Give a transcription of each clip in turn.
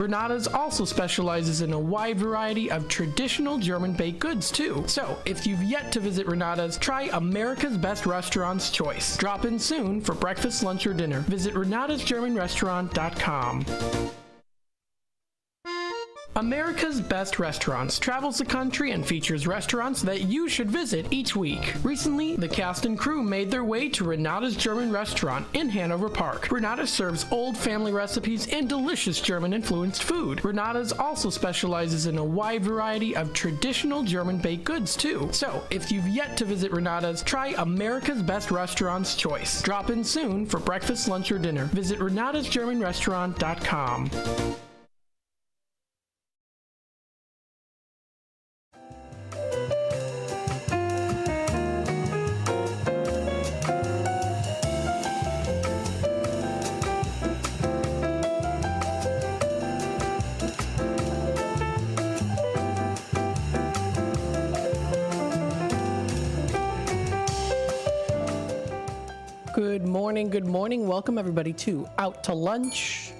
Renata's also specializes in a wide variety of traditional German baked goods too. So if you've yet to visit Renata's, try America's Best Restaurant's choice. Drop in soon for breakfast, lunch, or dinner. Visit renatasgermanrestaurant.com. America's Best Restaurants travels the country and features restaurants that you should visit each week. Recently, the cast and crew made their way to Renata's German Restaurant in Hanover Park. Renata serves old family recipes and delicious German-influenced food. Renata's also specializes in a wide variety of traditional German baked goods too. So, if you've yet to visit Renata's, try America's Best Restaurant's choice. Drop in soon for breakfast, lunch, or dinner. Visit renatasgermanrestaurant.com. Good morning. Welcome everybody to Out to Lunch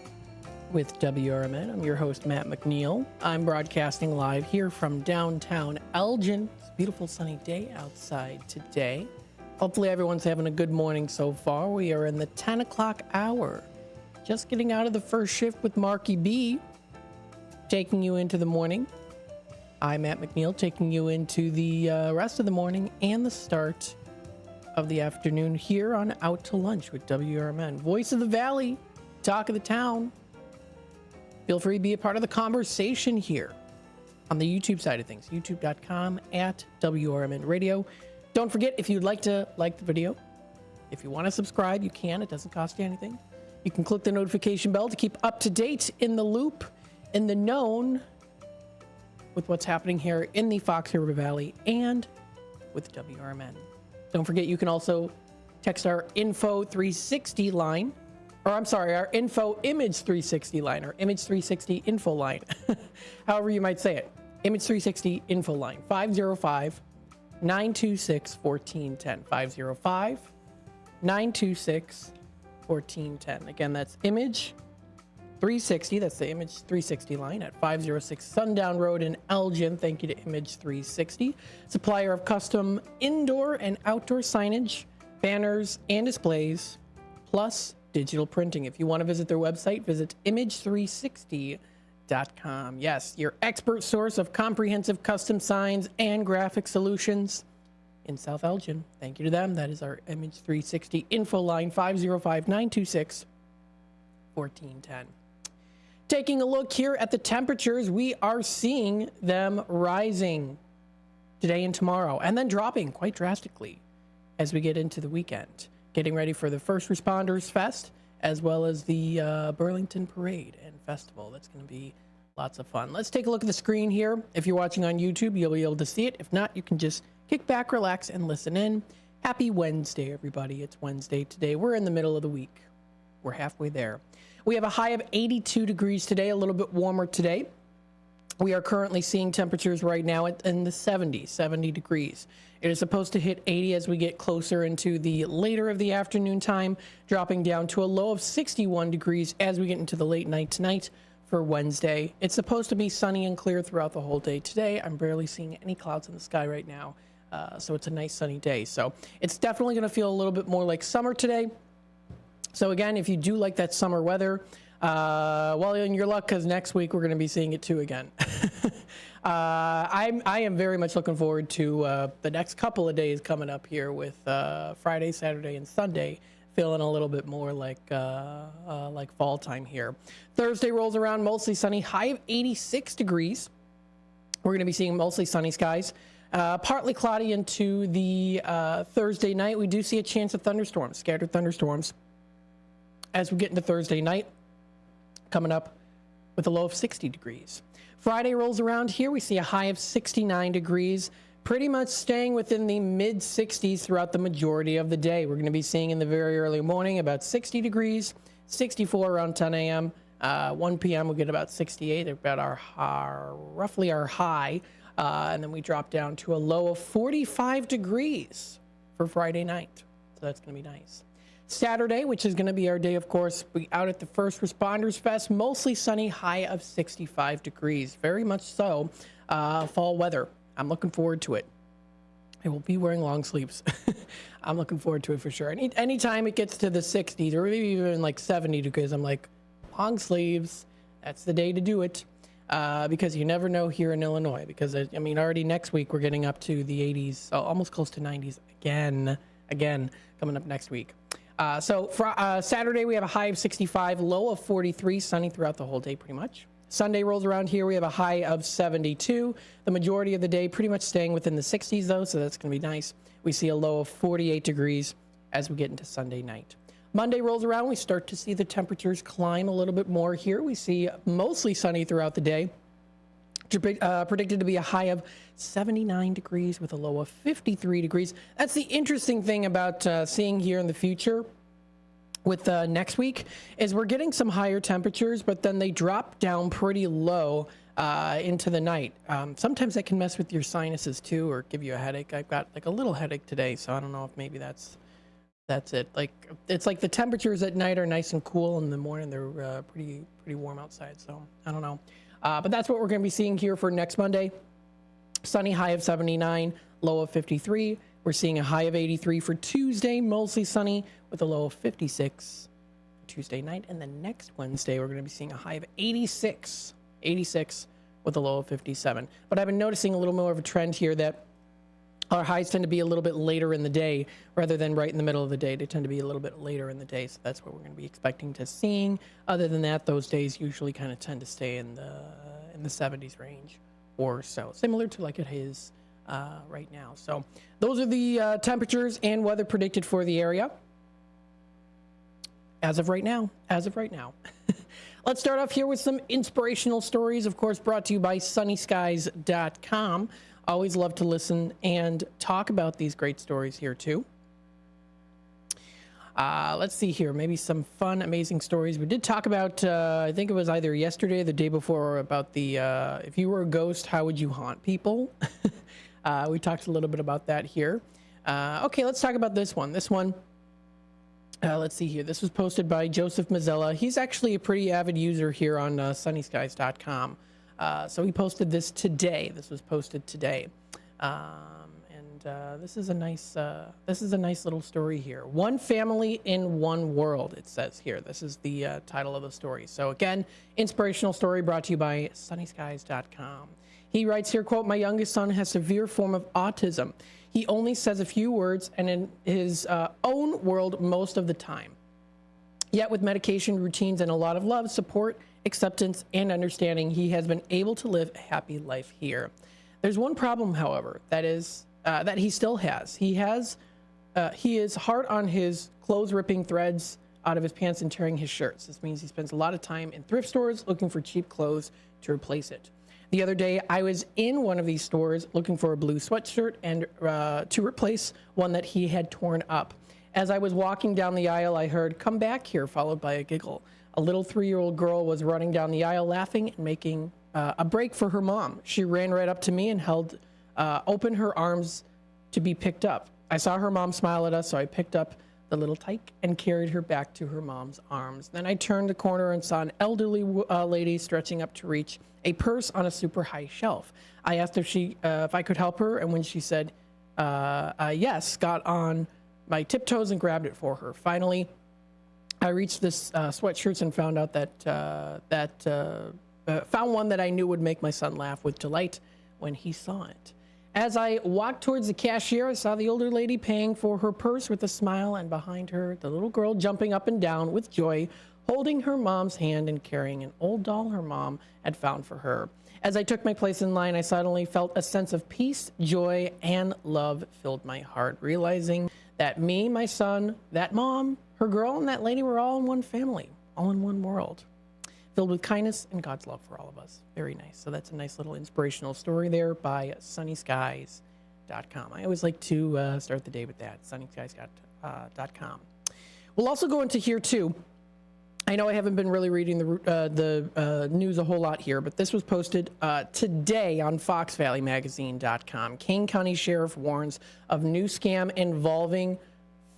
with WRMN. I'm your host, Matt McNeil. I'm broadcasting live here from downtown Elgin. It's a beautiful sunny day outside today. Hopefully everyone's having a good morning so far. We are in the 10 o'clock hour. Just getting out of the first shift with Marky B, taking you into the morning. I'm Matt McNeil, taking you into the rest of the morning and the start of the afternoon here on Out to Lunch with WRMN. Voice of the Valley, talk of the town. Feel free to be a part of the conversation here on the YouTube side of things, youtube.com/WRMN Radio. Don't forget, if you'd like to like the video, if you want to subscribe, you can. It doesn't cost you anything. You can click the notification bell to keep up to date, in the loop, in the known with what's happening here in the Fox River Valley and with WRMN. Don't forget, you can also text our Info 360 line, or I'm sorry, our Info Image 360 line, or Image 360 Info line, however you might say it. Image 360 Info line, 505-926-1410, 505-926-1410. Again, that's Image 360, that's the Image 360 line at 506 Sundown Road in Elgin. Thank you to Image 360, supplier of custom indoor and outdoor signage, banners, and displays, plus digital printing. If you want to visit their website, visit image360.com. Yes, your expert source of comprehensive custom signs and graphic solutions in South Elgin. Thank you to them. That is our Image 360 info line, 505-926-1410. Taking a look here at the temperatures, we are seeing them rising today and tomorrow, and then dropping quite drastically as we get into the weekend. Getting ready for the First Responders Fest, as well as the Burlington Parade and Festival. That's going to be lots of fun. Let's take a look at the screen here. If you're watching on YouTube, you'll be able to see it. If not, you can just kick back, relax, and listen in. Happy Wednesday, everybody. It's Wednesday today. We're in the middle of the week. We're halfway there. We have a high of 82 degrees today, a little bit warmer today. We are currently seeing temperatures right now in the 70 degrees. It is supposed to hit 80 as we get closer into the later of the afternoon time, dropping down to a low of 61 degrees as we get into the late night tonight for Wednesday. It's supposed to be sunny and clear throughout the whole day today. I'm barely seeing any clouds in the sky right now, so it's a nice sunny day. So it's definitely going to feel a little bit more like summer today. So again, if you do like that summer weather, well, in your luck, because next week we're going to be seeing it too again. I am very much looking forward to the next couple of days coming up here with Friday, Saturday, and Sunday feeling a little bit more like fall time here. Thursday rolls around, mostly sunny, high of 86 degrees. We're going to be seeing mostly sunny skies. Partly cloudy into the Thursday night. We do see a chance of thunderstorms, scattered thunderstorms, as we get into Thursday night, coming up with a low of 60 degrees. Friday rolls around here. We see a high of 69 degrees, pretty much staying within the mid-60s throughout the majority of the day. We're going to be seeing in the very early morning about 60 degrees, 64 around 10 a.m. 1 p.m. we'll get about 68, about roughly our high, and then we drop down to a low of 45 degrees for Friday night. So that's going to be nice. Saturday, which is going to be our day, of course, we out at the First Responders Fest, mostly sunny, high of 65 degrees. Very much so. Fall weather. I'm looking forward to it. I will be wearing long sleeves. I'm looking forward to it for sure. Anytime it gets to the 60s or maybe even like 70 degrees, I'm like, long sleeves. That's the day to do it. Because you never know here in Illinois. Because, I mean, already next week we're getting up to the 80s, almost close to 90s again, coming up next week. So for Saturday, we have a high of 65, low of 43, sunny throughout the whole day pretty much. Sunday rolls around here. We have a high of 72. The majority of the day pretty much staying within the 60s, though, so that's going to be nice. We see a low of 48 degrees as we get into Sunday night. Monday rolls around. We start to see the temperatures climb a little bit more here. We see mostly sunny throughout the day. Predicted to be a high of 79 degrees with a low of 53 degrees. That's the interesting thing about seeing here in the future with next week is we're getting some higher temperatures, but then they drop down pretty low into the night. Sometimes that can mess with your sinuses too or give you a headache. I've got like a little headache today, so I don't know if maybe that's it. Like it's like the temperatures at night are nice and cool, and in the morning they're pretty warm outside. So I don't know. But that's what we're going to be seeing here for next Monday. Sunny, high of 79, low of 53. We're seeing a high of 83 for Tuesday, mostly sunny with a low of 56 for Tuesday night. And then next Wednesday, we're going to be seeing a high of 86 with a low of 57. But I've been noticing a little more of a trend here that our highs tend to be a little bit later in the day rather than right in the middle of the day. They tend to be a little bit later in the day, so that's what we're going to be expecting to seeing. Other than that, those days usually kind of tend to stay in the 70s range or so, similar to like it is right now. So those are the temperatures and weather predicted for the area as of right now. Let's start off here with some inspirational stories, of course, brought to you by sunnyskies.com. Always love to listen and talk about these great stories here too. Let's see here, maybe some fun, amazing stories. We did talk about, I think it was either yesterday or the day before, about the, if you were a ghost, how would you haunt people? We talked a little bit about that here. Okay, let's talk about this one. Let's see here. This was posted by Joseph Mazzella. He's actually a pretty avid user here on sunnyskies.com. So he posted this today. This was posted today. This is a nice little story here. One family in one world, it says here. This is the title of the story. So again, inspirational story brought to you by sunnyskies.com. He writes here, quote, "My youngest son has severe form of autism. He only says a few words and in his own world most of the time. Yet with medication, routines, and a lot of love, support, acceptance, and understanding, he has been able to live a happy life here. There's one problem, however, that he still has. He is hard on his clothes, ripping threads out of his pants and tearing his shirts. This means he spends a lot of time in thrift stores looking for cheap clothes to replace it. The other day, I was in one of these stores looking for a blue sweatshirt and to replace one that he had torn up. As I was walking down the aisle, I heard, 'Come back here,' followed by a giggle. A little 3-year-old girl was running down the aisle laughing and making a break for her mom. She ran right up to me and held open her arms to be picked up. I saw her mom smile at us, so I picked up the little tyke and carried her back to her mom's arms. Then I turned the corner and saw an elderly lady stretching up to reach a purse on a super high shelf. I asked if I could help her, and when she said yes, got on my tiptoes and grabbed it for her. Finally, I reached this sweatshirts and found out found one that I knew would make my son laugh with delight when he saw it. As I walked towards the cashier, I saw the older lady paying for her purse with a smile, and behind her, the little girl jumping up and down with joy, holding her mom's hand and carrying an old doll her mom had found for her. As I took my place in line, I suddenly felt a sense of peace, joy, and love filled my heart, realizing that me, my son, that mom, her girl, and that lady were all in one family, all in one world, filled with kindness and God's love for all of us. Very nice. So that's a nice little inspirational story there by sunnyskies.com. I always like to start the day with that, sunnyskies.com. We'll also go into here too. I know I haven't been really reading the news a whole lot here, but this was posted today on foxvalleymagazine.com. Kane County Sheriff warns of new scam involving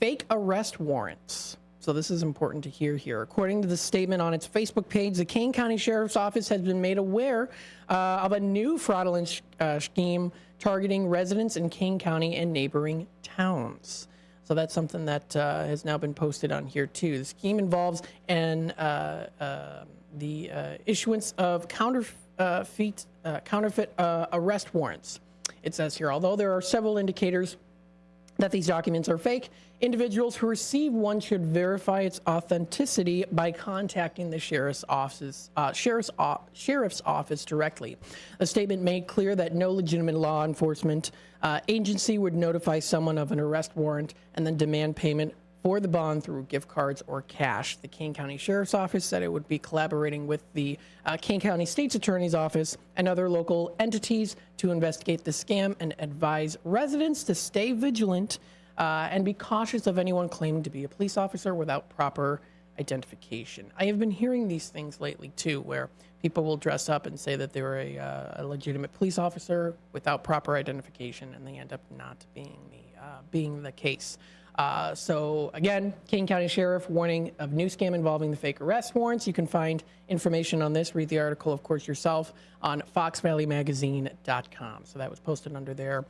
fake arrest warrants. So this is important to hear here. According to the statement on its Facebook page, the Kane County Sheriff's Office has been made aware of a new fraudulent scheme targeting residents in Kane County and neighboring towns. So that's something that has now been posted on here too. The scheme involves the issuance of counterfeit arrest warrants. It says here, although there are several indicators that these documents are fake, individuals who receive one should verify its authenticity by contacting the sheriff's office directly. A statement made clear that no legitimate law enforcement agency would notify someone of an arrest warrant and then demand payment for the bond through gift cards or cash. The Kane County Sheriff's Office said it would be collaborating with the Kane County State's Attorney's Office and other local entities to investigate the scam and advise residents to stay vigilant and be cautious of anyone claiming to be a police officer without proper identification. I have been hearing these things lately too, where people will dress up and say that they were a legitimate police officer without proper identification, and they end up not being the case. So again, Kane County Sheriff warning of new scam involving the fake arrest warrants. You can find information on this, read the article, of course, yourself on foxvalleymagazine.com. So that was posted under their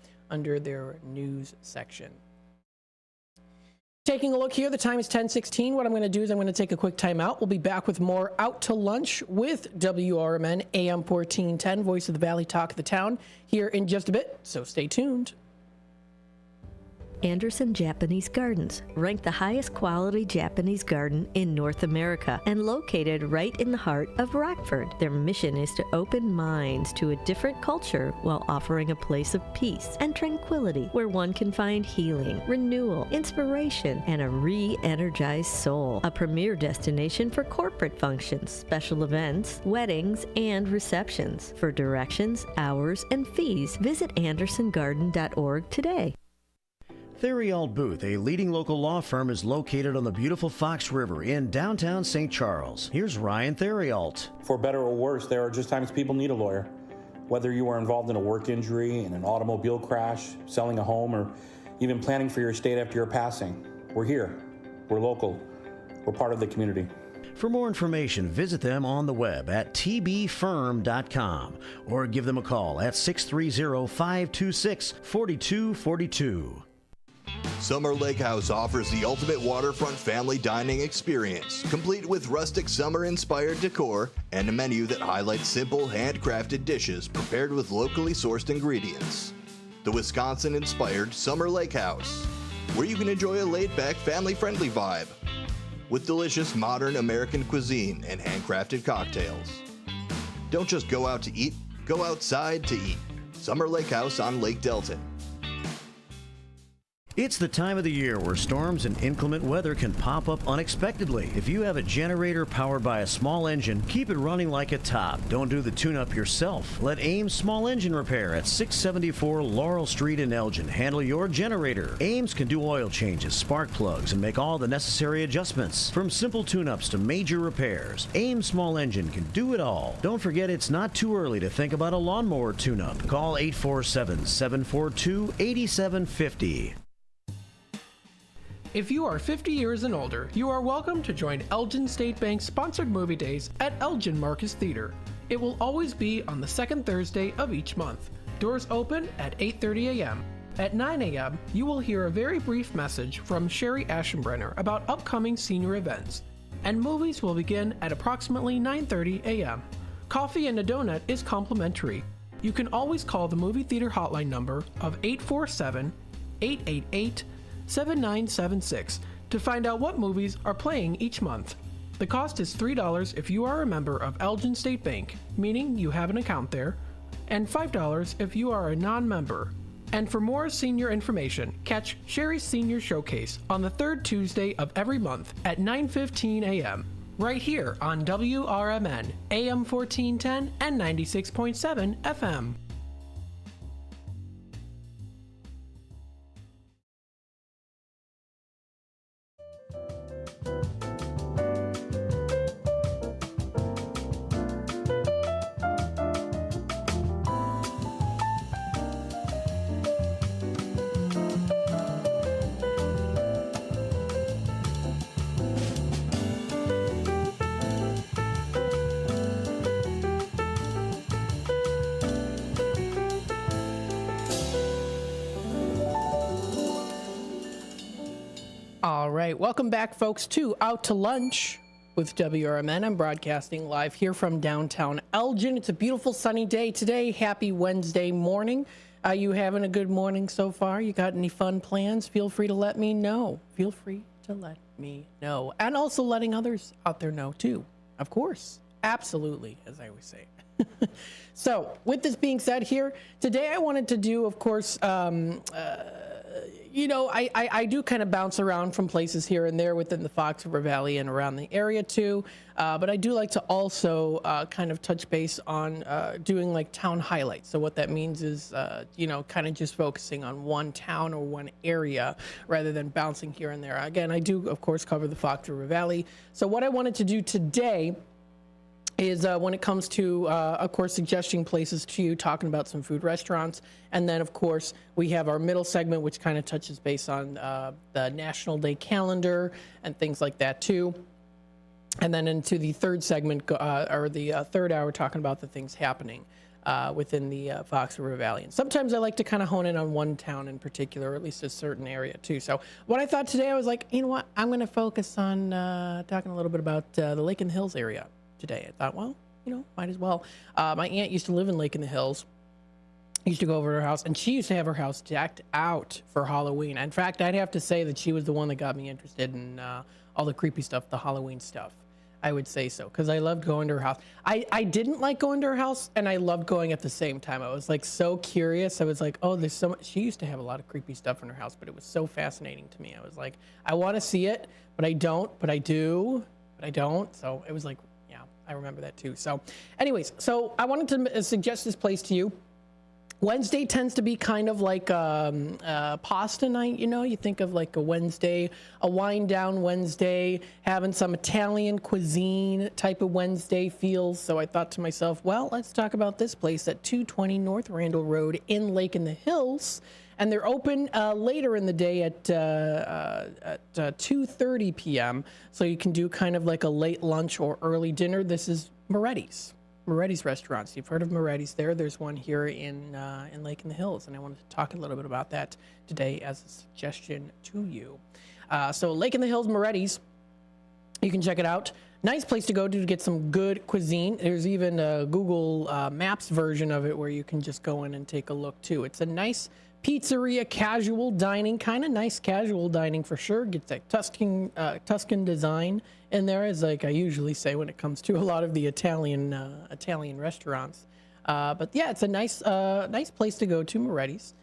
news section. Taking a look here, the time is 10:16. What I'm going to do is I'm going to take a quick time out. We'll be back with more Out to Lunch with WRMN AM 1410, Voice of the Valley, Talk of the Town, here in just a bit, so stay tuned. Anderson Japanese Gardens, ranked the highest quality Japanese garden in North America and located right in the heart of Rockford. Their mission is to open minds to a different culture while offering a place of peace and tranquility where one can find healing, renewal, inspiration, and a re-energized soul. A premier destination for corporate functions, special events, weddings, and receptions. For directions, hours, and fees, visit andersongarden.org today. Theriault Booth, a leading local law firm, is located on the beautiful Fox River in downtown St. Charles. Here's Ryan Theriault. For better or worse, there are just times people need a lawyer. Whether you are involved in a work injury, in an automobile crash, selling a home, or even planning for your estate after your passing, we're here. We're local. We're part of the community. For more information, visit them on the web at tbfirm.com or give them a call at 630-526-4242. Summer Lake House offers the ultimate waterfront family dining experience, complete with rustic summer-inspired decor and a menu that highlights simple, handcrafted dishes prepared with locally sourced ingredients. The Wisconsin-inspired Summer Lake House, where you can enjoy a laid-back, family-friendly vibe with delicious modern American cuisine and handcrafted cocktails. Don't just go out to eat, go outside to eat. Summer Lake House on Lake Delton. It's the time of the year where storms and inclement weather can pop up unexpectedly. If you have a generator powered by a small engine, keep it running like a top. Don't do the tune-up yourself. Let Ames Small Engine Repair at 674 Laurel Street in Elgin handle your generator. Ames can do oil changes, spark plugs, and make all the necessary adjustments. From simple tune-ups to major repairs, Ames Small Engine can do it all. Don't forget, it's not too early to think about a lawnmower tune-up. Call 847-742-8750. If you are 50 years and older, you are welcome to join Elgin State Bank's sponsored movie days at Elgin Marcus Theater. It will always be on the second Thursday of each month. Doors open at 8:30 a.m. At 9 a.m., you will hear a very brief message from Sherry Aschenbrenner about upcoming senior events, and movies will begin at approximately 9:30 a.m. Coffee and a donut is complimentary. You can always call the movie theater hotline number of 847-888-7976 to find out what movies are playing each month. The cost is $3 if you are a member of Elgin State Bank, meaning you have an account there, and $5 if you are a non-member. And for more senior information, catch Sherry's Senior Showcase on the third Tuesday of every month at 9:15 a.m. right here on WRMN, AM 1410 and 96.7 FM. All right, welcome back, folks, to Out to Lunch with WRMN. I'm broadcasting live here from downtown Elgin. It's a beautiful sunny day today. Happy Wednesday morning. Are you having a good morning so far? You got any fun plans? Feel free to let me know. Feel free to let me know. And also letting others out there know, too. Of course. Absolutely, as I always say. So, with this being said here, today I wanted to do, of course, you know, I do kind of bounce around from places here and there within the Fox River Valley and around the area too. But I do like to also kind of touch base on doing like town highlights. So what that means is, you know, kind of just focusing on one town or one area rather than bouncing here and there. Again, I do, of course, cover the Fox River Valley. So what I wanted to do today is when it comes to, of course, suggesting places to you, talking about some food restaurants. And then, of course, we have our middle segment, which kind of touches base on the National Day calendar and things like that, too. And then into the third segment, or the third hour, talking about the things happening within the Fox River Valley. And sometimes I like to kind of hone in on one town in particular, or at least a certain area, too. So what I thought today, I was like, you know what, I'm going to focus on talking a little bit about the Lake in the Hills area today. I thought, well, you know, might as well. My aunt used to live in Lake in the Hills. I used to go over to her house, and she used to have her house decked out for Halloween. In fact, I'd have to say that she was the one that got me interested in all the creepy stuff, the Halloween stuff. I would say so, because I loved going to her house. I didn't like going to her house, and I loved going at the same time. I was like so curious. I was like, oh, there's so much. She used to have a lot of creepy stuff in her house, but it was so fascinating to me. I was like, I want to see it, but I don't, but I do, but I don't. So it was like, I remember that too. So anyways, so I wanted to suggest this place to you. Wednesday tends to be kind of like pasta night, you know. You think of like a Wednesday, a wind down Wednesday, having some Italian cuisine type of Wednesday feels. So I thought to myself, well, let's talk about this place at 220 North Randall Road in Lake in the Hills. And they're open later in the day at 2:30 p.m. So you can do kind of like a late lunch or early dinner. This is Moretti's Restaurants. You've heard of Moretti's there. There's one here in Lake in the Hills. And I wanted to talk a little bit about that today as a suggestion to you. So Lake in the Hills, Moretti's. You can check it out. Nice place to go to get some good cuisine. There's even a Google Maps version of it where you can just go in and take a look too. It's a nice pizzeria, casual dining, kind of nice casual dining for sure. Gets that Tuscan design in there, as like I usually say when it comes to a lot of the Italian restaurants. But yeah, it's a nice place to go to, Moretti's.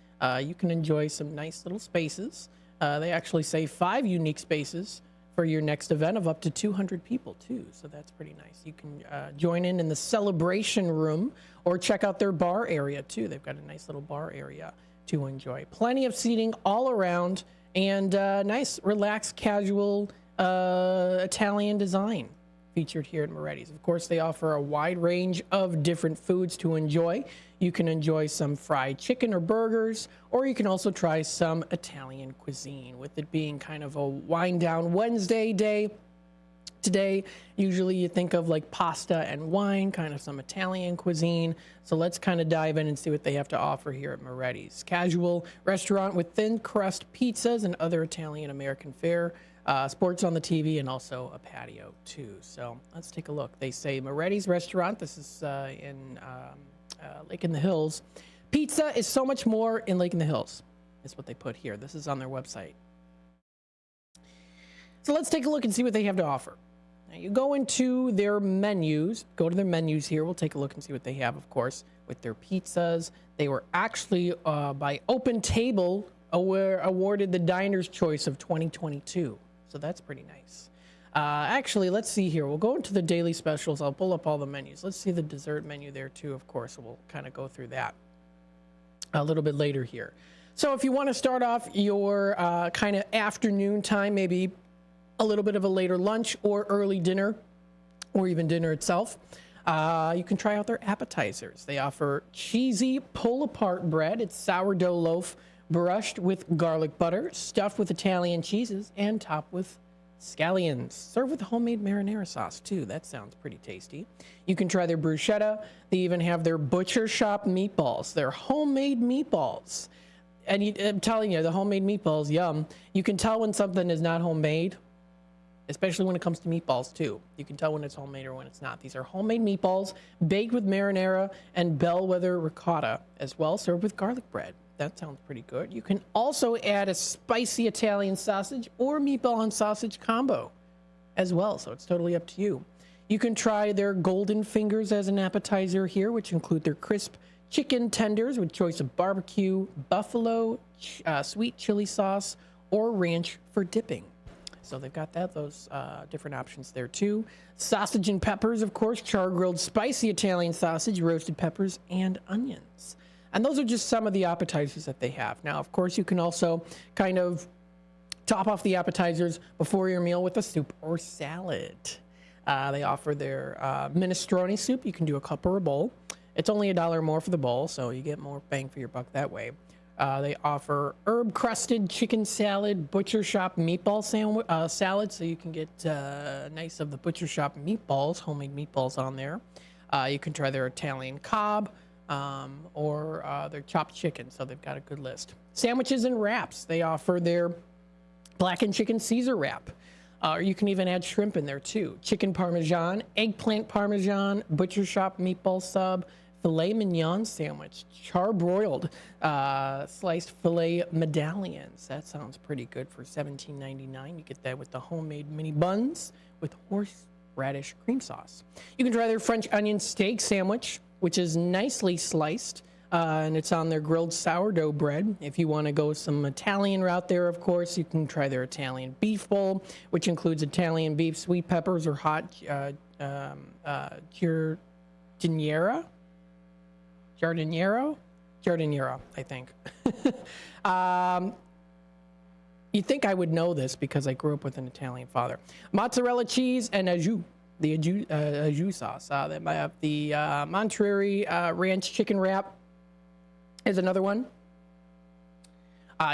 You can enjoy some nice little spaces. They actually say 5 unique spaces for your next event of up to 200 people too. So that's pretty nice. You can join in the celebration room or check out their bar area too. They've got a nice little bar area to enjoy. Plenty of seating all around and nice, relaxed, casual Italian design featured here at Moretti's. Of course, they offer a wide range of different foods to enjoy. You can enjoy some fried chicken or burgers, or you can also try some Italian cuisine, with it being kind of a wind down Wednesday day. Today, usually you think of like pasta and wine, kind of some Italian cuisine. So let's kind of dive in and see what they have to offer here at Moretti's. Casual restaurant with thin crust pizzas and other Italian American fare. Sports on the TV and also a patio too. So let's take a look. They say Moretti's Restaurant. This is in Lake in the Hills. Pizza is so much more in Lake in the Hills, is what they put here. This is on their website. So let's take a look and see what they have to offer. Now you go into their menus, go to their menus here. We'll take a look and see what they have, of course, with their pizzas. They were actually, by Open Table, awarded the Diner's Choice of 2022. So that's pretty nice. Actually, let's see here. We'll go into the daily specials. I'll pull up all the menus. Let's see the dessert menu there too, of course. We'll kind of go through that a little bit later here. So if you want to start off your kind of afternoon time, maybe a little bit of a later lunch or early dinner, or even dinner itself, you can try out their appetizers. They offer cheesy pull-apart bread. It's sourdough loaf brushed with garlic butter, stuffed with Italian cheeses, and topped with scallions. Served with homemade marinara sauce, too. That sounds pretty tasty. You can try their bruschetta. They even have their butcher shop meatballs. They're homemade meatballs. And I'm telling you, the homemade meatballs, yum. You can tell when something is not homemade, especially when it comes to meatballs too. You can tell when it's homemade or when it's not. These are homemade meatballs baked with marinara and bellwether ricotta as well, served with garlic bread. That sounds pretty good. You can also add a spicy Italian sausage or meatball and sausage combo as well, so it's totally up to you. You can try their golden fingers as an appetizer here, which include their crisp chicken tenders with choice of barbecue, buffalo, sweet chili sauce, or ranch for dipping. So they've got those different options there too. Sausage and peppers, of course, char-grilled spicy Italian sausage, roasted peppers, and onions. And those are just some of the appetizers that they have. Now, of course, you can also kind of top off the appetizers before your meal with a soup or salad. They offer their minestrone soup. You can do a cup or a bowl. It's only $1 more for the bowl, so you get more bang for your buck that way. They offer herb-crusted chicken salad, butcher shop meatball salad, so you can get nice of the butcher shop meatballs, homemade meatballs on there. You can try their Italian cob or their chopped chicken, so they've got a good list. Sandwiches and wraps. They offer their blackened chicken Caesar wrap. Or you can even add shrimp in there too. Chicken parmesan, eggplant parmesan, butcher shop meatball sub, filet mignon sandwich, charbroiled sliced filet medallions. That sounds pretty good for $17.99. You get that with the homemade mini buns with horseradish cream sauce. You can try their French onion steak sandwich, which is nicely sliced. And it's on their grilled sourdough bread. If you want to go some Italian route there, of course, you can try their Italian beef bowl, which includes Italian beef, sweet peppers, or hot giardiniera, I think. You'd think I would know this because I grew up with an Italian father. Mozzarella cheese and au jus sauce. They have the Monterey Ranch chicken wrap. Is another one.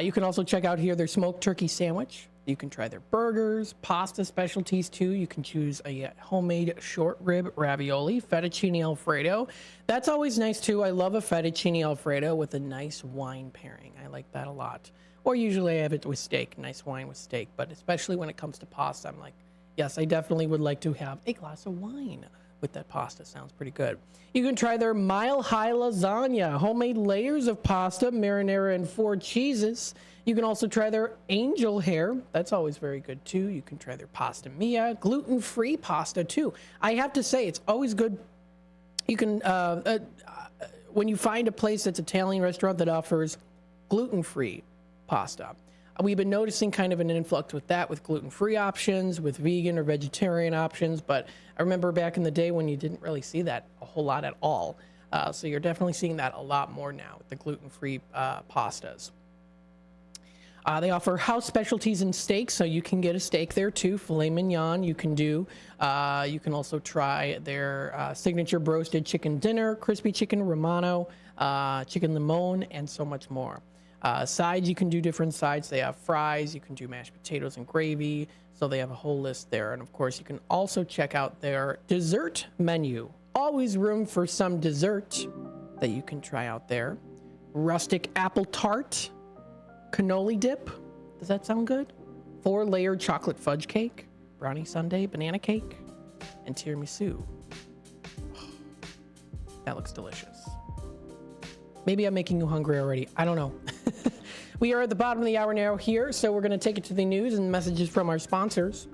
You can also check out here their smoked turkey sandwich. You can try their burgers, pasta specialties too. You can choose a homemade short rib ravioli, fettuccine alfredo. That's always nice too. I love a fettuccine alfredo with a nice wine pairing. I like that a lot. Or usually I have it with steak, nice wine with steak. But especially when it comes to pasta, I'm like, yes, I definitely would like to have a glass of wine with that pasta. Sounds pretty good. You can try their Mile High lasagna, homemade layers of pasta, marinara, and 4 cheeses. You can also try their angel hair. That's always very good too. You can try their pasta mia, gluten-free pasta too. I have to say, it's always good. You can, when you find a place that's Italian restaurant that offers gluten-free pasta. We've been noticing kind of an influx with that, with gluten-free options, with vegan or vegetarian options. But I remember back in the day when you didn't really see that a whole lot at all. So you're definitely seeing that a lot more now with the gluten-free pastas. They offer house specialties and steaks, so you can get a steak there too. Filet mignon you can do. You can also try their signature roasted chicken dinner, crispy chicken romano, chicken limon, and so much more. Sides, you can do different sides. They have fries. You can do mashed potatoes and gravy. So they have a whole list there. And of course, you can also check out their dessert menu. Always room for some dessert that you can try out there. Rustic apple tart, cannoli dip. Does that sound good? 4-layered chocolate fudge cake, brownie sundae, banana cake, and tiramisu. That looks delicious. Maybe I'm making you hungry already. I don't know. We are at the bottom of the hour now here, so we're going to take it to the news and messages from our sponsors.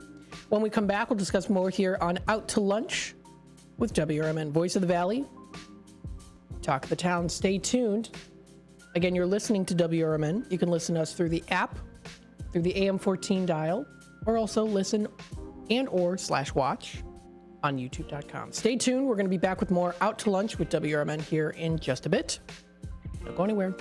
When we come back, we'll discuss more here on Out to Lunch with WRMN Voice of the Valley. Talk of the Town. Stay tuned. Again, you're listening to WRMN. You can listen to us through the app, through the AM14 dial, or also listen and/or/watch on YouTube.com. Stay tuned. We're going to be back with more Out to Lunch with WRMN here in just a bit. Don't go anywhere.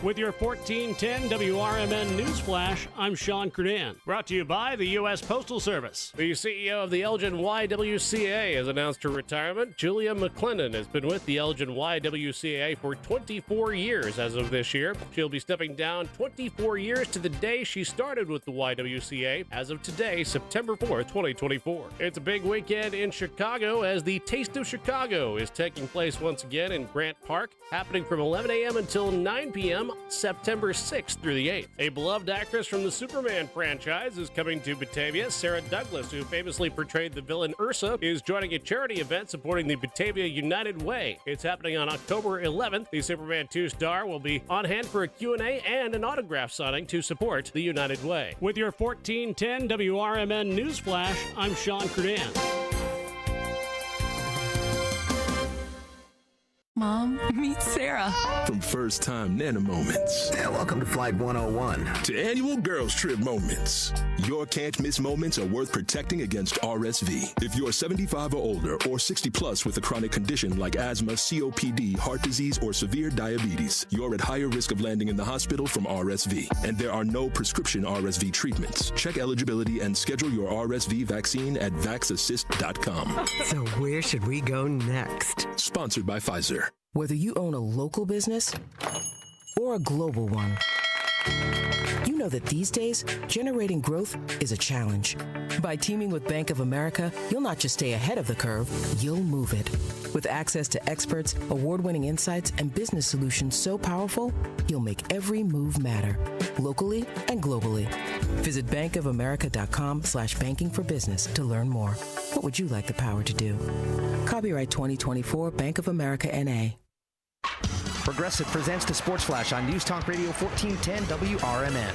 With your 1410 WRMN News Flash, I'm Sean Curdan. Brought to you by the U.S. Postal Service. The CEO of the Elgin YWCA has announced her retirement. Julia McClendon has been with the Elgin YWCA for 24 years as of this year. She'll be stepping down 24 years to the day she started with the YWCA as of today, September 4th, 2024. It's a big weekend in Chicago as the Taste of Chicago is taking place once again in Grant Park, happening from 11 a.m. until 9 p.m. September 6th through the 8th. A beloved actress from the Superman franchise is coming to Batavia. Sarah Douglas, who famously portrayed the villain Ursa, is joining a charity event supporting the Batavia United Way. It's happening on October 11th. The Superman 2 star will be on hand for a Q&A and an autograph signing to support the United Way. With your 1410 WRMN News Flash, I'm Sean Curdan. Mom, meet Sarah. From first time Nana moments. Yeah, welcome to Flight 101. To annual girls trip moments. Your can't miss moments are worth protecting against RSV. If you're 75 or older or 60 plus with a chronic condition like asthma, COPD, heart disease, or severe diabetes, you're at higher risk of landing in the hospital from RSV. And there are no prescription RSV treatments. Check eligibility and schedule your RSV vaccine at vaxassist.com. So where should we go next? Sponsored by Pfizer. Whether you own a local business or a global one, you know that these days, generating growth is a challenge. By teaming with Bank of America, you'll not just stay ahead of the curve, you'll move it. With access to experts, award-winning insights, and business solutions so powerful, you'll make every move matter, locally and globally. Visit bankofamerica.com/banking for business to learn more. What would you like the power to do? Copyright 2024 Bank of America N.A. Progressive presents the Sports Flash on News Talk Radio 1410 WRMN.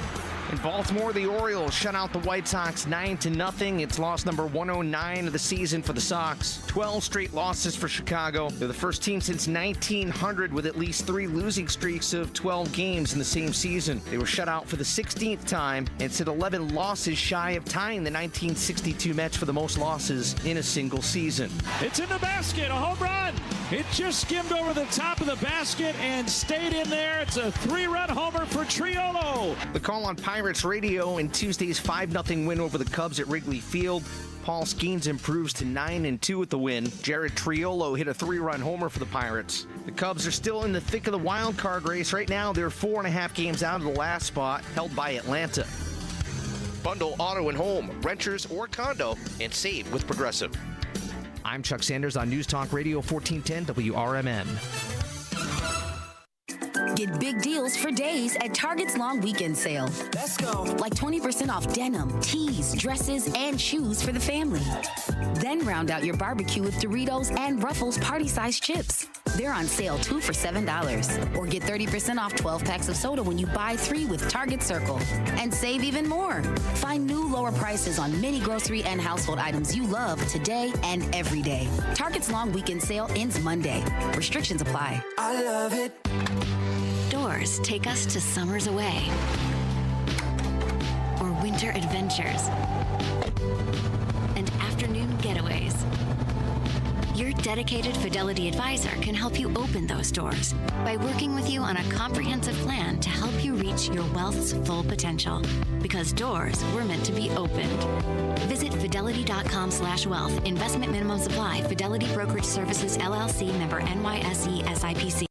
In Baltimore, the Orioles shut out the White Sox 9-0. It's loss number 109 of the season for the Sox. 12 straight losses for Chicago. They're the first team since 1900 with at least 3 losing streaks of 12 games in the same season. They were shut out for the 16th time and sit 11 losses shy of tying the 1962 Mets for the most losses in a single season. It's in the basket, a home run. It just skimmed over the top of the basket and stayed in there. It's a 3-run homer for Triolo. The call on Pirates Radio in Tuesday's 5-0 win over the Cubs at Wrigley Field. Paul Skeens improves to 9-2 with the win. Jared Triolo hit a 3-run homer for the Pirates. The Cubs are still in the thick of the wild card race. Right now, they're 4.5 games out of the last spot, held by Atlanta. Bundle auto and home, renters or condo, and save with Progressive. I'm Chuck Sanders on News Talk Radio 1410 WRMN. Get big deals for days at Target's long weekend sale. Let's go. Like 20% off denim, tees, dresses, and shoes for the family. Then round out your barbecue with Doritos and Ruffles party-sized chips. They're on sale 2 for $7. Or get 30% off 12 packs of soda when you buy 3 with Target Circle. And save even more. Find new lower prices on many grocery and household items you love today and every day. Target's long weekend sale ends Monday. Restrictions apply. I love it. Doors take us to summers away or winter adventures and afternoon getaways. Your dedicated Fidelity advisor can help you open those doors by working with you on a comprehensive plan to help you reach your wealth's full potential. Because doors were meant to be opened. Visit fidelity.com/wealth. Investment minimum supply. Fidelity Brokerage Services, LLC, member NYSE SIPC.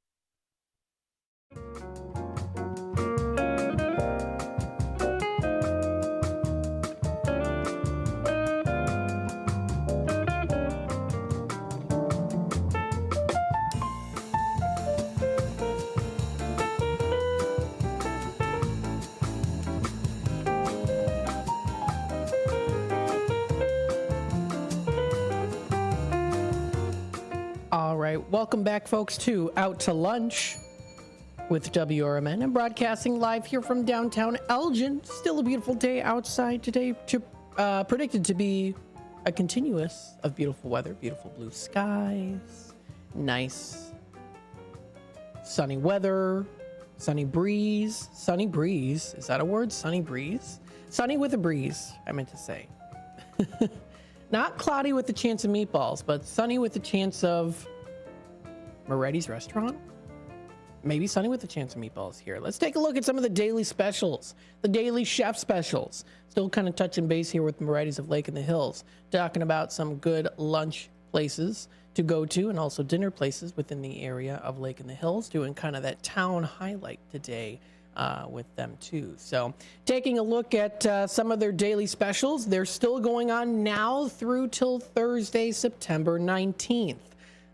All right, welcome back, folks, to Out to Lunch with WRMN. I'm broadcasting live here from downtown Elgin. Still a beautiful day outside today. Predicted to be a continuous of beautiful weather, beautiful blue skies, nice sunny weather, sunny breeze. Sunny breeze, is that a word? Sunny breeze? Sunny with a breeze, I meant to say. Not cloudy with the chance of meatballs, but sunny with the chance of Moretti's restaurant. maybe sunny with a chance of meatballs here. Let's take a look at some of the daily specials, the daily chef specials. Still kind of touching base here with Moretti's of Lake in the Hills, talking about some good lunch places to go to and also dinner places within the area of Lake in the Hills, doing kind of that town highlight today with them too. So taking a look at some of their daily specials, they're still going on now through till Thursday, September 19th.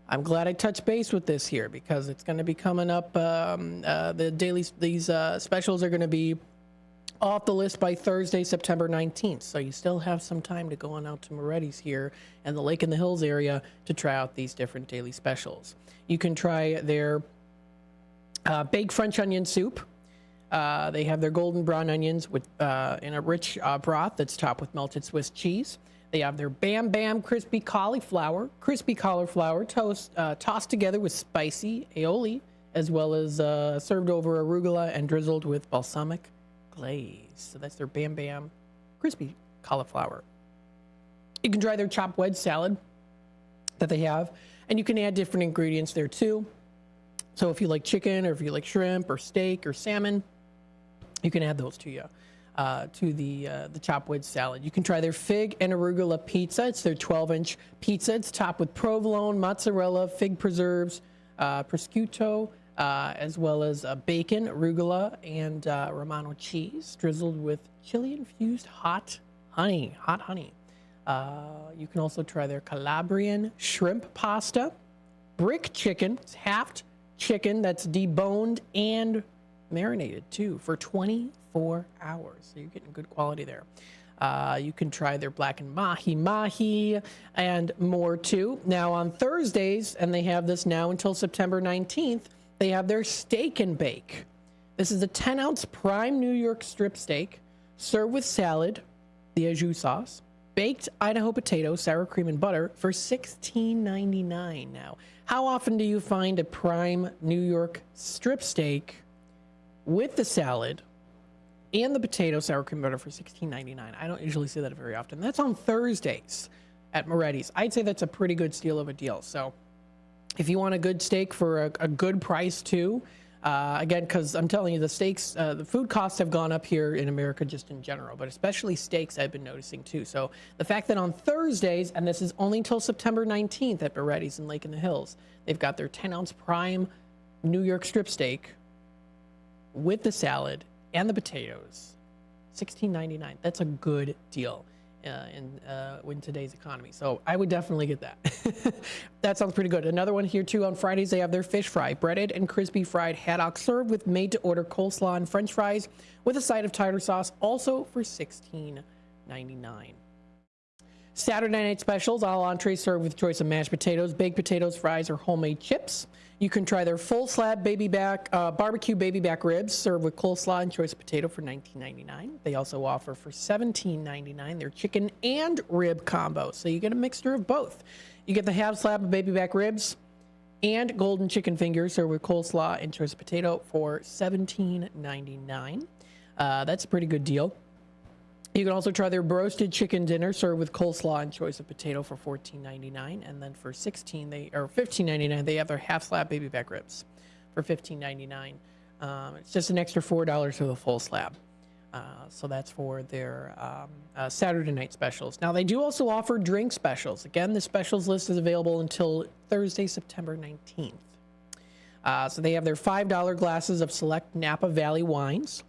I'm glad I touched base with this here because it's going to be coming up. These specials are going to be off the list by Thursday, September 19th. So you still have some time to go on out to Moretti's here and the Lake in the Hills area to try out these different daily specials. You can try their baked French onion soup. They have their golden brown onions with in a rich broth that's topped with melted Swiss cheese. They have their Bam Bam crispy cauliflower tossed together with spicy aioli, as well as served over arugula and drizzled with balsamic glaze. So that's their Bam Bam crispy cauliflower. You can try their chopped wedge salad that they have, and you can add different ingredients there too. So if you like chicken, or if you like shrimp or steak or salmon, you can add those to you. To the chopped wedge salad. You can try their fig and arugula pizza. It's their 12-inch pizza. It's topped with provolone, mozzarella, fig preserves, prosciutto, as well as bacon, arugula, and Romano cheese, drizzled with chili-infused hot honey. You can also try their Calabrian shrimp pasta, brick chicken. It's halved chicken that's deboned and marinated too for 24 hours. So you're getting good quality there. You can try their blackened mahi and more too. Now on Thursdays, and they have this now until September 19th, they have their steak and bake. This is a 10-ounce prime New York strip steak served with salad, the au jus sauce, baked Idaho potato, sour cream and butter for $16.99. Now, how often do you find a prime New York strip steak with the salad and the potato, sour cream, butter for $16.99? I don't usually see that very often. That's on Thursdays at Moretti's. I'd say that's a pretty good steal of a deal. So if you want a good steak for a good price too, again, because I'm telling you, the steaks, the food costs have gone up here in America just in general, but especially steaks I've been noticing too. So the fact that on Thursdays, and this is only until September 19th at Moretti's in Lake in the Hills, they've got their 10-ounce prime New York strip steak with the salad and the potatoes, $16.99. That's a good deal in today's economy. So I would definitely get that. That sounds pretty good. Another one here too. On Fridays, they have their fish fry, breaded and crispy fried haddock, served with made-to-order coleslaw and French fries with a side of tartar sauce, also for $16.99. Saturday night specials, all entrees served with choice of mashed potatoes, baked potatoes, fries, or homemade chips. You can try their full slab barbecue baby back ribs served with coleslaw and choice of potato for $19.99. They also offer for $17.99 their chicken and rib combo. So you get a mixture of both. You get the half slab of baby back ribs and golden chicken fingers served with coleslaw and choice of potato for $17.99. That's a pretty good deal. You can also try their roasted chicken dinner served with coleslaw and choice of potato for $14.99, and then for $15.99 they have their half slab baby back ribs for $15.99. It's just an extra $4 for the full slab. So that's for their Saturday night specials. Now they do also offer drink specials. Again, the specials list is available until Thursday, September 19th. So they have their $5 glasses of select Napa Valley wines,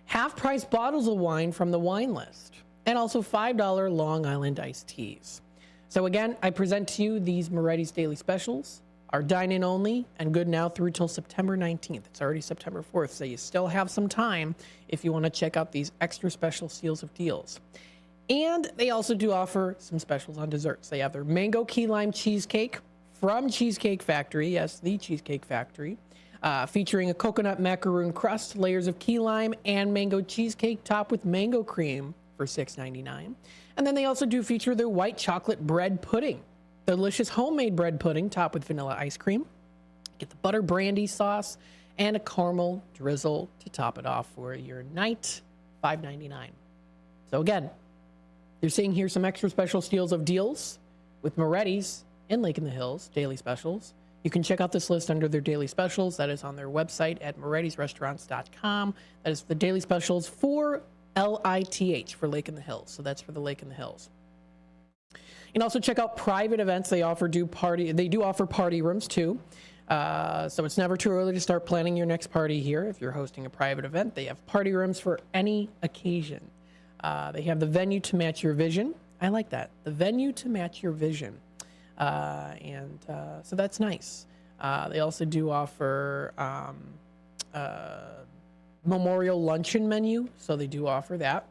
half-price bottles of wine from the wine list, and also $5 Long Island iced teas. So again, I present to you these Moretti's daily specials are dine-in only and good now through till September 19th. It's already September 4th, so you still have some time if you want to check out these extra special steals of deals. And they also do offer some specials on desserts. They have their mango key lime cheesecake from Cheesecake Factory. Yes, the Cheesecake Factory. Featuring a coconut macaroon crust, layers of key lime, and mango cheesecake topped with mango cream for $6.99. And then they also do feature their white chocolate bread pudding. Delicious homemade bread pudding topped with vanilla ice cream. Get the butter brandy sauce and a caramel drizzle to top it off for your night, $5.99. So again, you're seeing here some extra special steals of deals with Moretti's in Lake in the Hills, daily specials. You can check out this list under their daily specials. That is on their website at moretti'srestaurants.com. That is the daily specials for LITH, for Lake in the Hills. So that's for the Lake in the Hills. You can also check out private events. They do offer party rooms too. So it's never too early to start planning your next party here. If you're hosting a private event, they have party rooms for any occasion. They have the venue to match your vision. I like that. The venue to match your vision. So that's nice. They also do offer memorial luncheon menu. So they do offer that.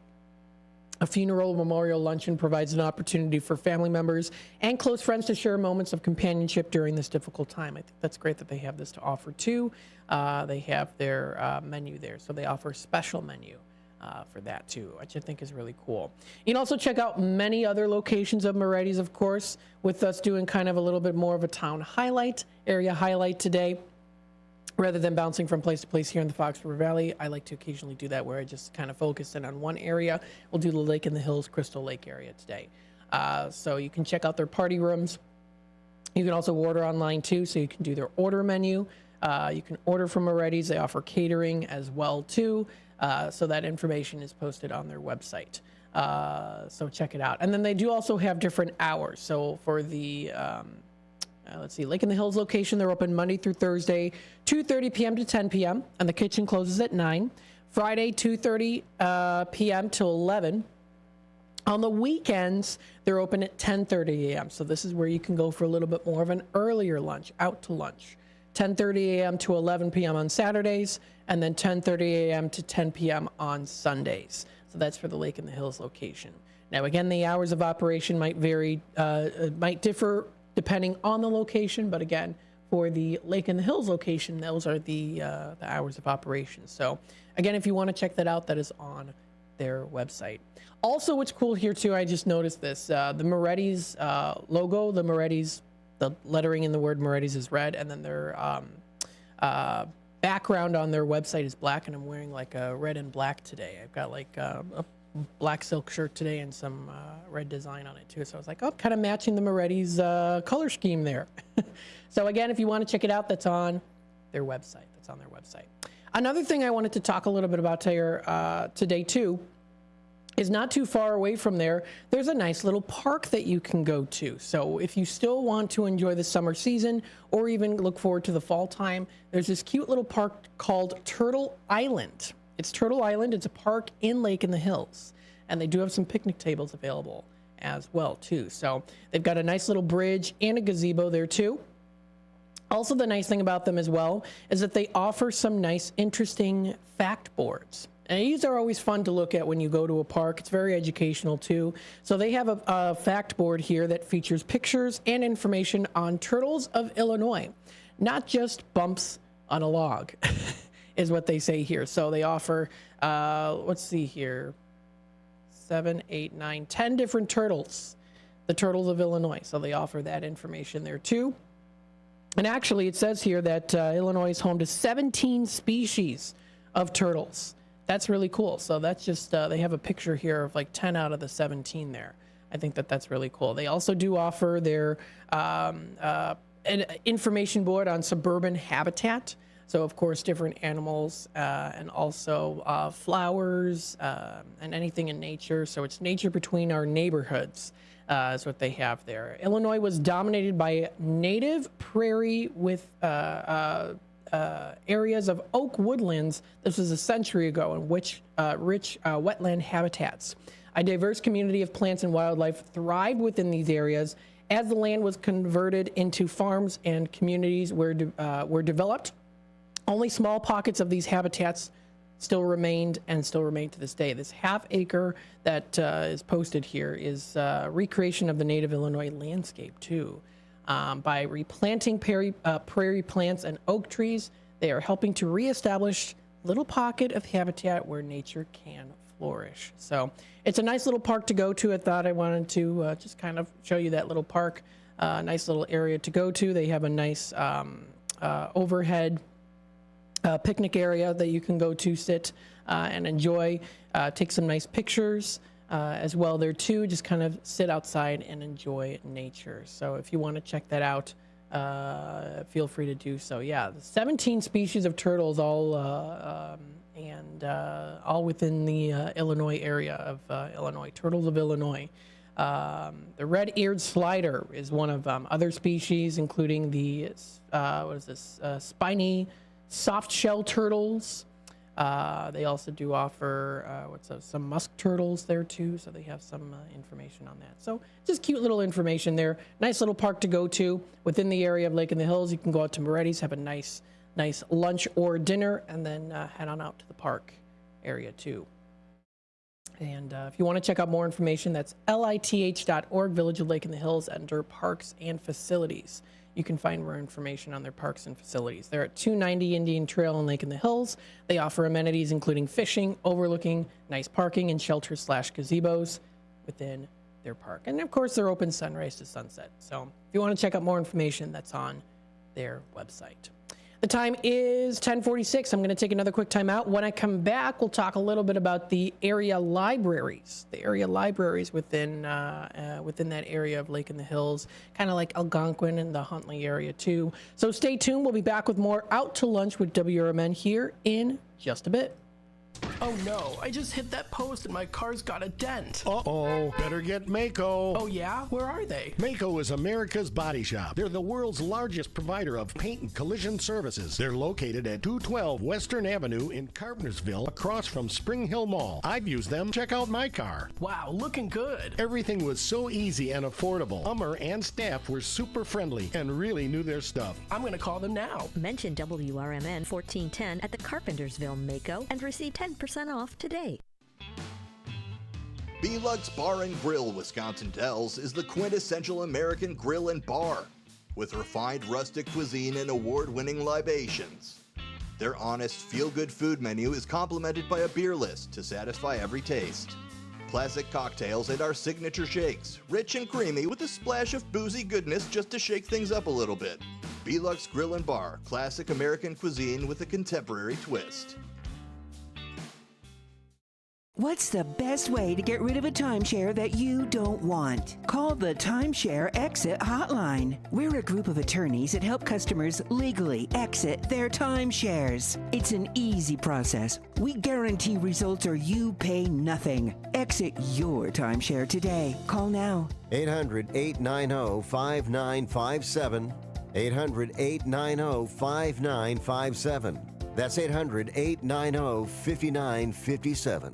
A funeral memorial luncheon provides an opportunity for family members and close friends to share moments of companionship during this difficult time. I think that's great that they have this to offer too. They have their menu there, so they offer a special menu for that too, which I think is really cool. You can also check out many other locations of Moretti's, of course, with us doing kind of a little bit more of a town area highlight today. Rather than bouncing from place to place here in the Fox River Valley, I like to occasionally do that where I just kind of focus in on one area. We'll do the Lake in the Hills, Crystal Lake area today. So you can check out their party rooms. You can also order online too, so you can do their order menu. You can order from Moretti's. They offer catering as well too. So that information is posted on their website. So check it out. And then they do also have different hours. So for the let's see, Lake in the Hills location, they're open Monday through Thursday, 2:30 p.m. to 10 p.m., and the kitchen closes at 9. Friday, 2:30 p.m. to 11. On the weekends, they're open at 10:30 a.m., so this is where you can go for a little bit more of an earlier lunch, out to lunch. 10:30 a.m. to 11 p.m. on Saturdays, and then 10:30 a.m. to 10 p.m. on Sundays. So that's for the Lake in the Hills location. Now, again, the hours of operation might differ depending on the location, but again, for the Lake in the Hills location, those are the hours of operation. So again, if you want to check that out, that is on their website. Also, what's cool here too, I just noticed this, the Moretti's logo, the lettering in the word Moretti's is red, and then their background on their website is black, and I'm wearing like a red and black today. I've got like a black silk shirt today and some red design on it too. So I was like, oh, kind of matching the Moretti's color scheme there. So again, if you want to check it out, that's on their website. Another thing I wanted to talk a little bit about today too is not too far away from there. There's a nice little park that you can go to. So if you still want to enjoy the summer season or even look forward to the fall time, there's this cute little park called Turtle Island. It's Turtle Island. It's a park in Lake in the Hills, and they do have some picnic tables available as well too. So they've got a nice little bridge and a gazebo there too. Also, the nice thing about them as well is that they offer some nice, interesting fact boards. And these are always fun to look at when you go to a park. It's very educational too. So they have a fact board here that features pictures and information on turtles of Illinois, not just bumps on a log. Is what they say here. So they offer, let's see here, 7, 8, 9, 10 different turtles, the turtles of Illinois. So they offer that information there too. And actually it says here that Illinois is home to 17 species of turtles. That's really cool. So that's just, they have a picture here of like 10 out of the 17 there. I think that's really cool. They also do offer their an information board on suburban habitat. So, of course, different animals and also flowers and anything in nature. So it's nature between our neighborhoods is what they have there. Illinois was dominated by native prairie with areas of oak woodlands. This was a century ago, in which rich wetland habitats. A diverse community of plants and wildlife thrived within these areas as the land was converted into farms and communities were developed. Only small pockets of these habitats still remained and still remain to this day. This half acre that is posted here is recreation of the native Illinois landscape too. By replanting prairie plants and oak trees, they are helping to reestablish a little pocket of habitat where nature can flourish. So it's a nice little park to go to. I thought I wanted to just kind of show you that little park, nice little area to go to. They have a nice overhead picnic area that you can go to sit and enjoy, take some nice pictures as well there too. Just kind of sit outside and enjoy nature. So if you want to check that out, feel free to do so. Yeah, 17 species of turtles, all within the Illinois area of Illinois. Turtles of Illinois. The red-eared slider is one of other species, including the spiny soft-shell turtles. They also do offer some musk turtles there too, so they have some information on that. So just cute little information there. Nice little park to go to within the area of Lake in the Hills. You can go out to Moretti's, have a nice lunch or dinner, and then head on out to the park area too. And if you want to check out more information, that's lith.org, Village of Lake in the Hills, under Parks and Facilities. You can find more information on their parks and facilities. They're at 290 Indian Trail in Lake in the Hills. They offer amenities including fishing, overlooking, nice parking, and shelters/gazebos within their park. And of course, they're open sunrise to sunset. So if you want to check out more information, that's on their website. The time is 10:46. I'm going to take another quick time out. When I come back, we'll talk a little bit about the area libraries. The area libraries within that area of Lake in the Hills, kind of like Algonquin and the Huntley area too. So stay tuned. We'll be back with more Out to Lunch with WRMN here in just a bit. Oh no, I just hit that post and my car's got a dent. Uh-oh, better get Mako. Oh yeah? Where are they? Mako is America's body shop. They're the world's largest provider of paint and collision services. They're located at 212 Western Avenue in Carpentersville, across from Spring Hill Mall. I've used them. Check out my car. Wow, looking good. Everything was so easy and affordable. Hummer and staff were super friendly and really knew their stuff. I'm going to call them now. Mention WRMN 1410 at the Carpentersville Mako and receive 10% off today. B-Lux Bar and Grill, Wisconsin Dells, is the quintessential American grill and bar, with refined rustic cuisine and award-winning libations. Their honest, feel-good food menu is complemented by a beer list to satisfy every taste. Classic cocktails and our signature shakes, rich and creamy with a splash of boozy goodness just to shake things up a little bit. B-Lux Grill and Bar, classic American cuisine with a contemporary twist. What's the best way to get rid of a timeshare that you don't want? Call the Timeshare Exit Hotline. We're a group of attorneys that help customers legally exit their timeshares. It's an easy process. We guarantee results or you pay nothing. Exit your timeshare today. Call now. 800-890-5957. 800-890-5957. That's 800-890-5957.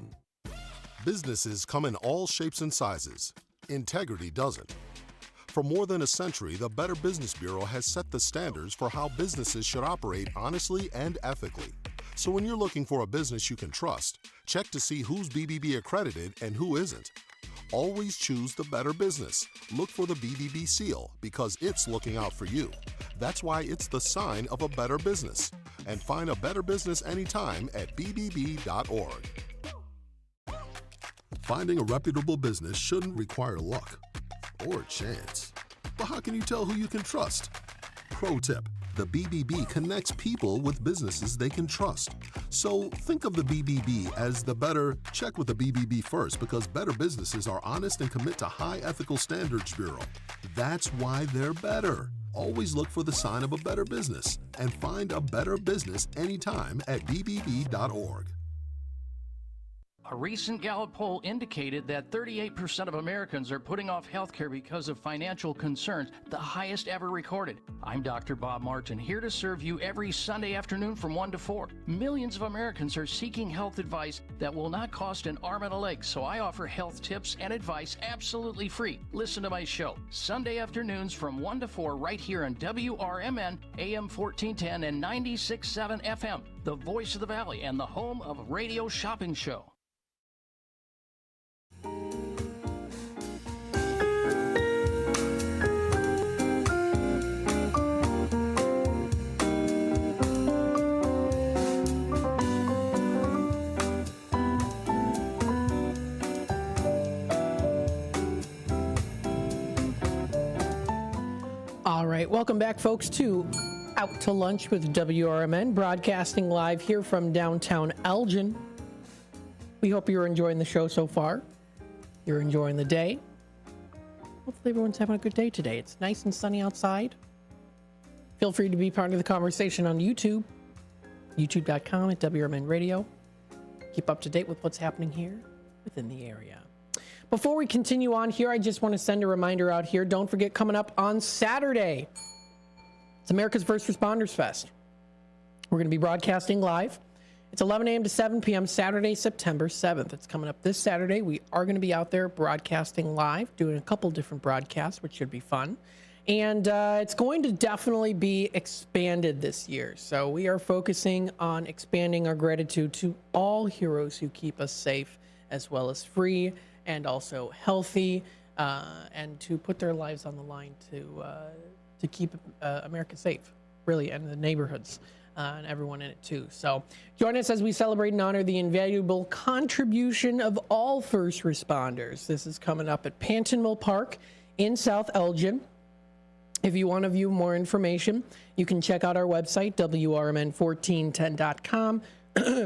Businesses come in all shapes and sizes. Integrity doesn't. For more than a century, the Better Business Bureau has set the standards for how businesses should operate honestly and ethically. So when you're looking for a business you can trust, check to see who's BBB accredited and who isn't. Always choose the Better Business. Look for the BBB seal because it's looking out for you. That's why it's the sign of a better business. And find a better business anytime at bbb.org. Finding a reputable business shouldn't require luck or chance. But how can you tell who you can trust? Pro tip: the BBB connects people with businesses they can trust. So think of the BBB as the better. Check with the BBB first because better businesses are honest and commit to high ethical standards bureau. That's why they're better. Always look for the sign of a better business and find a better business anytime at bbb.org. A recent Gallup poll indicated that 38% of Americans are putting off health care because of financial concerns, the highest ever recorded. I'm Dr. Bob Martin, here to serve you every Sunday afternoon from 1 to 4. Millions of Americans are seeking health advice that will not cost an arm and a leg, so I offer health tips and advice absolutely free. Listen to my show, Sunday afternoons from 1 to 4 right here on WRMN, AM 1410 and 96.7 FM, the voice of the Valley and the home of Radio Shopping Show. All right, welcome back, folks, to Out to Lunch with WRMN, broadcasting live here from downtown Elgin. We hope you're enjoying the show so far. You're enjoying the day. Hopefully everyone's having a good day today. It's nice and sunny outside. Feel free to be part of the conversation on YouTube, youtube.com at WRMN Radio. Keep up to date with what's happening here within the area. Before we continue on here, I just want to send a reminder out here. Don't forget, coming up on Saturday, it's America's First Responders Fest. We're going to be broadcasting live. It's 11 a.m. to 7 p.m. Saturday, September 7th. It's coming up this Saturday. We are going to be out there broadcasting live, doing a couple different broadcasts, which should be fun. And it's going to definitely be expanded this year. So we are focusing on expanding our gratitude to all heroes who keep us safe, as well as free and also healthy, and to put their lives on the line to keep America safe, really, and the neighborhoods. And everyone in it too. So join us as we celebrate and honor the invaluable contribution of all first responders. This is coming up at Panton Mill Park in South Elgin. If you want to view more information, you can check out our website, WRMN1410.com.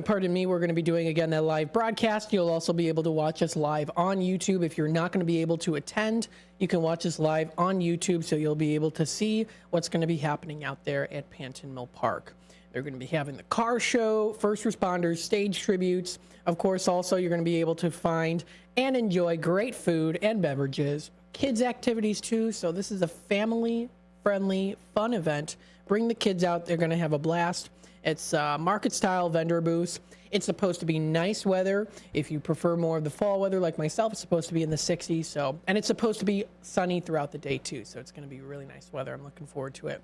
Pardon me, we're going to be doing, again, that live broadcast. You'll also be able to watch us live on YouTube. If you're not going to be able to attend, you can watch us live on YouTube, so you'll be able to see what's going to be happening out there at Panton Mill Park. They're going to be having the car show, first responders, stage tributes. Of course, also, you're going to be able to find and enjoy great food and beverages, kids' activities, too. So this is a family-friendly, fun event. Bring the kids out. They're going to have a blast. It's market-style vendor booths. It's supposed to be nice weather. If you prefer more of the fall weather like myself, it's supposed to be in the 60s. And it's supposed to be sunny throughout the day, too. So it's going to be really nice weather. I'm looking forward to it.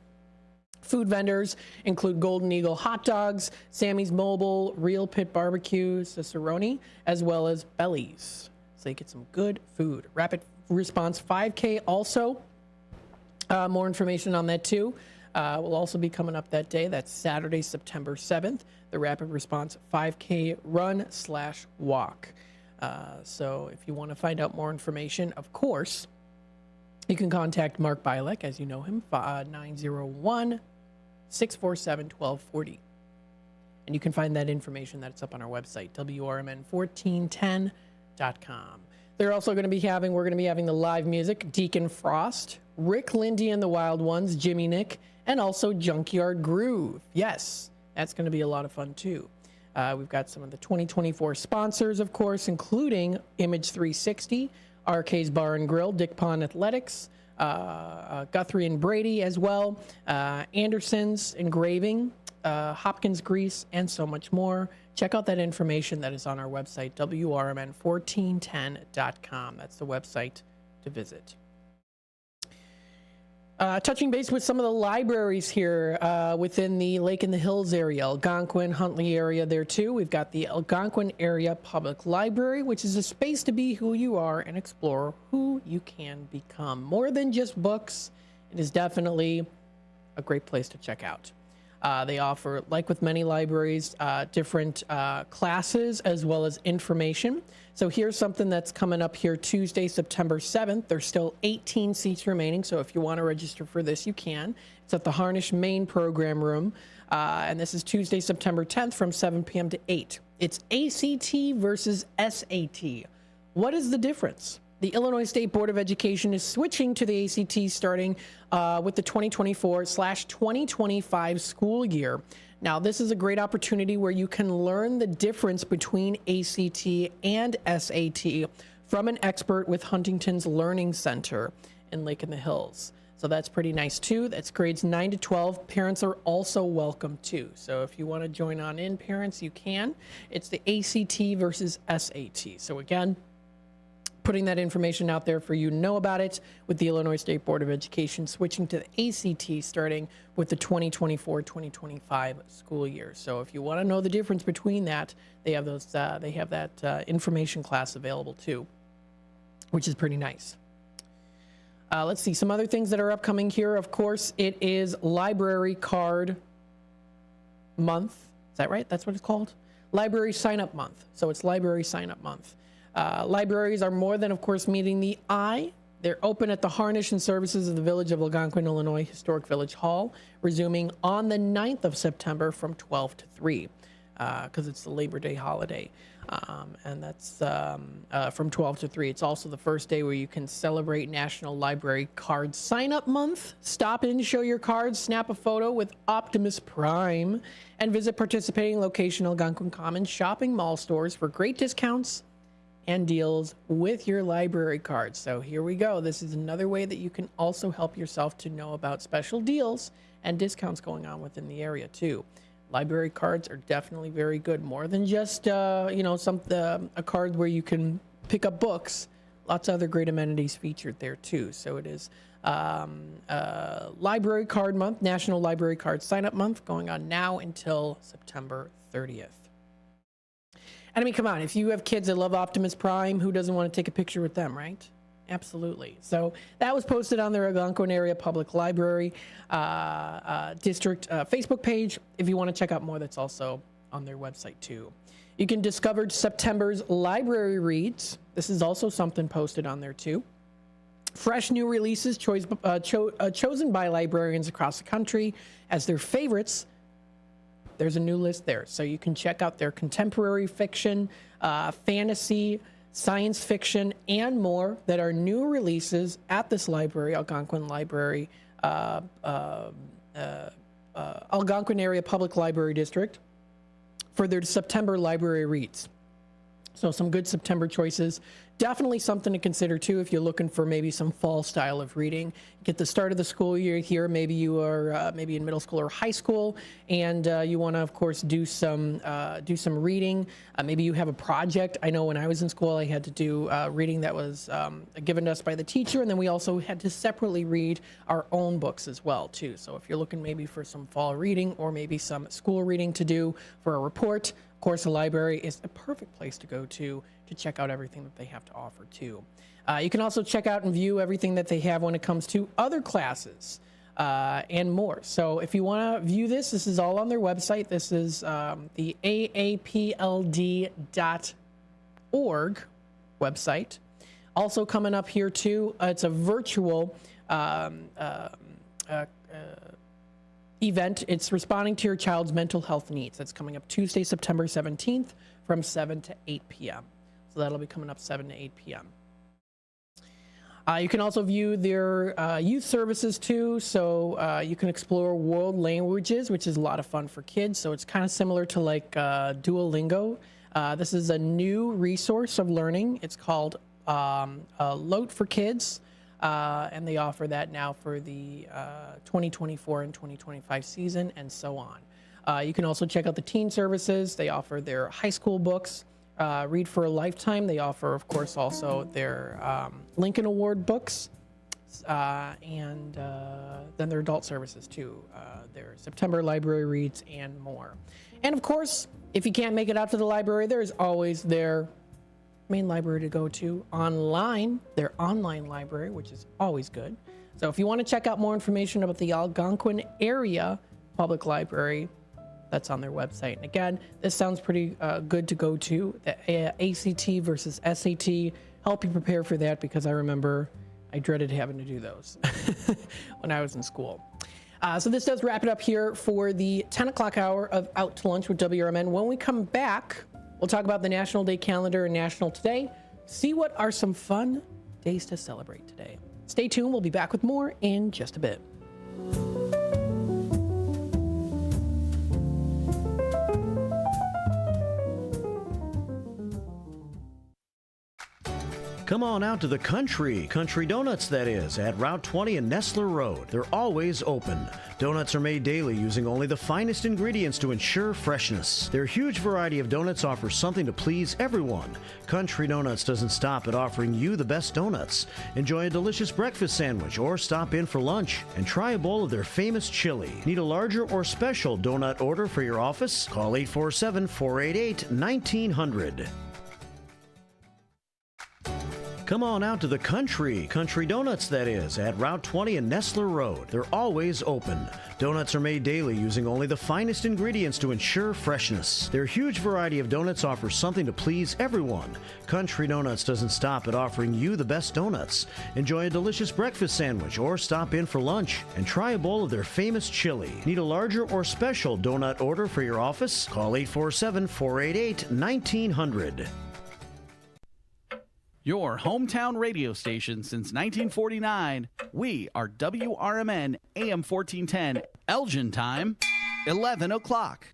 Food vendors include Golden Eagle hot dogs, Sammy's Mobile, Real Pit Barbecue, Cicerone, as well as Bellies. So you get some good food. Rapid Response 5K also. More information on that, too. Will also be coming up that day. That's Saturday, September 7th, the Rapid Response 5K run/walk. So if you want to find out more information, of course, you can contact Mark Bilek, as you know him, 901-647-1240. And you can find that information that's up on our website, WRMN1410.com. We're going to be having the live music, Deacon Frost, Rick Lindy and the Wild Ones, Jimmy Nick, and also Junkyard Groove. Yes, that's going to be a lot of fun, too. We've got some of the 2024 sponsors, of course, including Image 360, RK's Bar and Grill, Dick Pond Athletics, Guthrie and Brady as well, Anderson's Engraving, Hopkins Grease, and so much more. Check out that information that is on our website, WRMN1410.com. That's the website to visit. Touching base with some of the libraries here within the Lake in the Hills area, Algonquin, Huntley area there too. We've got the Algonquin Area Public Library, which is a space to be who you are and explore who you can become. More than just books, it is definitely a great place to check out. They offer, like with many libraries, different classes as well as information. So here's something that's coming up here Tuesday, September 7th. There's still 18 seats remaining, so if you want to register for this, you can. It's at the Harnish Main Program Room, and this is Tuesday, September 10th from 7 p.m. to 8. It's ACT versus SAT. What is the difference? The Illinois State Board of Education is switching to the ACT starting with the 2024/2025 school year. Now, this is a great opportunity where you can learn the difference between ACT and SAT from an expert with Huntington's Learning Center in Lake in the Hills. So that's pretty nice, too. That's grades 9 to 12. Parents are also welcome, too. So if you want to join on in, parents, you can. It's the ACT versus SAT. So again, putting that information out there for you to know about it, with the Illinois State Board of Education switching to the ACT starting with the 2024-2025 school year. So if you want to know the difference between that, they have those. They have that information class available too, which is pretty nice. Let's see some other things that are upcoming here. Of course, it is Library Card Month. Is that right? That's what it's called? Library Sign Up Month. So it's Library Sign Up Month. Libraries are more than, of course, meeting the eye. They're open at the Harnish and Services of the Village of Algonquin, Illinois Historic Village Hall, resuming on the 9th of September from 12 to 3. because it's the Labor Day holiday. And that's from 12 to 3. It's also the first day where you can celebrate National Library Card Sign-Up Month. Stop in, show your cards, snap a photo with Optimus Prime, and visit participating location Algonquin Commons shopping mall stores for great discounts and deals with your library cards. So here we go. This is another way that you can also help yourself to know about special deals and discounts going on within the area too. Library cards are definitely very good. More than just a card where you can pick up books. Lots of other great amenities featured there too. So it is Library Card Month, National Library Card Sign-Up Month, going on now until September 30th. And I mean, come on, if you have kids that love Optimus Prime, who doesn't want to take a picture with them, right? Absolutely. So that was posted on their Algonquin Area Public Library District Facebook page. If you want to check out more, that's also on their website too. You can discover September's library reads. This is also something posted on there too. Fresh new releases chosen by librarians across the country as their favorites. There's a new list there. So you can check out their contemporary fiction, fantasy, science fiction, and more that are new releases at this library, Algonquin Library, Algonquin Area Public Library District, for their September library reads. So some good September choices. Definitely something to consider too if you're looking for maybe some fall style of reading. Get the start of the school year here. Maybe you are maybe in middle school or high school, and you want to, of course, do some reading. Maybe you have a project. I know when I was in school, I had to do reading that was given to us by the teacher, and then we also had to separately read our own books as well too. So if you're looking maybe for some fall reading or maybe some school reading to do for a report, of course, the library is a perfect place to go to check out everything that they have to offer too. You can also check out and view everything that they have when it comes to other classes and more. So if you want to view this is all on their website. This is the aapld.org website. Also coming up here too, it's a virtual event. It's responding to your child's mental health needs. That's coming up Tuesday, September 17th from 7 to 8 p.m. So that'll be coming up 7 to 8 p.m. You can also view their youth services too. So you can explore world languages, which is a lot of fun for kids. So it's kind of similar to like Duolingo. This is a new resource of learning. It's called Lote for Kids. And they offer that now for the 2024 and 2025 season and so on. You can also check out the teen services. They offer their high school books, Read for a Lifetime. They offer, of course, also their Lincoln Award books and then their adult services too, their September library reads and more. And of course, if you can't make it out to the library, there's always their main library to go to online, their online library, which is always good. So if you want to check out more information about the Algonquin Area Public Library, that's on their website. And again, this sounds pretty good to go to. The ACT versus SAT, help you prepare for that, because I remember I dreaded having to do those when I was in school. So this does wrap it up here for the 10 o'clock hour of Out to Lunch with WRMN. When we come back, we'll talk about the National Day calendar and National Today. See what are some fun days to celebrate today. Stay tuned. We'll be back with more in just a bit. Come on out to the Country Donuts, that is, at Route 20 and Nestler Road. They're always open. Donuts are made daily using only the finest ingredients to ensure freshness. Their huge variety of donuts offers something to please everyone. Country Donuts doesn't stop at offering you the best donuts. Enjoy a delicious breakfast sandwich or stop in for lunch and try a bowl of their famous chili. Need a larger or special donut order for your office? Call 847-488-1900. Come on out to the Country Donuts, that is, at Route 20 and Nestler Road. They're always open. Donuts are made daily using only the finest ingredients to ensure freshness. Their huge variety of donuts offers something to please everyone. Country Donuts doesn't stop at offering you the best donuts. Enjoy a delicious breakfast sandwich or stop in for lunch and try a bowl of their famous chili. Need a larger or special donut order for your office? Call 847-488-1900. Your hometown radio station since 1949. We are WRMN AM 1410. Elgin time, 11 o'clock.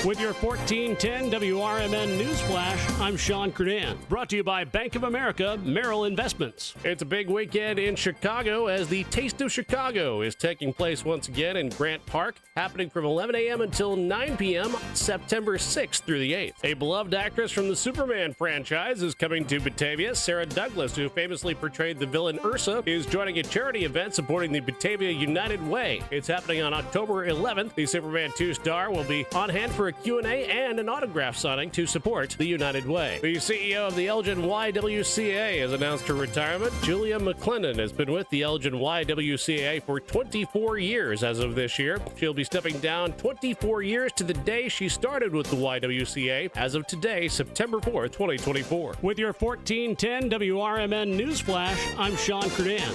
With your 1410 WRMN News Flash, I'm Sean Curdan. Brought to you by Bank of America Merrill Investments. It's a big weekend in Chicago as the Taste of Chicago is taking place once again in Grant Park, happening from 11 a.m. until 9 p.m. September 6th through the 8th. A beloved actress from the Superman franchise is coming to Batavia. Sarah Douglas, who famously portrayed the villain Ursa, is joining a charity event supporting the Batavia United Way. It's happening on October 11th. The Superman 2 star will be on hand for a Q&A and an autograph signing to support the United Way. The CEO of the Elgin YWCA has announced her retirement. Julia McClendon has been with the Elgin YWCA for 24 years as of this year. She'll be stepping down 24 years to the day she started with the YWCA as of today, September 4th, 2024. With your 1410 WRMN News Flash, I'm Sean Curdan.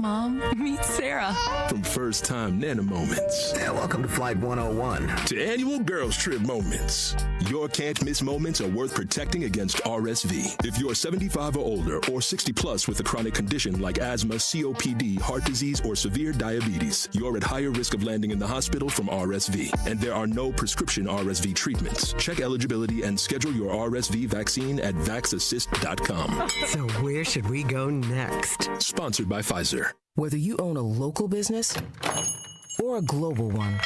Mom, meet Sarah. From first-time Nana moments. Yeah, welcome to Flight 101. To annual girls trip moments. Your can't-miss moments are worth protecting against RSV. If you are 75 or older or 60 plus with a chronic condition like asthma, COPD, heart disease, or severe diabetes, you're at higher risk of landing in the hospital from RSV. And there are no prescription RSV treatments. Check eligibility and schedule your RSV vaccine at vaxassist.com. So where should we go next? Sponsored by Pfizer. Whether you own a local business or a global one,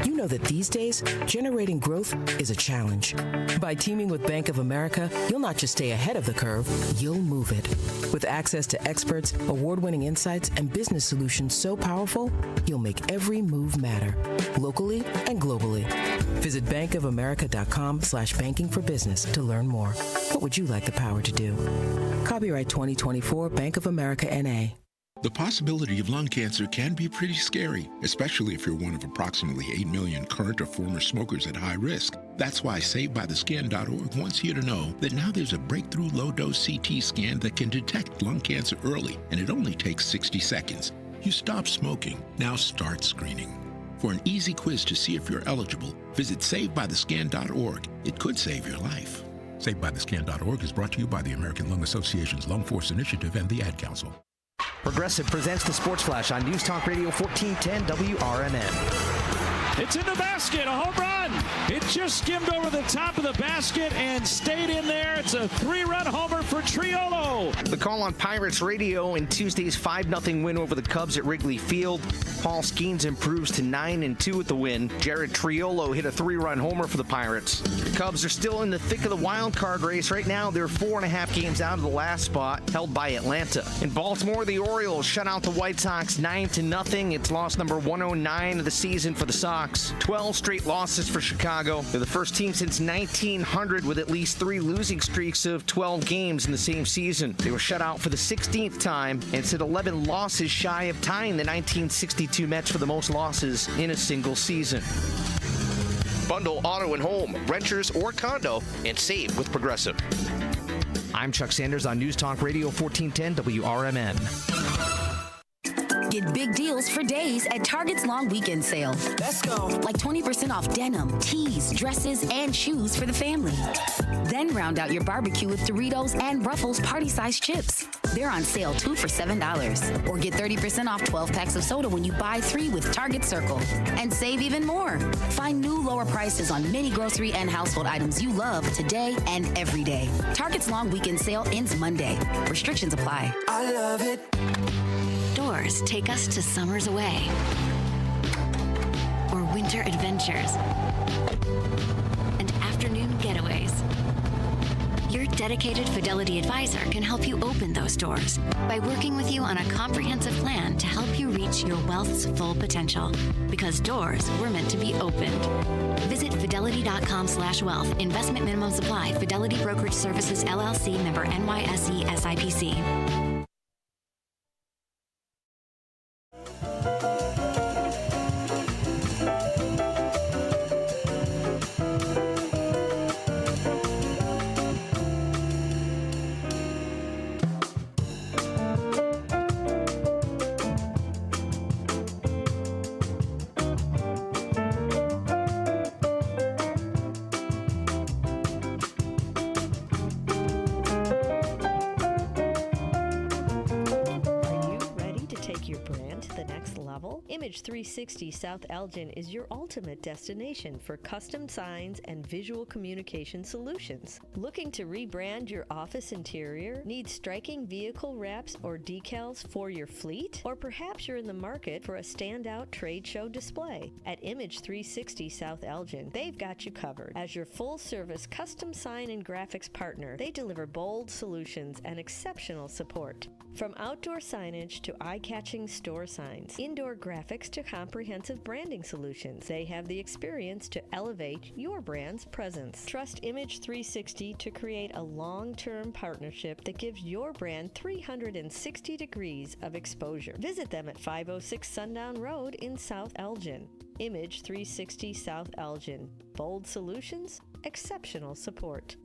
you know that these days, generating growth is a challenge. By teaming with Bank of America, you'll not just stay ahead of the curve, you'll move it. With access to experts, award-winning insights, and business solutions so powerful, you'll make every move matter, locally and globally. Visit bankofamerica.com/banking for business to learn more. What would you like the power to do? Copyright 2024 Bank of America N.A. The possibility of lung cancer can be pretty scary, especially if you're one of approximately 8 million current or former smokers at high risk. That's why SaveByTheScan.org wants you to know that now there's a breakthrough low-dose CT scan that can detect lung cancer early, and it only takes 60 seconds. You stop smoking, now start screening. For an easy quiz to see if you're eligible, visit SaveByTheScan.org. It could save your life. SaveByTheScan.org is brought to you by the American Lung Association's Lung Force Initiative and the Ad Council. Progressive presents the Sports Flash on News Talk Radio 1410 WRMN. It's in the basket, a home run. It just skimmed over the top of the basket and stayed in there. It's a 3-run homer for Triolo. The call on Pirates Radio in Tuesday's 5-0 win over the Cubs at Wrigley Field. Paul Skeens improves to 9-2 with the win. Jared Triolo hit a 3-run homer for the Pirates. The Cubs are still in the thick of the wild card race. Right now, they're 4.5 games out of the last spot, held by Atlanta. In Baltimore, the Orioles shut out the White Sox 9-0. It's loss number 109 of the season for the Sox. 12 straight losses for Chicago. They're the first team since 1900 with at least 3 losing streaks of 12 games in the same season. They were shut out for the 16th time and sit 11 losses shy of tying the 1962 Mets for the most losses in a single season. Bundle auto and home, renters or condo, and save with Progressive. I'm Chuck Sanders on News Talk Radio 1410 WRMN. Get big deals for days at Target's long weekend sale. Let's go. Like 20% off denim, tees, dresses, and shoes for the family. Then round out your barbecue with Doritos and Ruffles party-sized chips. They're on sale 2 for $7. Or get 30% off 12 packs of soda when you buy 3 with Target Circle. And save even more. Find new lower prices on many grocery and household items you love today and every day. Target's long weekend sale ends Monday. Restrictions apply. I love it. Doors take us to summers away or winter adventures and afternoon getaways. Your dedicated Fidelity advisor can help you open those doors by working with you on a comprehensive plan to help you reach your wealth's full potential. Because doors were meant to be opened. Visit fidelity.com/wealth. Investment minimum supply. Fidelity Brokerage Services, LLC, member NYSE SIPC. Image 360 South Elgin is your ultimate destination for custom signs and visual communication solutions. Looking to rebrand your office interior? Need striking vehicle wraps or decals for your fleet? Or perhaps you're in the market for a standout trade show display? At Image 360 South Elgin, they've got you covered. As your full-service custom sign and graphics partner, they deliver bold solutions and exceptional support. From outdoor signage to eye-catching store signs, indoor graphics to comprehensive branding solutions, they have the experience to elevate your brand's presence. Trust Image 360 to create a long-term partnership that gives your brand 360 degrees of exposure. Visit them at 506 Sundown Road in South Elgin. Image 360 South Elgin. Bold solutions, exceptional support.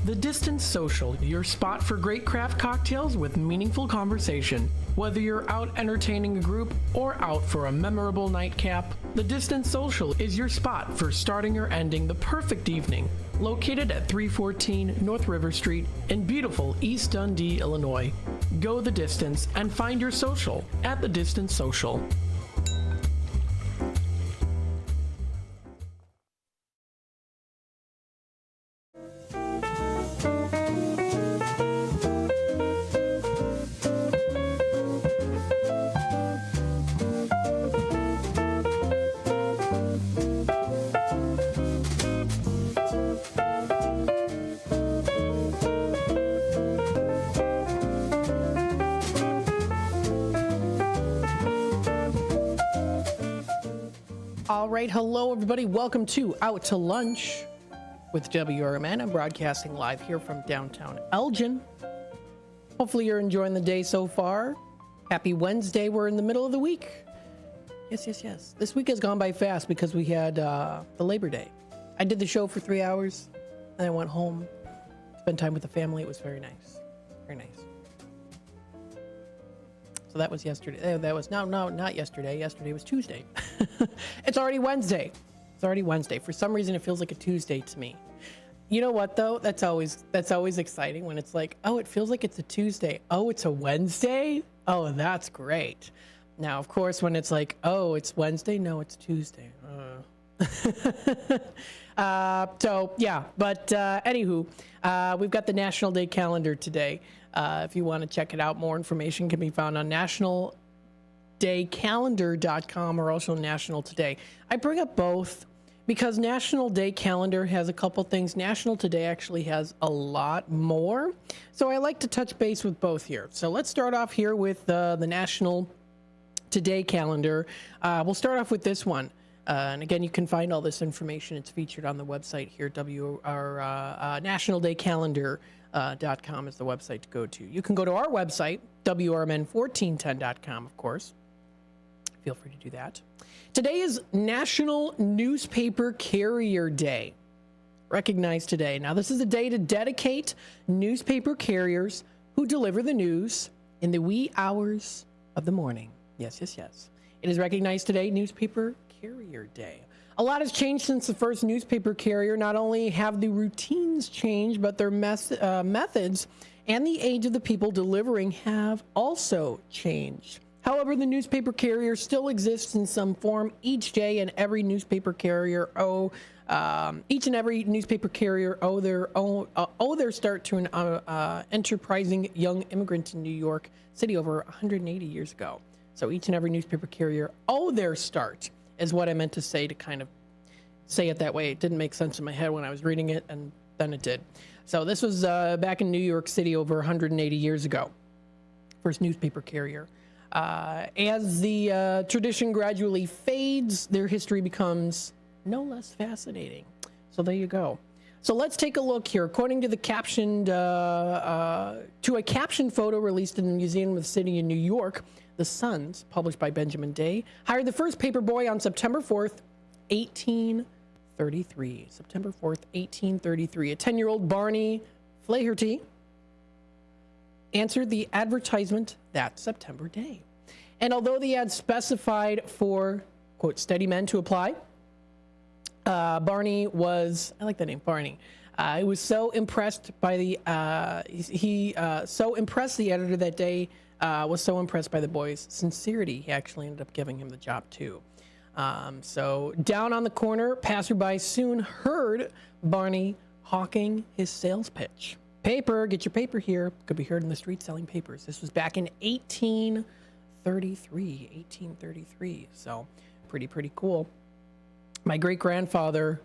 The Distance Social, your spot for great craft cocktails with meaningful conversation. Whether you're out entertaining a group or out for a memorable nightcap, The Distance Social is your spot for starting or ending the perfect evening. Located at 314 North River Street in beautiful East Dundee, Illinois. Go the distance and find your social at The Distance Social. All right, hello everybody. Welcome to Out to Lunch with WRMN. I'm broadcasting live here from downtown Elgin. Hopefully you're enjoying the day so far. Happy Wednesday. We're in the middle of the week. Yes. This week has gone by fast because we had the Labor Day. I did the show for 3 hours, and I went home, spent time with the family. It was very nice. Very nice. So that was yesterday. That was not yesterday. Yesterday was Tuesday. It's already Wednesday. It's already Wednesday. For some reason, it feels like a Tuesday to me. You know what though? That's always exciting when it's like, oh, it feels like it's a Tuesday. Oh, it's a Wednesday. Oh, that's great. Now, of course, when it's like, oh, it's Wednesday. No, it's Tuesday. So yeah, but anywho, we've got the National Day calendar today. If you want to check it out, more information can be found on nationaldaycalendar.com or also National Today. I bring up both because National Day Calendar has a couple things. National Today actually has a lot more. So I like to touch base with both here. So let's start off here with the National Today Calendar. We'll start off with this one. And again, you can find all this information. It's featured on the website here. nationaldaycalendar.com is the website to go to. You can go to our website, WRMN1410.com, of course. Feel free to do that. Today is National Newspaper Carrier Day. Recognized today. Now, this is a day to dedicate newspaper carriers who deliver the news in the wee hours of the morning. Yes. It is recognized today, Newspaper Carrier Day. A lot has changed since the first newspaper carrier. Not only have the routines changed, but their methods and the age of the people delivering have also changed. However, the newspaper carrier still exists in some form each day, and every newspaper carrier owe their start to an enterprising young immigrant in New York City over 180 years ago. So each and every newspaper carrier owe their start, is what I meant to say, to kind of say it that way. It didn't make sense in my head when I was reading it, and then it did. So this was back in New York City over 180 years ago. First newspaper carrier. As the tradition gradually fades, their history becomes no less fascinating. So there you go. So let's take a look here. According to the captioned, to a captioned photo released in the Museum of the City in New York, The Suns, published by Benjamin Day, hired the first paperboy on September 4th, 1833. September 4th, 1833. A 10-year-old Barney Flaherty answered the advertisement that September day. And although the ad specified for, quote, steady men to apply, Barney was, I like that name, Barney. He was so impressed by the, so impressed the editor that day, was so impressed by the boy's sincerity, he actually ended up giving him the job too. So down on the corner, passerby soon heard Barney hawking his sales pitch. Paper, get your paper here. Could be heard in the street selling papers. This was back in 1833. So pretty cool. My great-grandfather,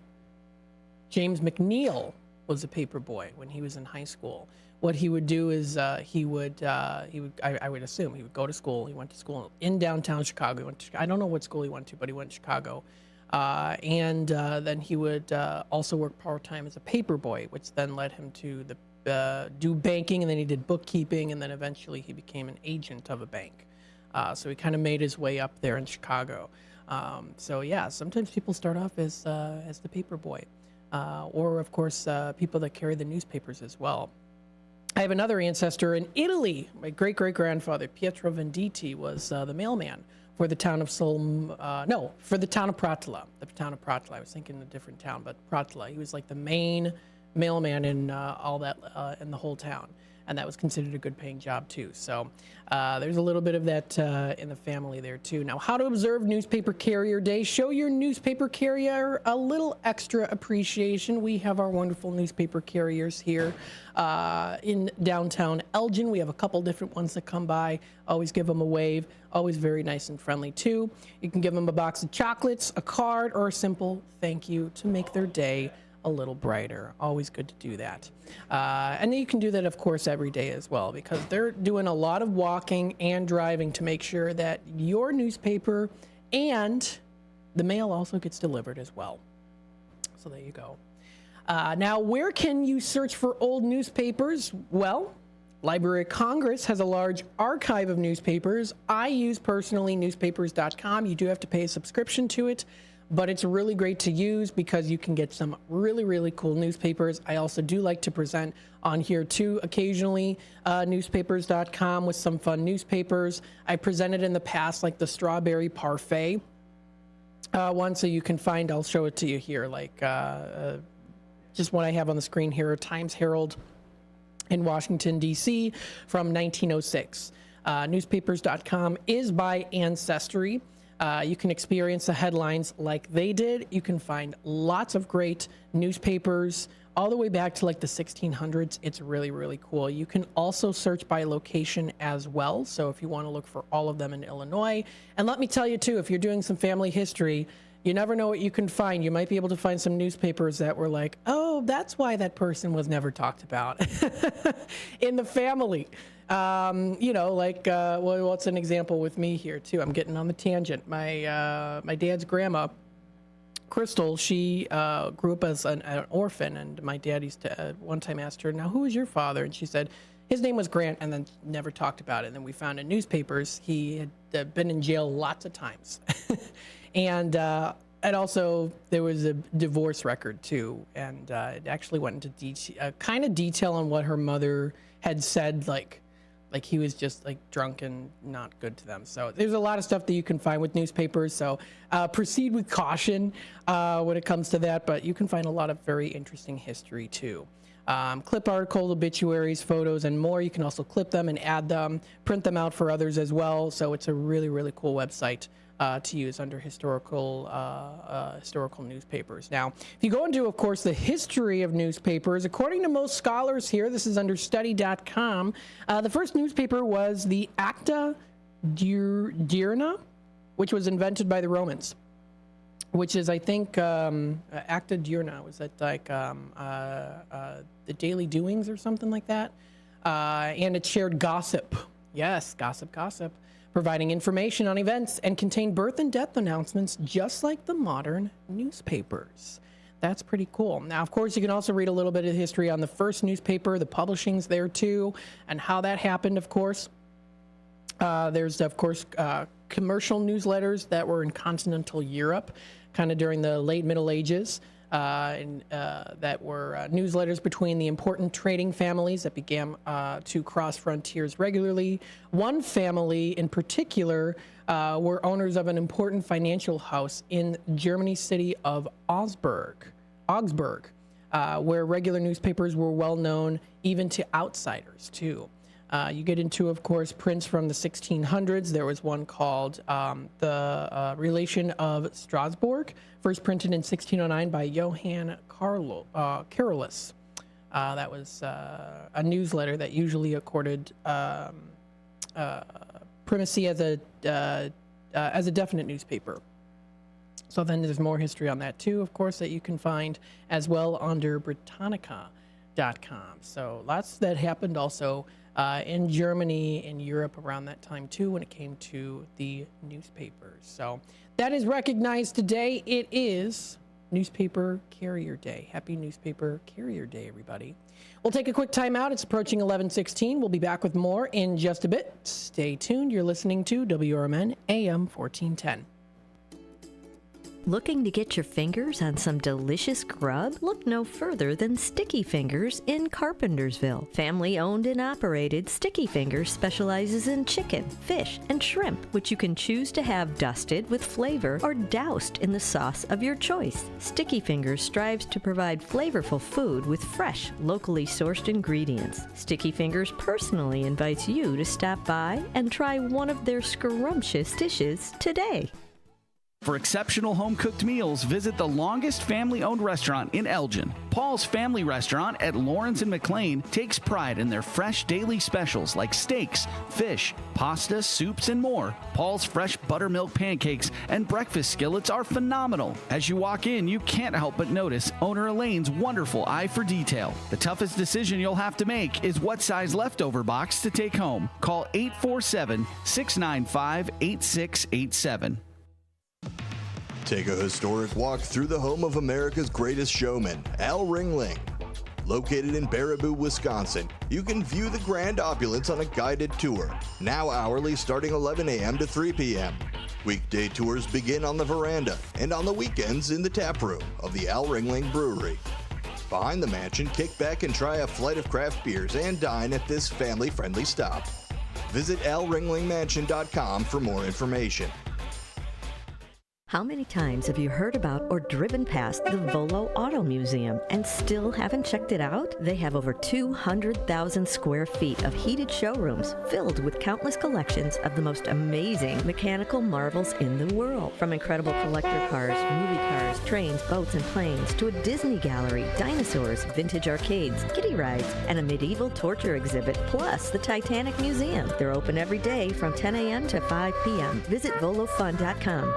James McNeil, was a paper boy when he was in high school. What he would do is I would assume he would go to school. He went to school in downtown Chicago. I don't know what school he went to, but he went to Chicago. And then he would also work part-time as a paper boy, which then led him to do banking, and then he did bookkeeping, and then eventually he became an agent of a bank. So he kind of made his way up there in Chicago. So yeah, sometimes people start off as the paper boy, or of course people that carry the newspapers as well. I have another ancestor in Italy. My great-great-grandfather Pietro Venditti was the mailman for the town of for the town of Pratala. The town of Pratala. I was thinking a different town, but Pratala. He was like the main mailman in all that in the whole town. And that was considered a good-paying job, too. So there's a little bit of that in the family there, too. Now, how to observe Newspaper Carrier Day. Show your newspaper carrier a little extra appreciation. We have our wonderful newspaper carriers here in downtown Elgin. We have a couple different ones that come by. Always give them a wave. Always very nice and friendly, too. You can give them a box of chocolates, a card, or a simple thank you to make their day a little brighter. Always good to do that. And you can do that, of course, every day as well, because they're doing a lot of walking and driving to make sure that your newspaper and the mail also gets delivered as well. So there you go. Now, where can you search for old newspapers? Well, Library of Congress has a large archive of newspapers. I use personally newspapers.com. You do have to pay a subscription to it, but it's really great to use because you can get some really cool newspapers. I also do like to present on here too, occasionally, newspapers.com with some fun newspapers. I presented in the past like the Strawberry Parfait one, so you can find, I'll show it to you here, like just what I have on the screen here, Times Herald in Washington, D.C. from 1906. Newspapers.com is by ancestry. You can experience the headlines like they did. You can find lots of great newspapers all the way back to like the 1600s. It's really cool. You can also search by location as well. So if you want to look for all of them in Illinois. And let me tell you too, if you're doing some family history, you never know what you can find. You might be able to find some newspapers that were like, oh, that's why that person was never talked about in the family. You know, like, well, what's an example with me here too? I'm getting on the tangent. My dad's grandma, Crystal, she grew up as an orphan, and my dad used to one time asked her, now, who was your father? And she said, his name was Grant, and then never talked about it. And then we found in newspapers he had been in jail lots of times. And also, there was a divorce record, too. And it actually went into kind of detail on what her mother had said, like he was just like drunk and not good to them. So there's a lot of stuff that you can find with newspapers. So proceed with caution when it comes to that. But you can find a lot of very interesting history, too. Clip articles, obituaries, photos, and more. You can also clip them and add them, print them out for others as well. So it's a really cool website to use under historical newspapers. Now, if you go into, of course, the history of newspapers, according to most scholars here, this is under study.com, the first newspaper was the Acta diurna, which was invented by the Romans, which is, I think, acta diurna. Was that like the daily doings or something like that? And it shared gossip. Yes, gossip. Providing information on events and contained birth and death announcements just like the modern newspapers. That's pretty cool. Now, of course, you can also read a little bit of history on the first newspaper, the publishings there too, and how that happened, of course. There's, of course, commercial newsletters that were in continental Europe, kind of during the late Middle Ages, that were newsletters between the important trading families that began to cross frontiers regularly. One family in particular were owners of an important financial house in Germany's city of Augsburg, where regular newspapers were well known even to outsiders too. You get into, of course, prints from the 1600s. There was one called The Relation of Strasbourg, first printed in 1609 by Johann Carolus. That was a newsletter that usually accorded primacy as a definite newspaper. So then there's more history on that too, of course, that you can find as well under Britannica.com. So lots that happened also in Germany and Europe around that time too when it came to the newspapers. So that is recognized today. It is Newspaper Carrier Day. Happy Newspaper Carrier Day, everybody. We'll take a quick time out. It's approaching 11:16. We'll be back with more in just a bit. Stay tuned. You're listening to WRMN AM 1410. Looking to get your fingers on some delicious grub? Look no further than Sticky Fingers in Carpentersville. Family owned and operated, Sticky Fingers specializes in chicken, fish, and shrimp, which you can choose to have dusted with flavor or doused in the sauce of your choice. Sticky Fingers strives to provide flavorful food with fresh, locally sourced ingredients. Sticky Fingers personally invites you to stop by and try one of their scrumptious dishes today. For exceptional home-cooked meals, visit the longest family-owned restaurant in Elgin. Paul's Family Restaurant at Lawrence and McLean takes pride in their fresh daily specials like steaks, fish, pasta, soups, and more. Paul's fresh buttermilk pancakes and breakfast skillets are phenomenal. As you walk in, you can't help but notice owner Elaine's wonderful eye for detail. The toughest decision you'll have to make is what size leftover box to take home. Call 847-695-8687. Take a historic walk through the home of America's greatest showman, Al Ringling. Located in Baraboo, Wisconsin, you can view the grand opulence on a guided tour, now hourly starting 11 a.m. to 3 p.m. Weekday tours begin on the veranda and on the weekends in the tap room of the Al Ringling Brewery. Behind the mansion, kick back and try a flight of craft beers and dine at this family-friendly stop. Visit alringlingmansion.com for more information. How many times have you heard about or driven past the Volo Auto Museum and still haven't checked it out? They have over 200,000 square feet of heated showrooms filled with countless collections of the most amazing mechanical marvels in the world. From incredible collector cars, movie cars, trains, boats, and planes, to a Disney gallery, dinosaurs, vintage arcades, kiddie rides, and a medieval torture exhibit, plus the Titanic Museum. They're open every day from 10 a.m. to 5 p.m. Visit volofun.com.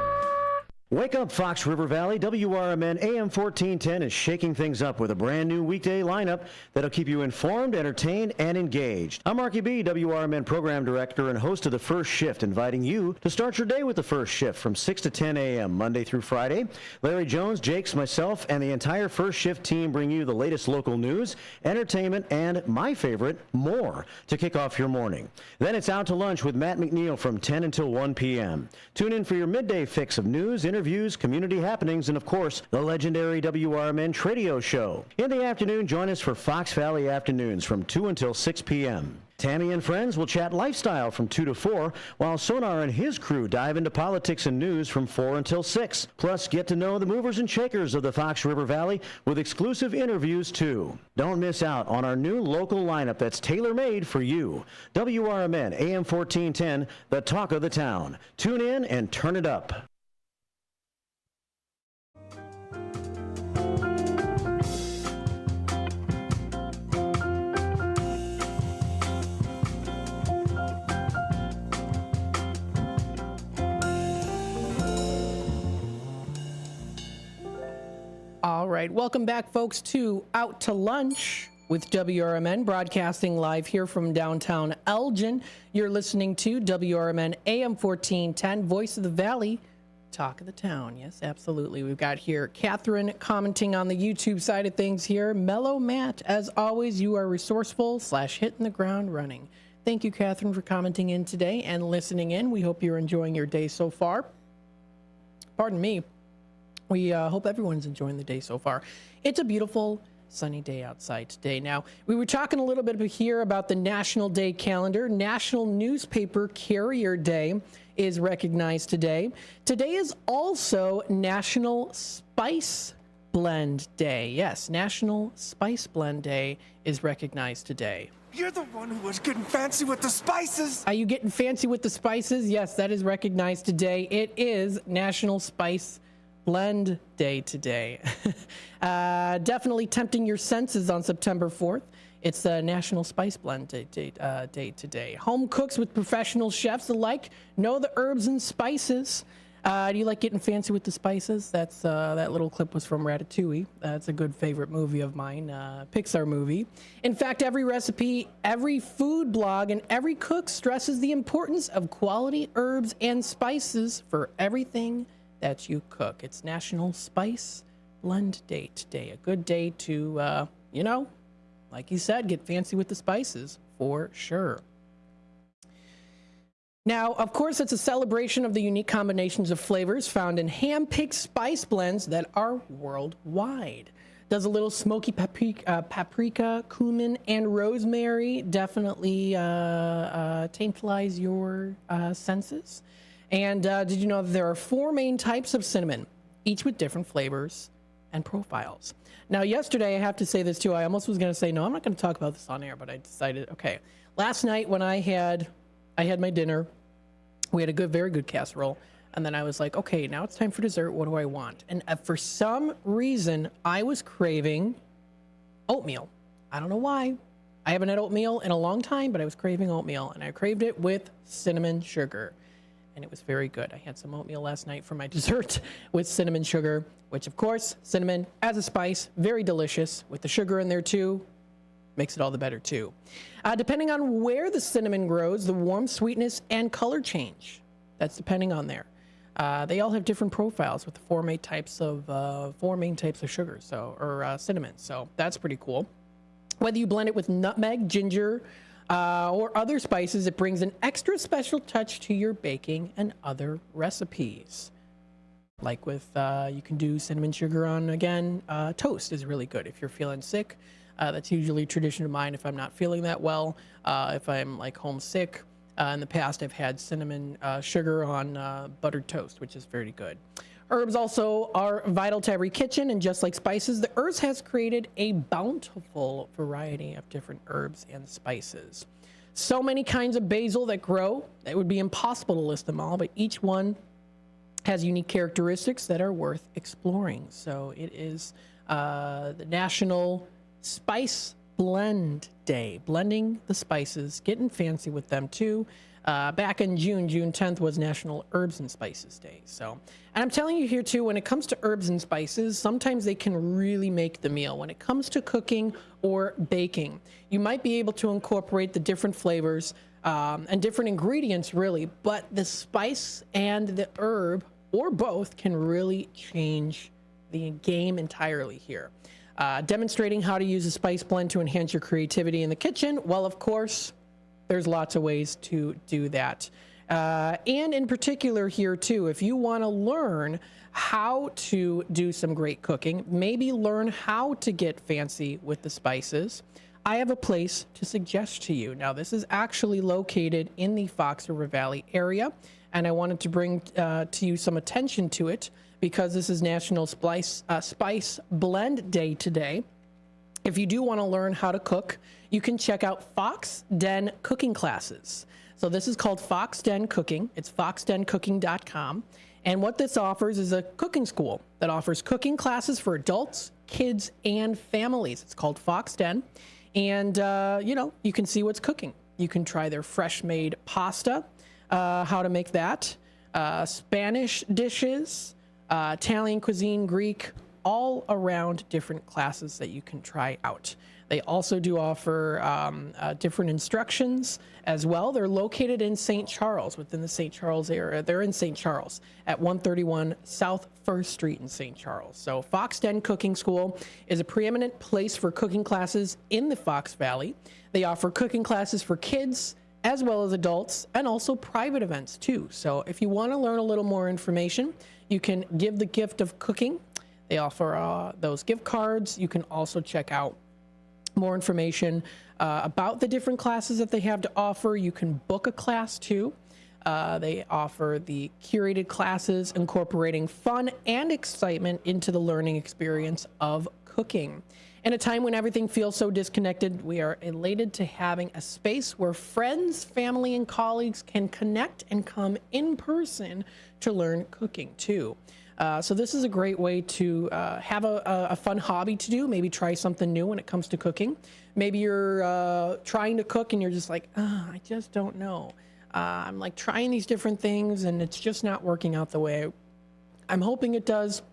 Wake up, Fox River Valley. WRMN AM 1410 is shaking things up with a brand new weekday lineup that'll keep you informed, entertained, and engaged. I'm Marky B., WRMN Program Director and host of The First Shift, inviting you to start your day with The First Shift from 6 to 10 a.m. Monday through Friday. Larry Jones, Jakes, myself, and the entire First Shift team bring you the latest local news, entertainment, and, my favorite, more to kick off your morning. Then it's out to lunch with Matt McNeil from 10 until 1 p.m. Tune in for your midday fix of news, interviews, community happenings, and of course, the legendary WRMN Tradio Show. In the afternoon, join us for Fox Valley Afternoons from 2 until 6 p.m. Tammy and friends will chat lifestyle from 2 to 4, while Sonar and his crew dive into politics and news from 4 until 6. Plus, get to know the movers and shakers of the Fox River Valley with exclusive interviews, too. Don't miss out on our new local lineup that's tailor-made for you. WRMN AM 1410, the talk of the town. Tune in and turn it up. right. Welcome back, folks, to Out to Lunch with WRMN, broadcasting live here from downtown Elgin. You're listening to WRMN AM 1410, Voice of the Valley, Talk of the Town. Yes, absolutely. We've got here Catherine commenting on the YouTube side of things here. Mellow Matt, as always, you are resourceful / hitting the ground running. Thank you, Catherine, for commenting in today and listening in. We hope you're enjoying your day so far. Pardon me. We hope everyone's enjoying the day so far. It's a beautiful sunny day outside today. Now, we were talking a little bit here about the National Day calendar. National Newspaper Carrier Day is recognized today. Today is also National Spice Blend Day. Yes, National Spice Blend Day is recognized today. You're the one who was getting fancy with the spices. Are you getting fancy with the spices? Yes, that is recognized today. It is National Spice Blend Day today. Definitely tempting your senses on September 4th. It's the National Spice Blend Day today. Home cooks with professional chefs alike know the herbs and spices. Do you like getting fancy with the spices? That's that little clip was from Ratatouille. That's a good favorite movie of mine, Pixar movie. In fact, every recipe, every food blog, and every cook stresses the importance of quality herbs and spices for everything that you cook. It's National Spice Blend Day today. A good day to, like you said, get fancy with the spices for sure. Now, of course, it's a celebration of the unique combinations of flavors found in hand-picked spice blends that are worldwide. Does a little smoky paprika, cumin, and rosemary definitely tantalize your senses? And did you know that there are 4 main types of cinnamon, each with different flavors and profiles? Now, yesterday, I have to say this too. I almost was going to say, no, I'm not going to talk about this on air, but I decided, okay. Last night when I had my dinner, we had a very good casserole, and then I was like, okay, now it's time for dessert. What do I want? And for some reason, I was craving oatmeal. I don't know why. I haven't had oatmeal in a long time, but I was craving oatmeal, and I craved it with cinnamon sugar. And it was very good. I had some oatmeal last night for my dessert with cinnamon sugar, which, of course, cinnamon as a spice, very delicious. With the sugar in there, too, makes it all the better, too. Depending on where the cinnamon grows, the warmth, sweetness, and color change. That's depending on there. They all have different profiles with the 4 main types of sugar, or cinnamon. So that's pretty cool. Whether you blend it with nutmeg, ginger, or other spices, it brings an extra special touch to your baking and other recipes. Like with, you can do cinnamon sugar on, again, toast is really good if you're feeling sick. That's usually a tradition of mine if I'm not feeling that well. If I'm like homesick, in the past I've had cinnamon sugar on buttered toast, which is very good. Herbs also are vital to every kitchen, and just like spices, the earth has created a bountiful variety of different herbs and spices. So many kinds of basil that grow, it would be impossible to list them all, but each one has unique characteristics that are worth exploring. So it is the National Spice Blend Day, blending the spices, getting fancy with them too. Back in June 10th was National Herbs and Spices Day. So, and I'm telling you here too, when it comes to herbs and spices, sometimes they can really make the meal. When it comes to cooking or baking, you might be able to incorporate the different flavors and different ingredients really, but the spice and the herb or both can really change the game entirely here. Demonstrating how to use a spice blend to enhance your creativity in the kitchen. Well, of course, there's lots of ways to do that. And in particular here too, if you want to learn how to do some great cooking, maybe learn how to get fancy with the spices, I have a place to suggest to you. Now, this is actually located in the Fox River Valley area, and I wanted to bring to you some attention to it because this is National Spice Blend Day today. If you do want to learn how to cook, you can check out Fox Den Cooking Classes. So this is called Fox Den Cooking. It's foxdencooking.com. And what this offers is a cooking school that offers cooking classes for adults, kids, and families. It's called Fox Den. And, you can see what's cooking. You can try their fresh-made pasta, how to make that, Spanish dishes, Italian cuisine, Greek, all around different classes that you can try out. They also do offer different instructions as well. They're located in St. Charles, within the St. Charles area. They're in St. Charles at 131 South 1st Street in St. Charles. So Fox Den Cooking School is a preeminent place for cooking classes in the Fox Valley. They offer cooking classes for kids as well as adults, and also private events too. So if you want to learn a little more information, you can give the gift of cooking. They offer those gift cards. You can also check out more information about the different classes that they have to offer. You can book a class too. They offer the curated classes incorporating fun and excitement into the learning experience of cooking. In a time when everything feels so disconnected, we are elated to having a space where friends, family, and colleagues can connect and come in person to learn cooking too. So this is a great way to have a fun hobby to do, maybe try something new when it comes to cooking. Maybe you're trying to cook and you're just like, I just don't know. I'm like trying these different things and it's just not working out the way I'm hoping it does.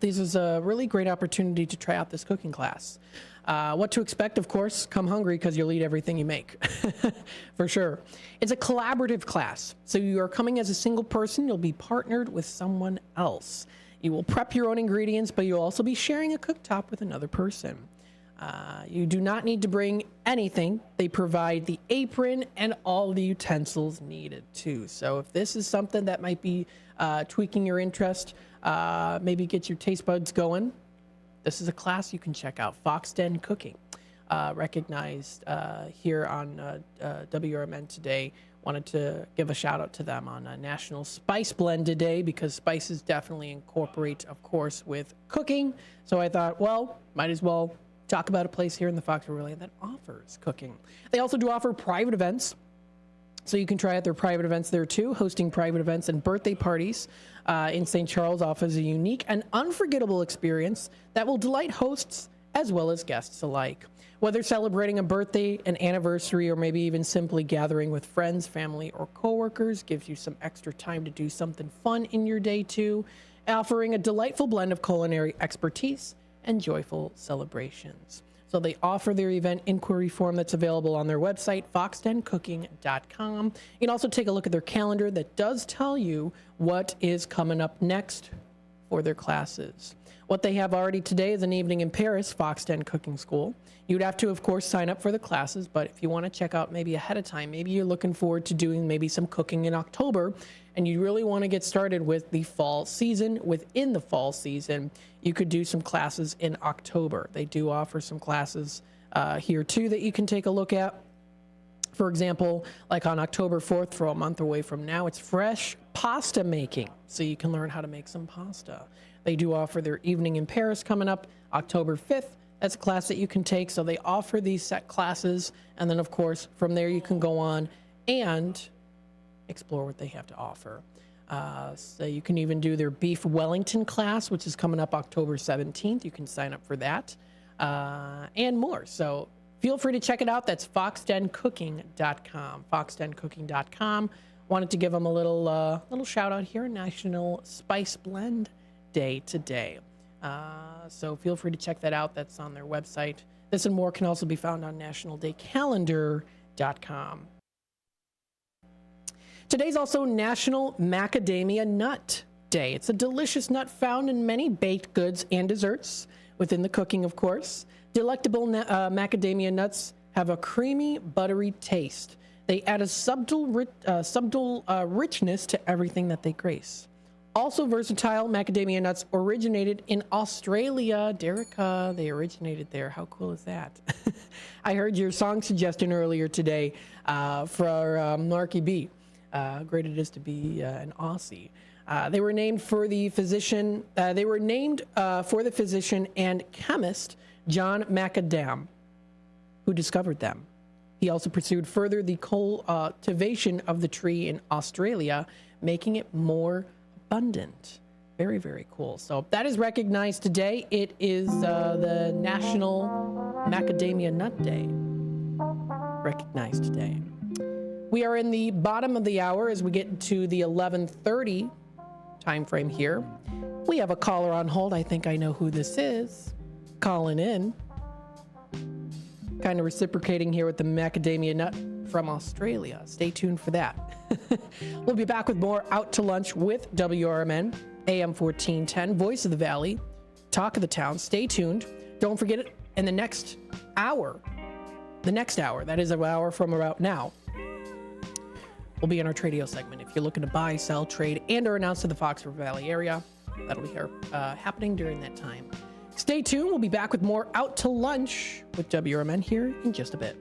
This is a really great opportunity to try out this cooking class. What to expect, of course, come hungry because you'll eat everything you make, for sure. It's a collaborative class. So you are coming as a single person, you'll be partnered with someone else. You will prep your own ingredients, but you'll also be sharing a cooktop with another person. You do not need to bring anything. They provide the apron and all the utensils needed too. So if this is something that might be tweaking your interest, maybe get your taste buds going, this is a class you can check out. Fox Den Cooking, recognized here on WRMN today. Wanted to give a shout out to them on National Spice Blend today because spices definitely incorporate, of course, with cooking. So I thought, well, might as well talk about a place here in the Fox Valley that offers cooking. They also do offer private events. So you can try out their private events there too. Hosting private events and birthday parties in St. Charles offers a unique and unforgettable experience that will delight hosts as well as guests alike. Whether celebrating a birthday, an anniversary, or maybe even simply gathering with friends, family, or coworkers gives you some extra time to do something fun in your day too, offering a delightful blend of culinary expertise and joyful celebrations. So they offer their event inquiry form that's available on their website, foxdencooking.com. You can also take a look at their calendar that does tell you what is coming up next for their classes. What they have already today is an evening in Paris, Fox Den Cooking School. You'd have to, of course, sign up for the classes, but if you want to check out maybe ahead of time, maybe you're looking forward to doing maybe some cooking in October, and you really want to get started with the fall season. Within the fall season, you could do some classes in October. They do offer some classes here too that you can take a look at. For example, like on October 4th, for a month away from now, it's fresh pasta making. So you can learn how to make some pasta. They do offer their evening in Paris coming up October 5th. That's a class that you can take. So they offer these set classes. And then, of course, from there you can go on and explore what they have to offer. So you can even do their beef Wellington class, which is coming up October 17th. You can sign up for that and more. So feel free to check it out. That's foxdencooking.com. Foxdencooking.com. Wanted to give them a little shout out here, National Spice Blend Day today. So feel free to check that out. That's on their website. This and more can also be found on nationaldaycalendar.com. Today's also National Macadamia Nut Day. It's a delicious nut found in many baked goods and desserts, within the cooking, of course. Delectable macadamia nuts have a creamy, buttery taste. They add a subtle richness to everything that they grace. Also versatile, macadamia nuts originated in Australia. Derica, they originated there. How cool is that? I heard your song suggestion earlier today for Marky B. Great it is to be an Aussie. They were named for the physician. They were named for the physician and chemist John Macadam, who discovered them. He also pursued further the cultivation of the tree in Australia, making it more abundant. Very, very cool. So that is recognized today. It is the National Macadamia Nut Day. Recognized today. We are in the bottom of the hour as we get to the 11:30 time frame here. We have a caller on hold. I think I know who this is. Calling in. Kind of reciprocating here with the macadamia nut from Australia. Stay tuned for that. We'll be back with more Out to Lunch with WRMN, AM 1410, Voice of the Valley, Talk of the Town. Stay tuned. Don't forget it in the next hour. That is an hour from about now. We'll be in our Tradio segment. If you're looking to buy, sell, trade, and or announce to the Fox River Valley area, that'll be here, happening during that time. Stay tuned. We'll be back with more Out to Lunch with WRMN here in just a bit.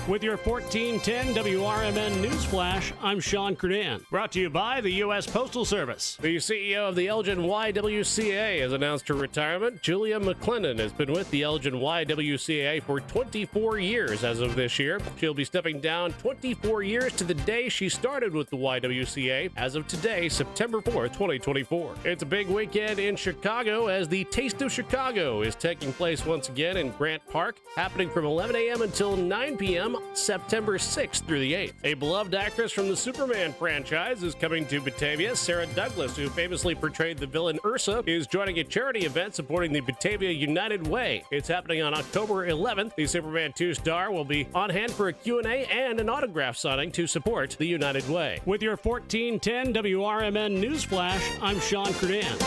With your 1410 WRMN News Flash, I'm Sean Kernan. Brought to you by the U.S. Postal Service. The CEO of the Elgin YWCA has announced her retirement. Julia McClendon has been with the Elgin YWCA for 24 years as of this year. She'll be stepping down 24 years to the day she started with the YWCA as of today, September 4th, 2024. It's a big weekend in Chicago as the Taste of Chicago is taking place once again in Grant Park, happening from 11 a.m. until 9 p.m. September 6th through the 8th. A beloved actress from the Superman franchise is coming to Batavia. Sarah Douglas, who famously portrayed the villain Ursa, is joining a charity event supporting the Batavia United Way. It's happening on October 11th. The Superman 2 star will be on hand for a Q&A and an autograph signing to support the United Way. With your 1410 WRMN News Flash, I'm Sean Kernan.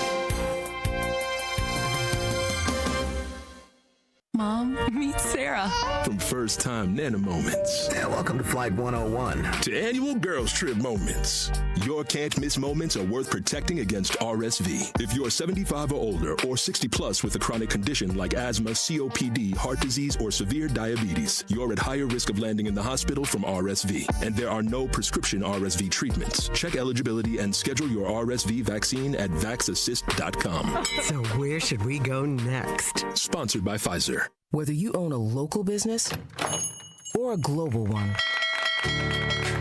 Mom, meet Sarah. From first-time Nana moments. Yeah, welcome to Flight 101. To annual girls trip moments. Your can't-miss moments are worth protecting against RSV. If you're 75 or older or 60 plus with a chronic condition like asthma, COPD, heart disease, or severe diabetes, you're at higher risk of landing in the hospital from RSV. And there are no prescription RSV treatments. Check eligibility and schedule your RSV vaccine at vaxassist.com. So where should we go next? Sponsored by Pfizer. Whether you own a local business or a global one,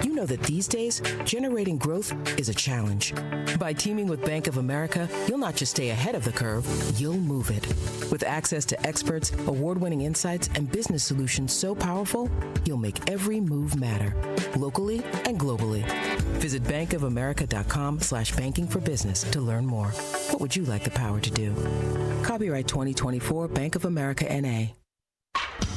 you know that these days, generating growth is a challenge. By teaming with Bank of America, you'll not just stay ahead of the curve, you'll move it. With access to experts, award-winning insights, and business solutions so powerful, you'll make every move matter, locally and globally. Visit bankofamerica.com/banking for business to learn more. What would you like the power to do? Copyright 2024 Bank of America N.A.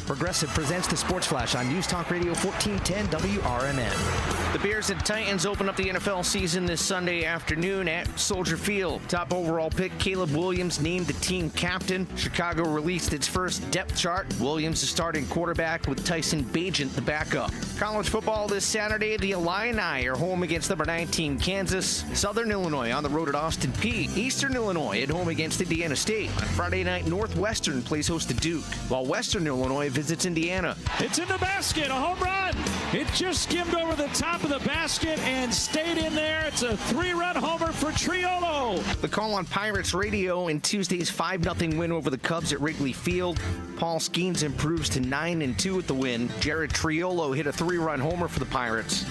Progressive presents the Sports Flash on News Talk Radio 1410 WRMN. The Bears and Titans open up the NFL season this Sunday afternoon at Soldier Field. Top overall pick Caleb Williams named the team captain. Chicago released its first depth chart. Williams is starting quarterback with Tyson Bagent the backup. College football this Saturday, the Illini are home against number 19 Kansas. Southern Illinois on the road at Austin Peay. Eastern Illinois at home against Indiana State. On Friday night, Northwestern plays host to Duke, while Western Illinois visits Indiana. It's in the basket, a home run. It just skimmed over the top of the basket and stayed in there. It's a 3-run homer for Triolo. The call on Pirates radio in Tuesday's 5-0 win over the Cubs at Wrigley Field. Paul Skeens improves to 9-2 at the win. Jared Triolo hit a 3-run homer for the Pirates.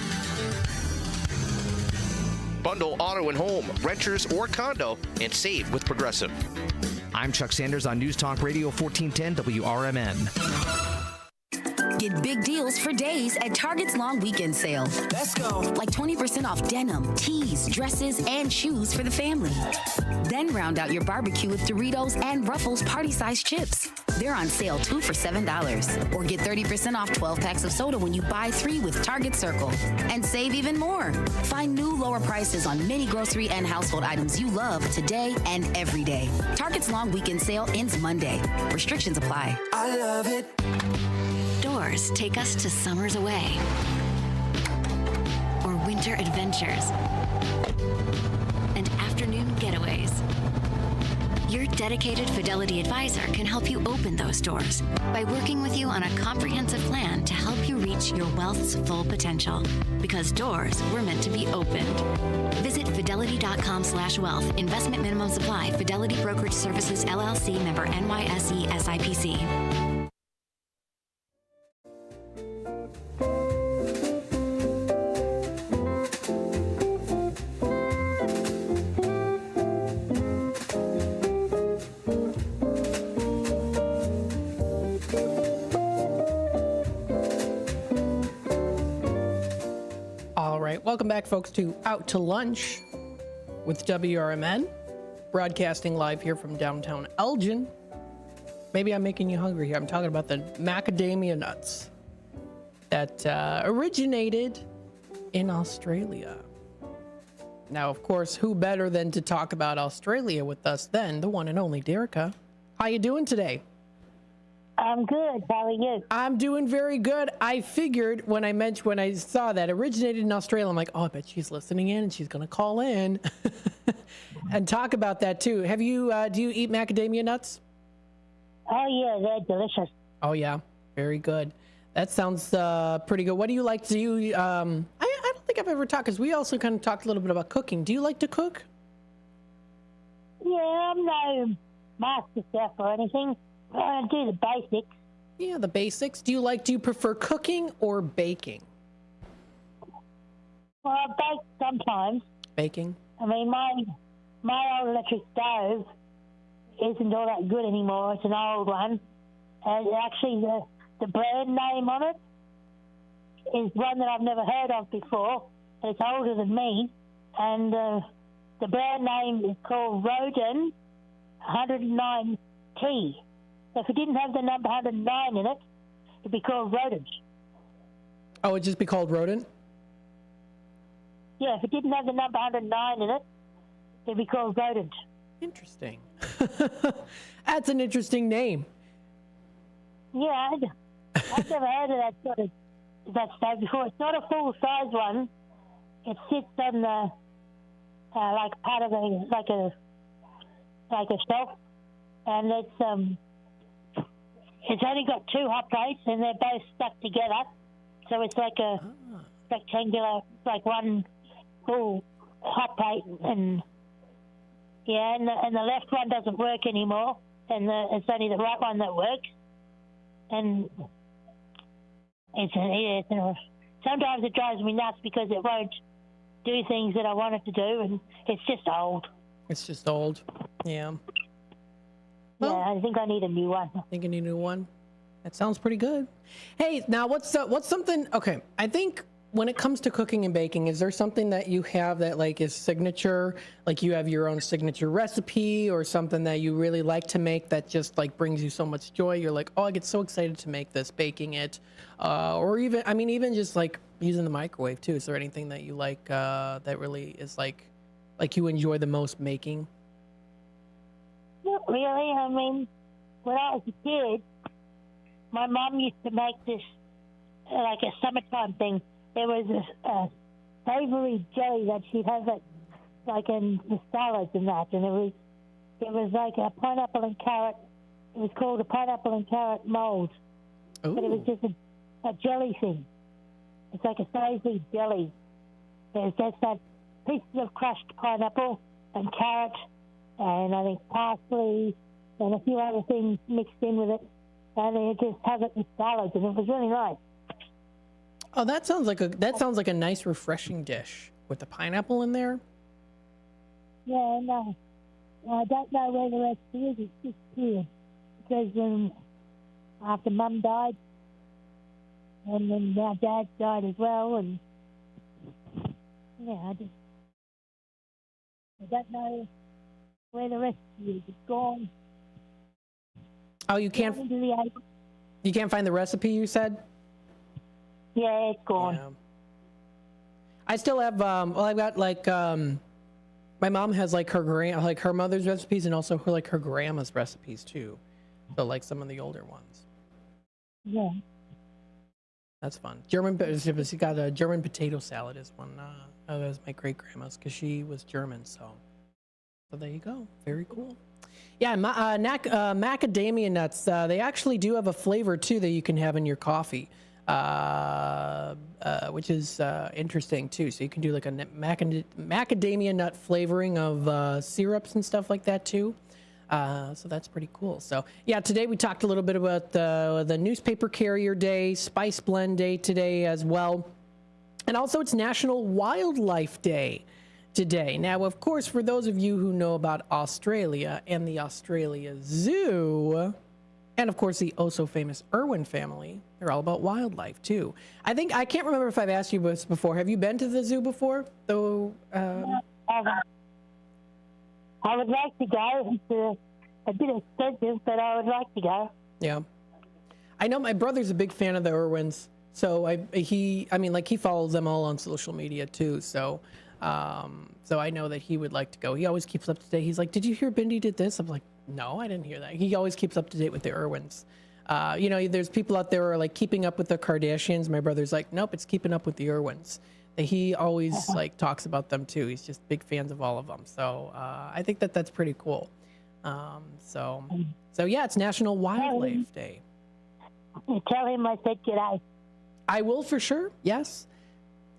Bundle auto and home, renters or condo, and save with Progressive. I'm Chuck Sanders on News Talk Radio 1410 WRMN. Get big deals for days at Target's long weekend sale. Let's go. Like 20% off denim, tees, dresses, and shoes for the family. Then round out your barbecue with Doritos and Ruffles party-sized chips. They're on sale 2 for $7. Or get 30% off 12 packs of soda when you buy 3 with Target Circle. And save even more. Find new lower prices on many grocery and household items you love today and every day. Target's long weekend sale ends Monday. Restrictions apply. I love it. Doors take us to summers away or winter adventures and afternoon getaways. Your dedicated Fidelity advisor can help you open those doors by working with you on a comprehensive plan to help you reach your wealth's full potential. Because doors were meant to be opened. Visit fidelity.com/wealth. Investment minimum supply. Fidelity Brokerage Services, LLC, member NYSE SIPC. right, welcome back, folks, to Out to Lunch with WRMN, broadcasting live here from downtown Elgin. Maybe I'm making you hungry here. I'm talking about the macadamia nuts that originated in Australia. Now, of course, who better than to talk about Australia with us than the one and only Derica. How you doing today? I'm good. How are you? I'm doing very good. I figured when I saw that originated in Australia, I'm like, oh, I bet she's listening in and she's going to call in and talk about that too. Have you? Do you eat macadamia nuts? Oh yeah, they're delicious. Oh yeah, very good. That sounds pretty good. What do you like to do? I don't think I've ever talked, because we also kind of talked a little bit about cooking. Do you like to cook? Yeah, I'm no master chef or anything. I do the basics. Yeah, the basics. Do you prefer cooking or baking? Well, I bake sometimes. Baking? I mean, my old electric stove isn't all that good anymore. It's an old one. And actually, the brand name on it is one that I've never heard of before. It's older than me. And the brand name is called Rodin 109T. So if it didn't have the number 109 in it, it'd be called Rodent. Oh, it'd just be called Rodent? Yeah, if it didn't have the number 109 in it, it'd be called Rodent. Interesting. That's an interesting name. Yeah, I've never heard of that stove before. It's not a full-size one. It sits on the like part of a shelf, and it's only got two hot plates, and they're both stuck together. So it's like a rectangular, like one full hot plate, and yeah, and the left one doesn't work anymore, and it's only the right one that works. And sometimes it drives me nuts because it won't do things that I want it to do, and it's just old. It's just old, yeah. Yeah, I think I need a new one. Think you need a new one? That sounds pretty good. Hey, now what's something? Okay, I think when it comes to cooking and baking, is there something that you have that like is signature? Like you have your own signature recipe or something that you really like to make that just like brings you so much joy? You're like, oh, I get so excited to make this, baking it, or even just like using the microwave too. Is there anything that you like that really is like you enjoy the most making? Not really. I mean, when I was a kid, my mom used to make this like a summertime thing. There was a savory jelly that she'd have like in the salads and that, and it was like a pineapple and carrot. It was called a pineapple and carrot mold, but it was just a jelly thing. It's like a savory jelly. There's just that pieces of crushed pineapple and carrot, and I think parsley and a few other things mixed in with it, and they just have it with salads, and it was really nice. Oh, that sounds like a nice, refreshing dish with the pineapple in there. Yeah, no, I don't know where the recipe is. It's just here because after Mum died, and then our dad died as well, and yeah, I don't know where the recipe is. It's gone. Oh, you can't find the recipe, you said? Yeah, it's gone. Yeah. I still have I've got like my mom has like her mother's recipes and also her grandma's recipes too. So like some of the older ones. Yeah. That's fun. She got a German potato salad is one. That was my great grandma's because she was German. So there you go. Very cool. Yeah, macadamia nuts. They actually do have a flavor too that you can have in your coffee, which is interesting too. So you can do like a macadamia nut flavoring of syrups and stuff like that too. So that's pretty cool. So yeah, today we talked a little bit about the newspaper carrier day, spice blend day today as well. And also it's National Wildlife Day today. Now, of course, for those of you who know about Australia and the Australia Zoo, And of course, the oh-so-famous Irwin family. They're all about wildlife, too. I can't remember if I've asked you this before. Have you been to the zoo before? Though, I would like to go. It's a bit expensive, but I would like to go. Yeah. I know my brother's a big fan of the Irwins. So he follows them all on social media, too. So I know that he would like to go. He always keeps up to date. He's like, did you hear Bindi did this? I'm like, no, I didn't hear that. He always keeps up to date with the Irwins. There's people out there who are like keeping up with the Kardashians. My brother's like, nope, it's keeping up with the Irwins. And he always like talks about them too. He's just big fans of all of them. So I think that's pretty cool. So yeah, it's National Wildlife Day. Tell him I said g'day. I will for sure. Yes,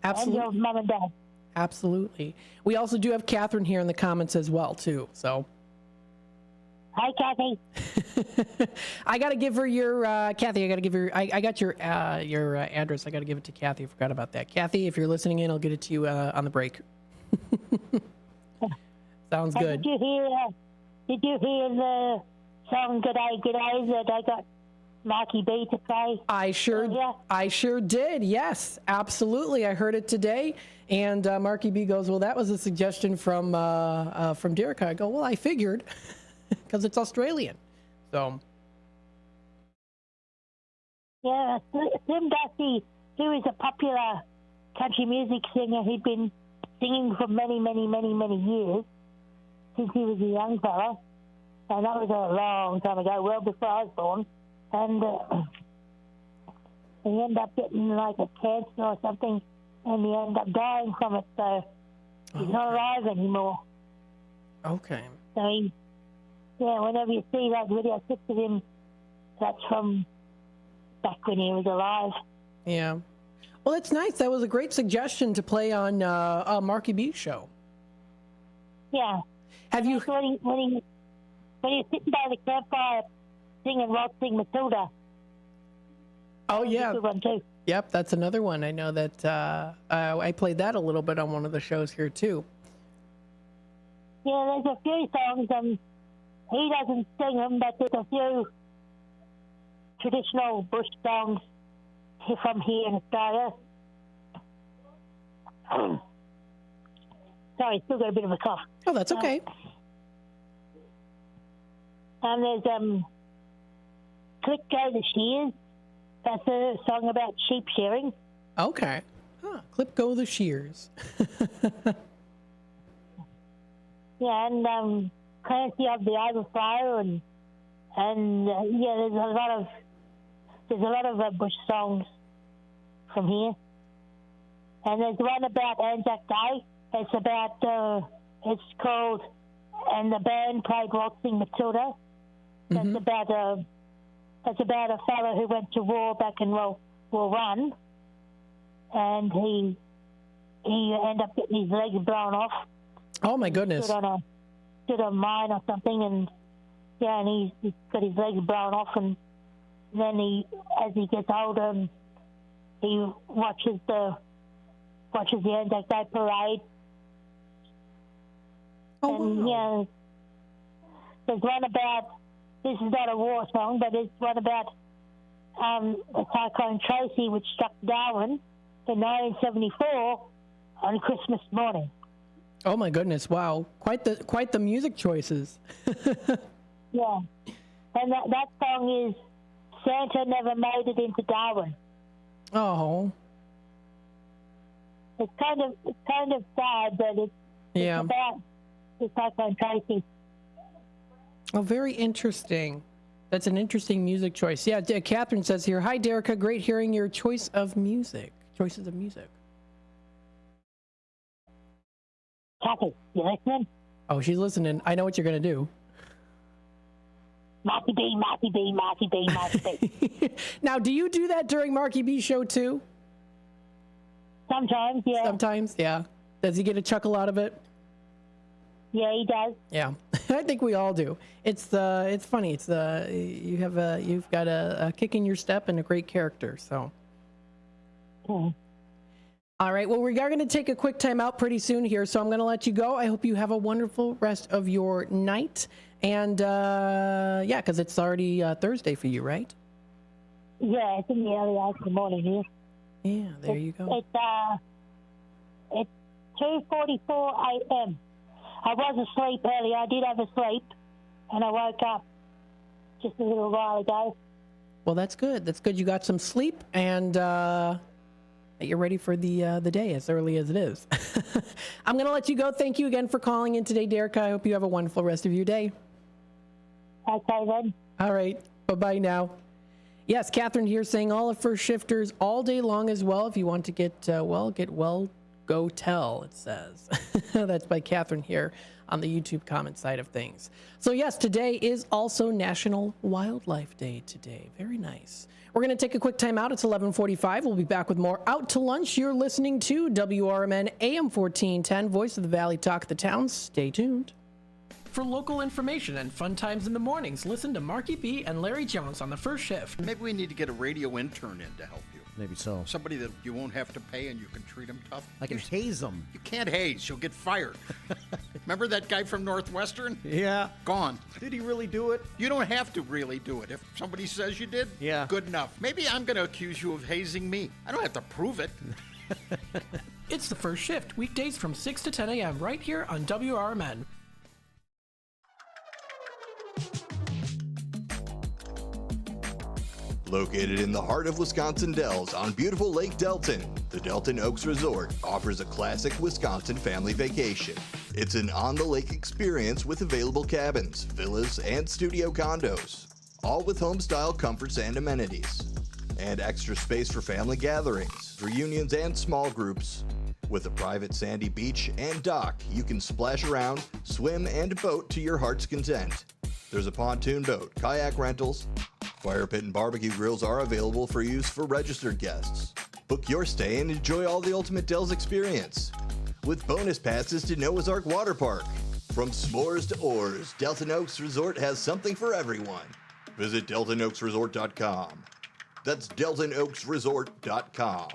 absolutely. And your mom and dad. Absolutely. We also do have Catherine here in the comments as well too. So. Hi, Kathy. I got to give her your, Kathy, I got to give her, I got your address. I got to give it to Kathy. I forgot about that. Kathy, if you're listening in, I'll get it to you on the break. Sounds good. Did you hear the song G'day, G'day that I got Marky B to play? I sure did. Yes, absolutely. I heard it today. And Marky B goes, well, that was a suggestion from Derica. I go, well, I figured. Because it's Australian. So. Yeah, Slim Dusty, he was a popular country music singer. He'd been singing for many, many, many, many years since he was a young fella. And that was a long time ago, well before I was born. And he ended up getting like a cancer or something, and he ended up dying from it. So he's not alive anymore. Okay. So whenever you see that video clips of him, that's from back when he was alive. Yeah. Well, that's nice. That was a great suggestion to play on Marky B's show. Yeah. Have you? When he's sitting by the campfire singing Waltzing Matilda. Oh, yeah. That's a good one, too. Yep, that's another one. I know that I played that a little bit on one of the shows here, too. Yeah, there's a few songs, he doesn't sing them, but there's a few traditional bush songs from here in Australia. Sorry, still got a bit of a cough. Oh, that's okay. And there's Click Go the Shears. That's a song about sheep shearing. Okay. Clip Go the Shears. Yeah, and Clancy of the Overflow, and there's a lot of bush songs from here. And there's one about Anzac Day. It's called "And the Band Played Waltzing Matilda." That's about a fellow who went to war back in World War One, and he ended up getting his legs blown off. Oh my goodness! Stood on mine or something, and he's got his legs blown off, and then as he gets older, he watches the Anzac Day parade. Oh, and wow. There's one about, this is not a war song, but there's one about a Cyclone Tracy which struck Darwin in 1974 on Christmas morning. Oh my goodness! Wow, quite the music choices. Yeah, and that song is "Santa Never Made It into Darwin." Oh. It's kind of sad, but it's about the Cyclone Tracy. Oh, very interesting. That's an interesting music choice. Yeah, Catherine says here, "Hi, Derica. Great hearing your choices of music." Kathy, you listening? Oh, she's listening. I know what you're going to do. Marky B, Marky B, Marky B, Marky B. Now, do you do that during Marky B's show, too? Sometimes, yeah. Sometimes, yeah. Does he get a chuckle out of it? Yeah, he does. Yeah, I think we all do. It's funny. You've got a kick in your step and a great character, so. All right, well, we are going to take a quick time out pretty soon here, so I'm going to let you go. I hope you have a wonderful rest of your night, And yeah, because it's already Thursday for you, right? Yeah, it's in the early hours of the morning here. Yeah, there you go. It's 2:44 a.m. I was asleep earlier. I did have a sleep, and I woke up just a little while ago. Well, that's good. That's good. You got some sleep, and you're ready for the day as early as it is. I'm going to let you go. Thank you again for calling in today, Derek. I hope you have a wonderful rest of your day. Okay, then. All right. Bye-bye now. Yes, Catherine here saying all of first shifters all day long as well. If you want to get well, go tell, it says. That's by Catherine here on the YouTube comment side of things. So yes, today is also National Wildlife Day today. Very nice. We're going to take a quick time out. It's 11:45. We'll be back with more Out to Lunch. You're listening to WRMN AM 1410, Voice of the Valley, Talk of the Town. Stay tuned. For local information and fun times in the mornings, listen to Marky B and Larry Jones on the first shift. Maybe we need to get a radio intern in to help you. Maybe so. Somebody that you won't have to pay and you can treat them tough. I can haze them. You can't haze. You'll get fired. Remember that guy from Northwestern? Yeah. Gone. Did he really do it? You don't have to really do it. If somebody says you did, yeah, good enough. Maybe I'm going to accuse you of hazing me. I don't have to prove it. It's the first shift, weekdays from 6 to 10 a.m. right here on WRMN. Located in the heart of Wisconsin Dells on beautiful Lake Delton, the Delton Oaks Resort offers a classic Wisconsin family vacation. It's an on-the-lake experience with available cabins, villas, and studio condos, all with home-style comforts and amenities. And extra space for family gatherings, reunions, and small groups. With a private sandy beach and dock, you can splash around, swim, and boat to your heart's content. There's a pontoon boat, kayak rentals, fire pit and barbecue grills are available for use for registered guests. Book your stay and enjoy all the ultimate Dells experience with bonus passes to Noah's Ark Water Park. From s'mores to oars, Delton Oaks Resort has something for everyone. Visit DeltonOaksResort.com. That's DeltonOaksResort.com.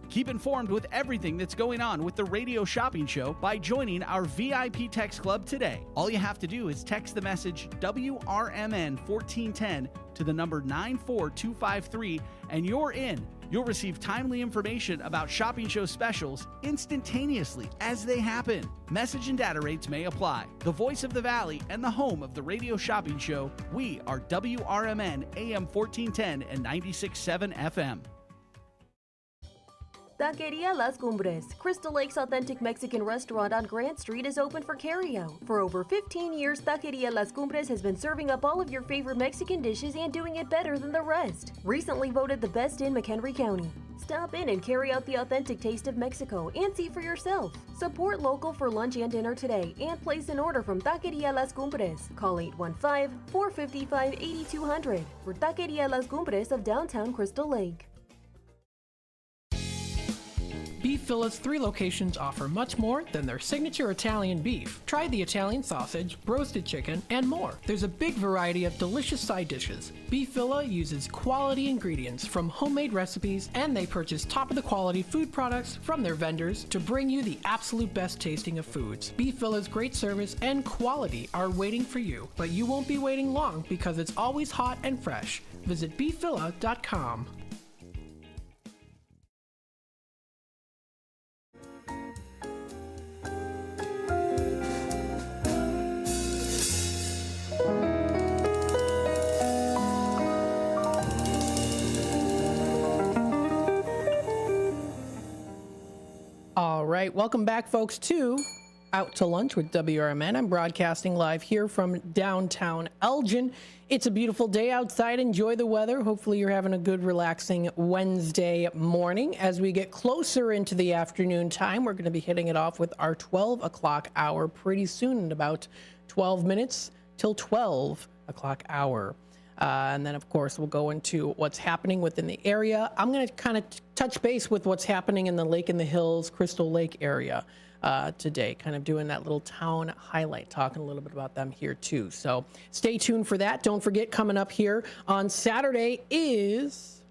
Keep informed with everything that's going on with the radio shopping show by joining our VIP text club today. All you have to do is text the message WRMN 1410 to the number 94253 and you're in. You'll receive timely information about shopping show specials instantaneously as they happen. Message and data rates may apply. The voice of the Valley and the home of the radio shopping show, we are WRMN AM 1410 and 96.7 FM. Taqueria Las Cumbres, Crystal Lake's authentic Mexican restaurant on Grant Street, is open for carryout. For over 15 years, Taqueria Las Cumbres has been serving up all of your favorite Mexican dishes and doing it better than the rest. Recently voted the best in McHenry County. Stop in and carry out the authentic taste of Mexico and see for yourself. Support local for lunch and dinner today and place an order from Taqueria Las Cumbres. Call 815-455-8200 for Taqueria Las Cumbres of downtown Crystal Lake. Beef Villa's 3 locations offer much more than their signature Italian beef. Try the Italian sausage, roasted chicken, and more. There's a big variety of delicious side dishes. Beef Villa uses quality ingredients from homemade recipes, and they purchase top-of-the-quality food products from their vendors to bring you the absolute best tasting of foods. Beef Villa's great service and quality are waiting for you, but you won't be waiting long because it's always hot and fresh. Visit beefvilla.com. All right, welcome back, folks, to Out to Lunch with WRMN. I'm broadcasting live here from downtown Elgin. It's a beautiful day outside. Enjoy the weather. Hopefully you're having a good, relaxing Wednesday morning. As we get closer into the afternoon time, we're going to be hitting it off with our 12 o'clock hour pretty soon, in about 12 minutes till 12 o'clock hour. And then, of course, we'll go into what's happening within the area. I'm going to kind of touch base with what's happening in the Lake in the Hills, Crystal Lake area today, kind of doing that little town highlight, talking a little bit about them here, too. So stay tuned for that. Don't forget, coming up here on Saturday is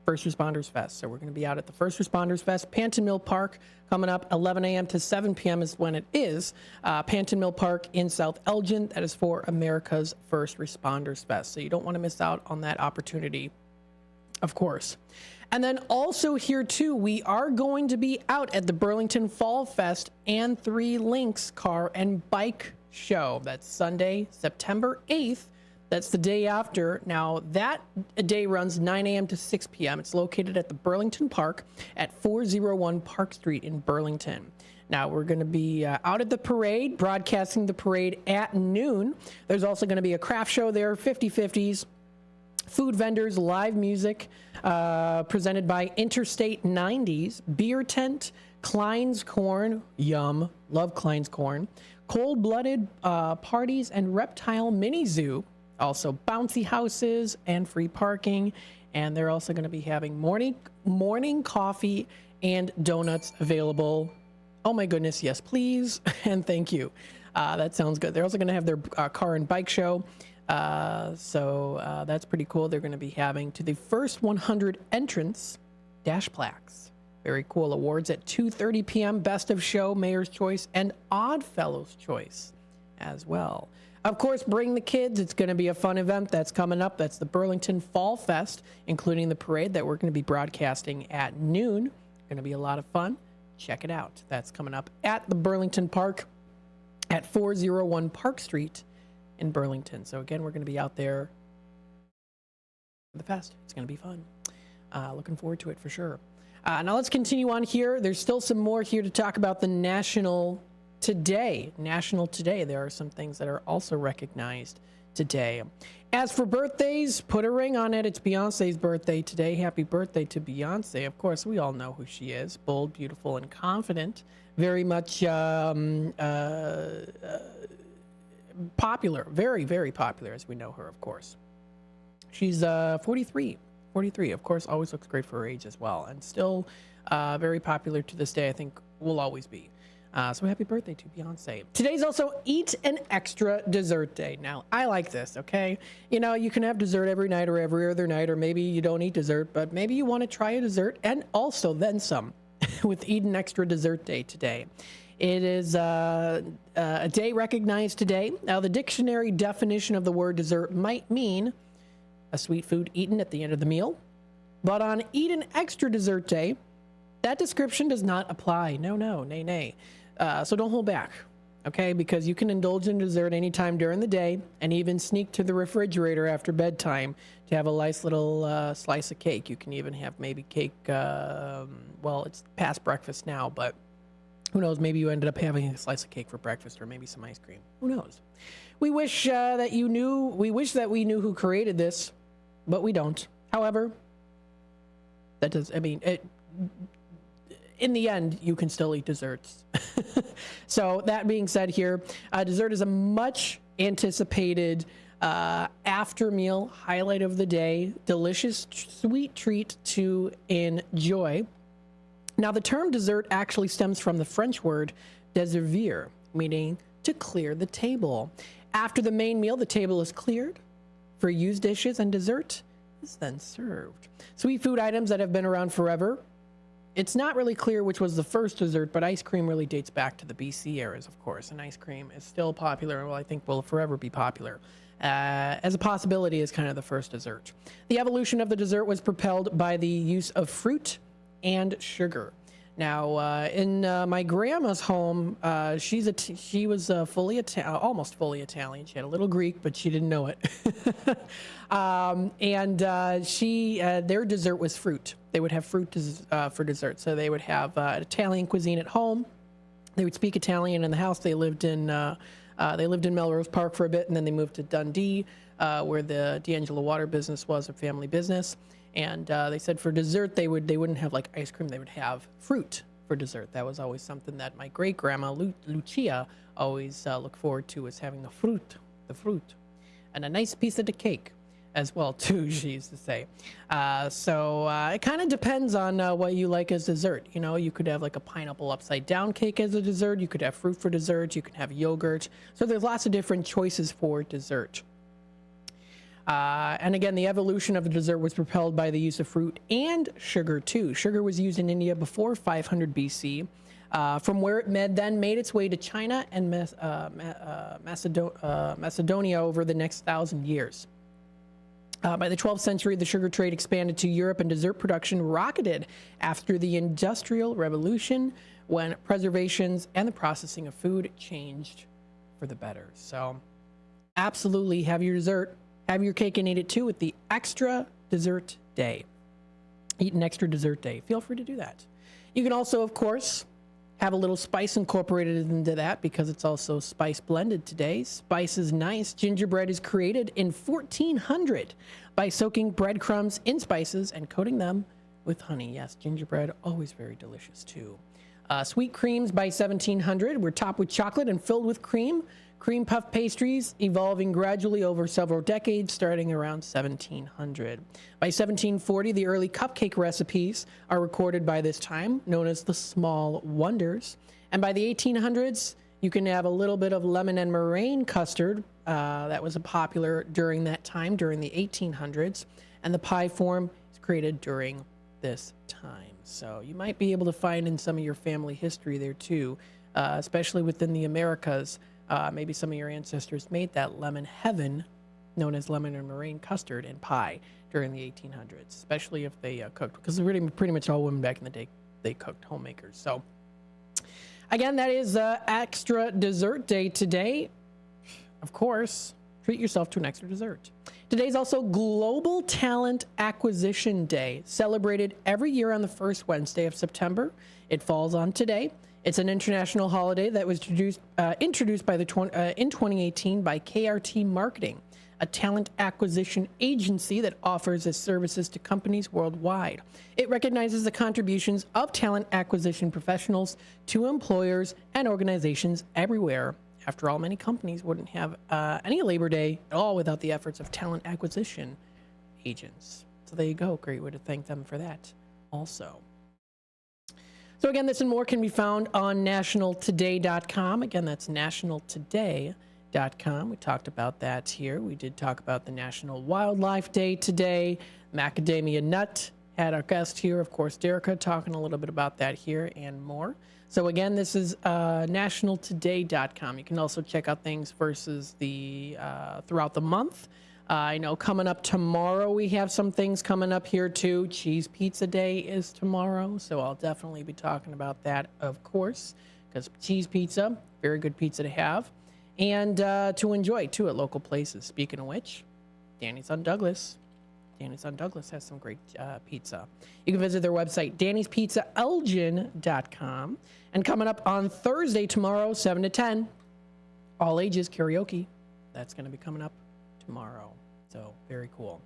First Responders Fest. So we're going to be out at the First Responders Fest, Panton Mill Park, coming up 11 a.m. to 7 p.m. is when it is. Panton Mill Park in South Elgin. That is for America's First Responders Fest. So you don't want to miss out on that opportunity, of course. And then also here too, we are going to be out at the Burlington Fall Fest and 3 Links Car and Bike Show. That's Sunday, September 8th. That's the day after. Now, that day runs 9 a.m. to 6 p.m. It's located at the Burlington Park at 401 Park Street in Burlington. Now, we're going to be out at the parade, broadcasting the parade at noon. There's also going to be a craft show there, 50/50s, food vendors, live music presented by Interstate 90s, beer tent, Klein's Corn, yum, love Klein's Corn, cold-blooded parties, and reptile mini zoo. Also bouncy houses and free parking. And they're also going to be having morning coffee and donuts available. Oh my goodness, yes, please. And thank you. That sounds good. They're also going to have their car and bike show. So that's pretty cool. They're going to be having to the first 100 entrants dash plaques. Very cool. Awards at 2:30 p.m. Best of Show, Mayor's Choice, and Odd Fellows Choice as well. Of course, bring the kids. It's going to be a fun event that's coming up. That's the Burlington Fall Fest, including the parade that we're going to be broadcasting at noon. Going to be a lot of fun. Check it out. That's coming up at the Burlington Park at 401 Park Street in Burlington. So again, we're going to be out there for the fest. It's going to be fun. Looking forward to it for sure. Now let's continue on here. There's still some more here to talk about the National Today. There are some things that are also recognized today. As for birthdays, put a ring on it. It's Beyonce's birthday today. Happy birthday to Beyonce. Of course, we all know who she is. Bold, beautiful, and confident. Very much popular. Very, very popular as we know her, of course. She's 43. 43, of course, always looks great for her age as well. And still very popular to this day, I think will always be. So happy birthday to Beyonce. Today's also Eat an Extra Dessert Day. Now, I like this, okay? You know, you can have dessert every night or every other night, or maybe you don't eat dessert, but maybe you want to try a dessert and also then some with Eat an Extra Dessert Day today. It is a day recognized today. Now, the dictionary definition of the word dessert might mean a sweet food eaten at the end of the meal. But on Eat an Extra Dessert Day, that description does not apply. No, nay. So don't hold back, okay? Because you can indulge in dessert anytime during the day and even sneak to the refrigerator after bedtime to have a nice little slice of cake. You can even have maybe cake, well, it's past breakfast now, but who knows? Maybe you ended up having a slice of cake for breakfast or maybe some ice cream. Who knows? We wish that we knew who created this, but we don't. However, in the end, you can still eat desserts. So that being said here, dessert is a much anticipated after meal highlight of the day, delicious sweet treat to enjoy. Now, the term dessert actually stems from the French word desservir, meaning to clear the table. After the main meal, the table is cleared for used dishes and dessert is then served. Sweet food items that have been around forever. It's not really clear which was the first dessert, but ice cream really dates back to the BC eras, of course. And ice cream is still popular, and I think will forever be popular. As a possibility is kind of the first dessert. The evolution of the dessert was propelled by the use of fruit and sugar. Now, in my grandma's home, she was almost fully Italian. She had a little Greek, but she didn't know it. Their dessert was fruit. They would have fruit for dessert. So they would have Italian cuisine at home. They would speak Italian in the house. They lived in Melrose Park for a bit, and then they moved to Dundee, where the D'Angelo Water business was a family business. And they said for dessert, they wouldn't have like ice cream. They would have fruit for dessert. That was always something that my great grandma Lucia always looked forward to, was having the fruit, and a nice piece of the cake as well too. She used to say. So it kind of depends on what you like as dessert. You know, you could have like a pineapple upside down cake as a dessert. You could have fruit for dessert. You could have yogurt. So there's lots of different choices for dessert. And again, the evolution of the dessert was propelled by the use of fruit and sugar too. Sugar was used in India before 500 BC, from where it then made its way to China and Macedonia over the next 1,000 years. By the 12th century, the sugar trade expanded to Europe and dessert production rocketed after the Industrial Revolution, when preservations and the processing of food changed for the better. So absolutely have your dessert, have your cake and eat it too with the extra dessert day. Eat an extra dessert day. Feel free to do that. You can also, of course, have a little spice incorporated into that because it's also spice blended today. Spice is nice. Gingerbread is created in 1400 by soaking breadcrumbs in spices and coating them with honey. Yes, gingerbread, always very delicious too. Sweet creams by 1700 were topped with chocolate and filled with cream. Cream puff pastries evolving gradually over several decades, starting around 1700. By 1740, the early cupcake recipes are recorded by this time, known as the Small Wonders. And by the 1800s, you can have a little bit of lemon and meringue custard that was popular during that time, during the 1800s. And the pie form is created during this time. So you might be able to find in some of your family history there too, especially within the Americas. Maybe some of your ancestors made that lemon heaven, known as lemon and meringue custard and pie during the 1800s, especially if they cooked, because pretty much all women back in the day, they cooked, homemakers. So again, that is extra dessert day today. Of course, treat yourself to an extra dessert. Today's also Global Talent Acquisition Day, celebrated every year on the first Wednesday of September. It falls on today. It's an international holiday that was introduced by in 2018 by KRT Marketing, a talent acquisition agency that offers its services to companies worldwide. It recognizes the contributions of talent acquisition professionals to employers and organizations everywhere. After all, many companies wouldn't have any Labor Day at all without the efforts of talent acquisition agents. So there you go. Great way to thank them for that also. So again, this and more can be found on nationaltoday.com. Again, that's nationaltoday.com. We talked about that here. We did talk about the National Wildlife Day today. Macadamia Nut had our guest here, of course, Derica, talking a little bit about that here and more. So again, this is nationaltoday.com. You can also check out things versus the throughout the month. I know coming up tomorrow, we have some things coming up here too. Cheese Pizza Day is tomorrow, so I'll definitely be talking about that, of course, because cheese pizza, very good pizza to have and to enjoy too at local places. Speaking of which, Danny's on Douglas. Danny's on Douglas has some great pizza. You can visit their website, dannyspizzaelgin.com. And coming up on Thursday tomorrow, 7 to 10, all ages karaoke. That's going to be coming up tomorrow. So very cool.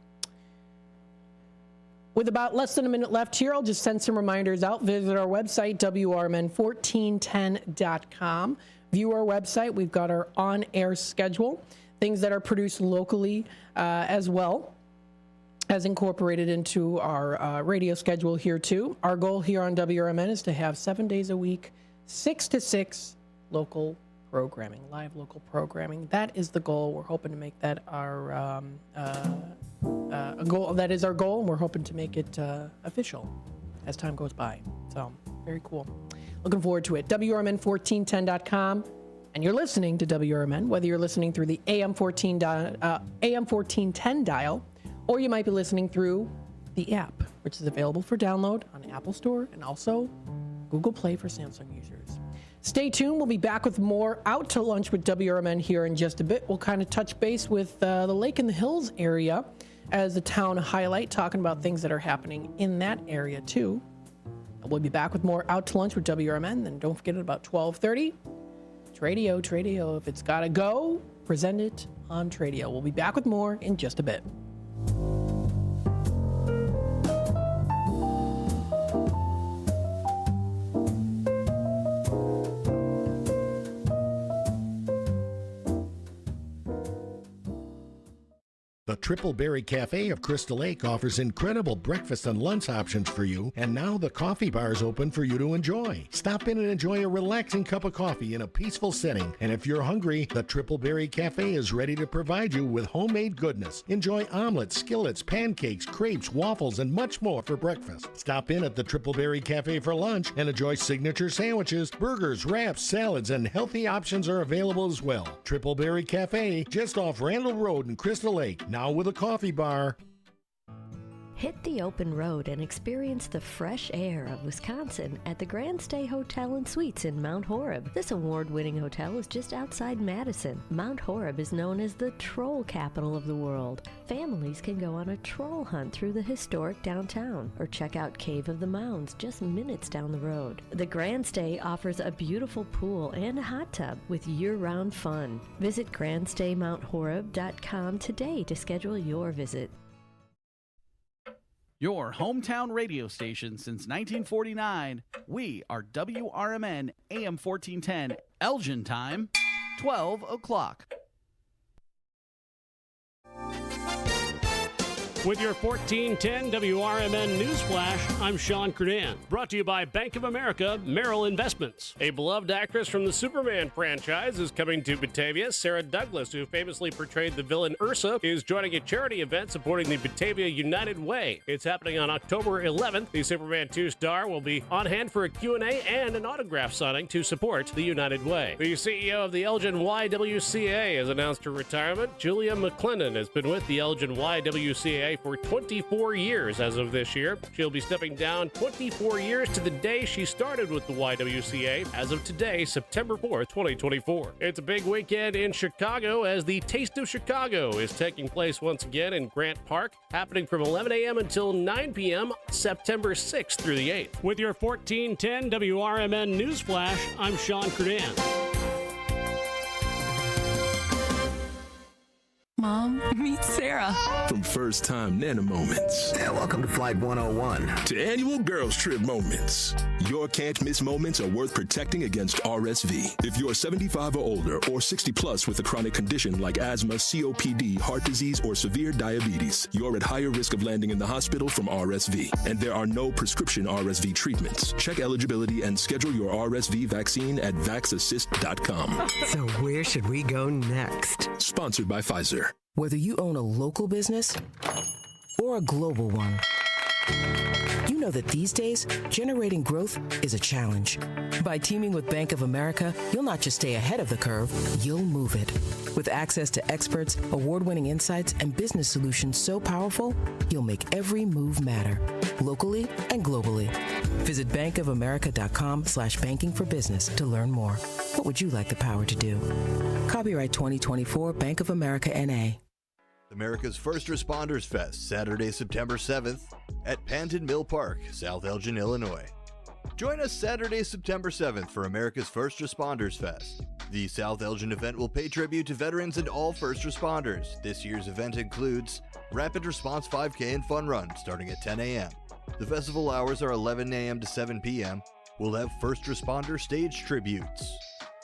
With about less than a minute left here, I'll just send some reminders out. Visit our website, WRMN1410.com. View our website. We've got our on-air schedule, things that are produced locally as well as incorporated into our radio schedule here too. Our goal here on WRMN is to have 7 days a week, 6 to 6 local programming, live local programming. That is the goal. We're hoping to make that our a goal. That is our goal, and we're hoping to make it official as time goes by. So very cool. Looking forward to it. WRMN1410.com. And you're listening to WRMN, whether you're listening through the AM 1410 dial, or you might be listening through the app, which is available for download on Apple Store and also Google Play for Samsung users. Stay tuned. We'll be back with more Out to Lunch with WRMN here in just a bit. We'll kind of touch base with the Lake in the Hills area as a town highlight, talking about things that are happening in that area too. We'll be back with more Out to Lunch with WRMN. Then don't forget at about 12:30. Tradio. If it's got to go, present it on Tradio. We'll be back with more in just a bit. The Triple Berry Cafe of Crystal Lake offers incredible breakfast and lunch options for you, and now the coffee bar is open for you to enjoy. Stop in and enjoy a relaxing cup of coffee in a peaceful setting, and if you're hungry, the Triple Berry Cafe is ready to provide you with homemade goodness. Enjoy omelets, skillets, pancakes, crepes, waffles, and much more for breakfast. Stop in at the Triple Berry Cafe for lunch and enjoy signature sandwiches, burgers, wraps, salads, and healthy options are available as well. Triple Berry Cafe, just off Randall Road in Crystal Lake, now with a coffee bar. Hit the open road and experience the fresh air of Wisconsin at the Grand Stay Hotel and Suites in Mount Horeb. This award-winning hotel is just outside Madison. Mount Horeb is known as the troll capital of the world. Families can go on a troll hunt through the historic downtown or check out Cave of the Mounds just minutes down the road. The Grand Stay offers a beautiful pool and a hot tub with year-round fun. Visit grandstaymounthoreb.com today to schedule your visit. Your hometown radio station since 1949. We are WRMN AM 1410, Elgin time, 12 o'clock. With your 1410 WRMN News Flash, I'm Sean Curdan. Brought to you by Bank of America Merrill Investments. A beloved actress from the Superman franchise is coming to Batavia. Sarah Douglas, who famously portrayed the villain Ursa, is joining a charity event supporting the Batavia United Way. It's happening on October 11th. The Superman 2 star will be on hand for a Q&A and an autograph signing to support the United Way. The CEO of the Elgin YWCA has announced her retirement. Julia McClendon has been with the Elgin YWCA for 24 years as of this year. She'll be stepping down 24 years to the day she started with the YWCA as of today, September 4th, 2024. It's a big weekend in Chicago as the Taste of Chicago is taking place once again in Grant Park, happening from 11 a.m. until 9 p.m. September 6th through the 8th. With your 1410 WRMN News Flash, I'm Sean Curdan. Mom, meet Sarah. From first-time Nana moments. Yeah, welcome to Flight 101. To annual girls trip moments. Your can't-miss moments are worth protecting against RSV. If you're 75 or older or 60 plus with a chronic condition like asthma, COPD, heart disease, or severe diabetes, you're at higher risk of landing in the hospital from RSV. And there are no prescription RSV treatments. Check eligibility and schedule your RSV vaccine at vaxassist.com. So where should we go next? Sponsored by Pfizer. Whether you own a local business or a global one, you know that these days, generating growth is a challenge. By teaming with Bank of America, you'll not just stay ahead of the curve, you'll move it. With access to experts, award-winning insights, and business solutions so powerful, you'll make every move matter, locally and globally. Visit bankofamerica.com/banking for business to learn more. What would you like the power to do? Copyright 2024 Bank of America N.A. America's First Responders Fest, Saturday, September 7th at Panton Mill Park, South Elgin, Illinois. Join us Saturday, September 7th for America's First Responders Fest. The South Elgin event will pay tribute to veterans and all first responders. This year's event includes Rapid Response 5K and Fun Run starting at 10 a.m. The festival hours are 11 a.m. to 7 p.m. We'll have first responder stage tributes.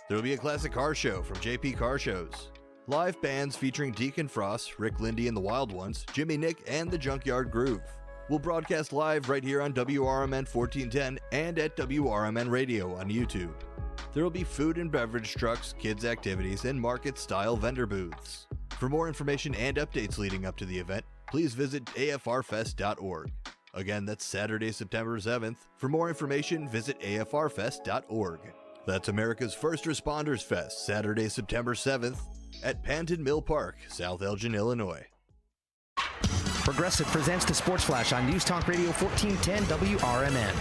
There will be a classic car show from JP Car Shows. Live bands featuring Deacon Frost, Rick Lindy and the Wild Ones, Jimmy Nick, and the Junkyard Groove. We'll broadcast live right here on WRMN 1410 and at WRMN Radio on YouTube. There will be food and beverage trucks, kids' activities, and market-style vendor booths. For more information and updates leading up to the event, please visit afrfest.org. Again, that's Saturday, September 7th. For more information, visit afrfest.org. That's America's First Responders Fest, Saturday, September 7th at Panton Mill Park, South Elgin, Illinois. Progressive presents the Sports Flash on News Talk Radio 1410 WRMN.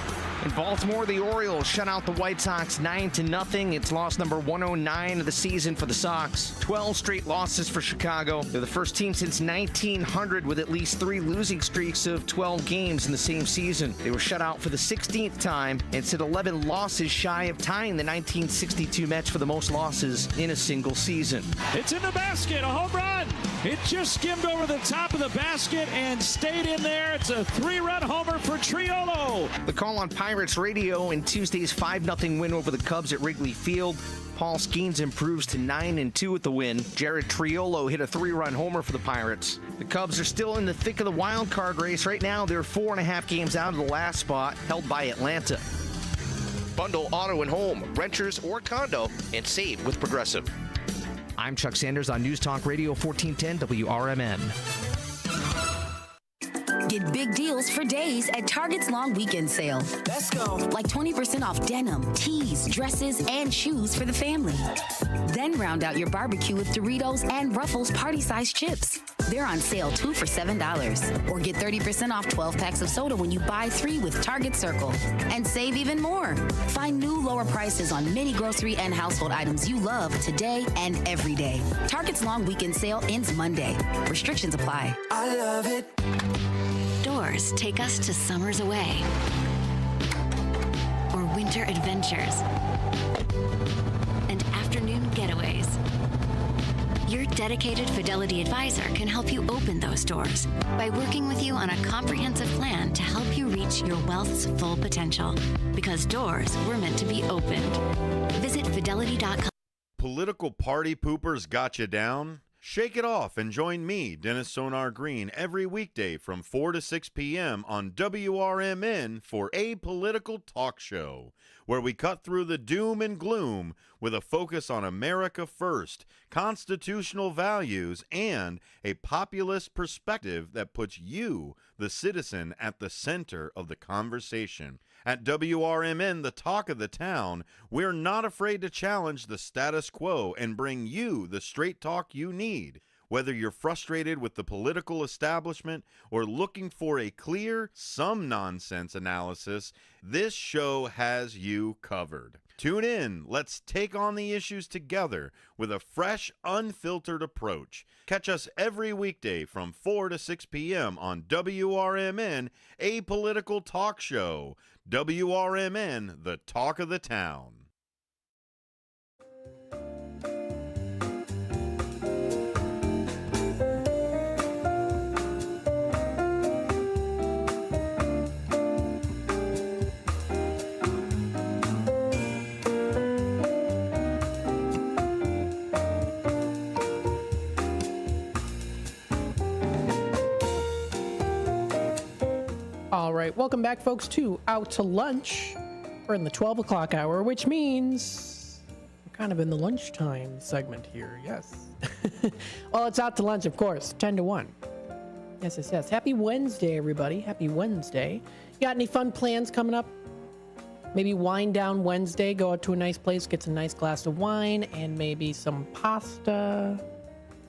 In Baltimore, the Orioles shut out the White Sox 9-0. It's loss number 109 of the season for the Sox. 12 straight losses for Chicago. They're the first team since 1900 with at least 3 losing streaks of 12 games in the same season. They were shut out for the 16th time and sit 11 losses shy of tying the 1962 Mets for the most losses in a single season. It's in the basket, a home run. It just skimmed over the top of the basket and stayed in there. It's a 3-run homer for Triolo. The call on Pirates Radio in Tuesday's 5-0 win over the Cubs at Wrigley Field. Paul Skeens improves to 9-2 with the win. Jared Triolo hit a 3-run homer for the Pirates. The Cubs are still in the thick of the wild card race. Right now, they're 4.5 games out of the last spot, held by Atlanta. Bundle auto and home, renters or condo, and save with Progressive. I'm Chuck Sanders on News Talk Radio 1410 WRMN. Get big deals for days at Target's long weekend sale. Let's go. Like 20% off denim, tees, dresses, and shoes for the family. Then round out your barbecue with Doritos and Ruffles party-sized chips. They're on sale 2 for $7. Or get 30% off 12 packs of soda when you buy 3 with Target Circle. And save even more. Find new lower prices on many grocery and household items you love today and every day. Target's long weekend sale ends Monday. Restrictions apply. I love it. Doors take us to summers away or winter adventures and afternoon getaways. Your dedicated Fidelity advisor can help you open those doors by working with you on a comprehensive plan to help you reach your wealth's full potential. Because doors were meant to be opened. Visit fidelity.com. Political party poopers got you down? Shake it off and join me, Dennis Sonar Green, every weekday from 4 to 6 p.m. on WRMN for A Political Talk Show, where we cut through the doom and gloom with a focus on America first, constitutional values, and a populist perspective that puts you, the citizen, at the center of the conversation. At WRMN, the talk of the town, we're not afraid to challenge the status quo and bring you the straight talk you need. Whether you're frustrated with the political establishment or looking for a clear, some nonsense analysis, this show has you covered. Tune in. Let's take on the issues together with a fresh, unfiltered approach. Catch us every weekday from 4 to 6 p.m. on WRMN, A Political Talk Show. WRMN, the talk of the town. All right, welcome back, folks, to Out to Lunch. We're in the 12 o'clock hour, which means we're kind of in the lunchtime segment here, yes. Well, it's Out to Lunch, of course, 10 to 1. Yes. Happy Wednesday, everybody. Happy Wednesday. You got any fun plans coming up? Maybe wind down Wednesday, go out to a nice place, get some nice glass of wine, and maybe some pasta.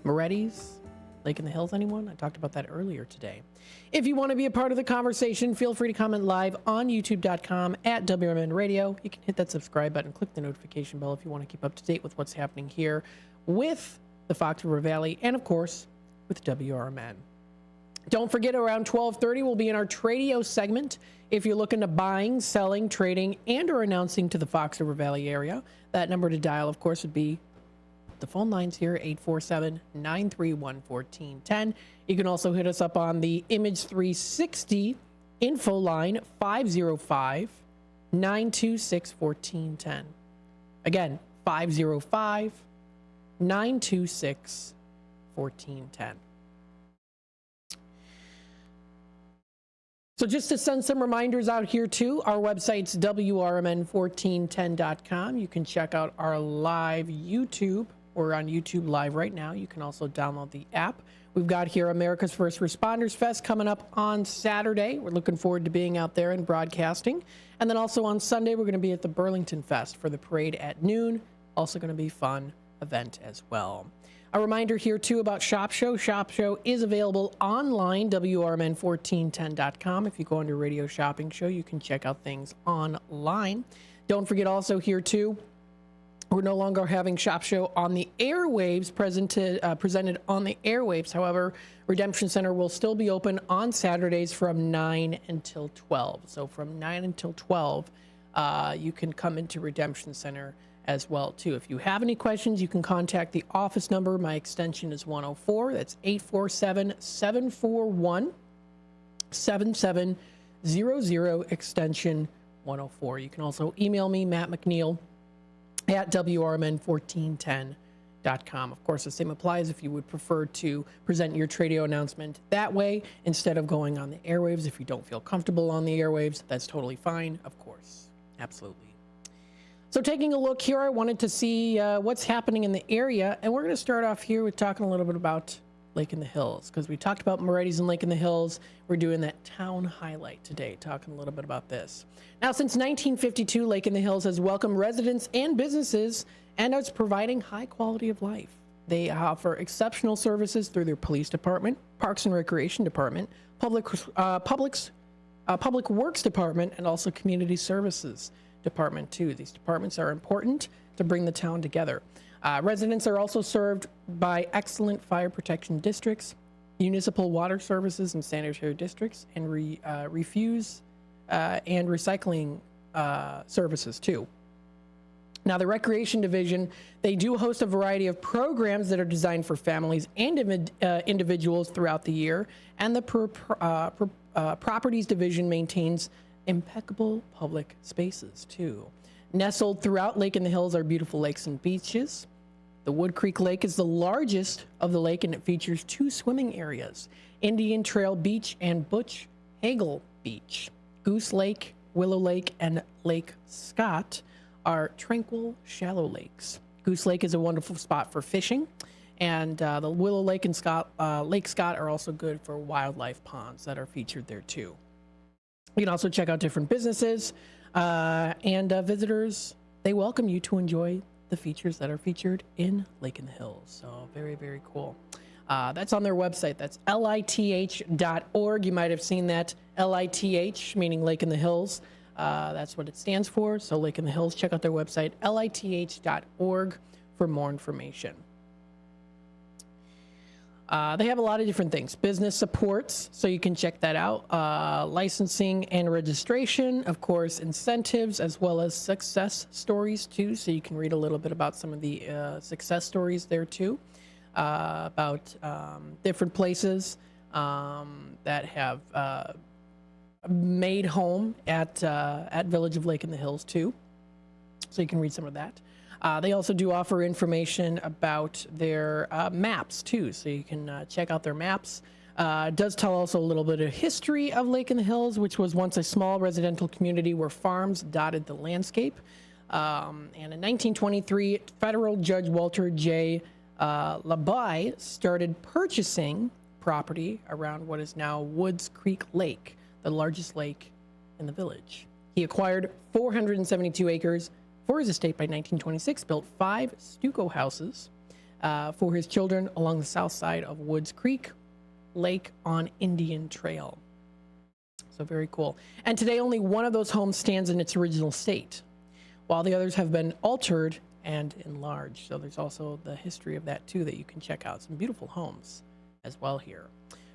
Moretti's? Lake in the Hills, anyone? I talked about that earlier today. If you want to be a part of the conversation, feel free to comment live on youtube.com at WRMN Radio. You can hit that subscribe button, click the notification bell if you want to keep up to date with what's happening here with the Fox River Valley and, of course, with WRMN. Don't forget, around 12:30, we'll be in our Tradio segment. If you're looking to buying, selling, trading, and or announcing to the Fox River Valley area, that number to dial, of course, would be the phone lines here, 847-931-1410. You can also hit us up on the Image 360 info line, 505-926-1410. Again, 505-926-1410. So just to send some reminders out here too, our website's WRMN1410.com. You can check out our live YouTube. We're on YouTube Live right now. You can also download the app. We've got here America's First Responders Fest coming up on Saturday. We're looking forward to being out there and broadcasting. And then also on Sunday, we're going to be at the Burlington Fest for the parade at noon. Also going to be a fun event as well. A reminder here, too, about Shop Show. Shop Show is available online, WRMN1410.com. If you go under Radio Shopping Show, you can check out things online. Don't forget also here, too, we're no longer having Shop Show on the airwaves, presented on the airwaves. However, Redemption Center will still be open on Saturdays from 9 until 12. So from 9 until 12, you can come into Redemption Center as well, too. If you have any questions, you can contact the office number. My extension is 104. That's 847-741-7700, extension 104. You can also email me, Matt McNeil, at WRMN1410.com. Of course, the same applies if you would prefer to present your Tradio announcement that way instead of going on the airwaves. If you don't feel comfortable on the airwaves, that's totally fine, of course. Absolutely. So taking a look here, I wanted to see what's happening in the area, and we're going to start off here with talking a little bit about Lake in the Hills, because we talked about Moretti's and Lake in the Hills. We're doing that town highlight today, talking a little bit about this. Now, since 1952, Lake in the Hills has welcomed residents and businesses, and it's providing high quality of life. They offer exceptional services through their police department, parks and recreation department, public works department, and also community services department too. These departments are important to bring the town together. Residents are also served by excellent fire protection districts, municipal water services and sanitary districts, and refuse and recycling services too. Now, the Recreation Division, they do host a variety of programs that are designed for families and individuals throughout the year, and the Properties Division maintains impeccable public spaces too. Nestled throughout Lake in the Hills are beautiful lakes and beaches. The Wood Creek Lake is the largest of the lake, and it features 2 swimming areas, Indian Trail Beach and Butch Hagel Beach. Goose Lake, Willow Lake, and Lake Scott are tranquil, shallow lakes. Goose Lake is a wonderful spot for fishing, and the Willow Lake and Lake Scott are also good for wildlife ponds that are featured there too. You can also check out different businesses, and visitors, they welcome you to enjoy the features that are featured in Lake in the Hills. So very, very cool. That's on their website. That's lith.org. You might have seen that. LITH, meaning Lake in the Hills. That's what it stands for. So Lake in the Hills, check out their website, lith.org, for more information. They have a lot of different things. Business supports, so you can check that out. Licensing and registration, of course, incentives, as well as success stories too. So you can read a little bit about some of the success stories there too, about different places that have made home at Village of Lake in the Hills too. So you can read some of that. They also do offer information about their maps too, so you can check out their maps. It does tell also a little bit of history of Lake in the Hills, which was once a small residential community where farms dotted the landscape. And in 1923, federal Judge Walter J. Labai started purchasing property around what is now Woods Creek Lake, the largest lake in the village. He acquired 472 acres for his estate by 1926, built 5 stucco houses for his children along the south side of Woods Creek Lake on Indian Trail. So very cool. And today only one of those homes stands in its original state, while the others have been altered and enlarged. So there's also the history of that too that you can check out. Some beautiful homes as well here.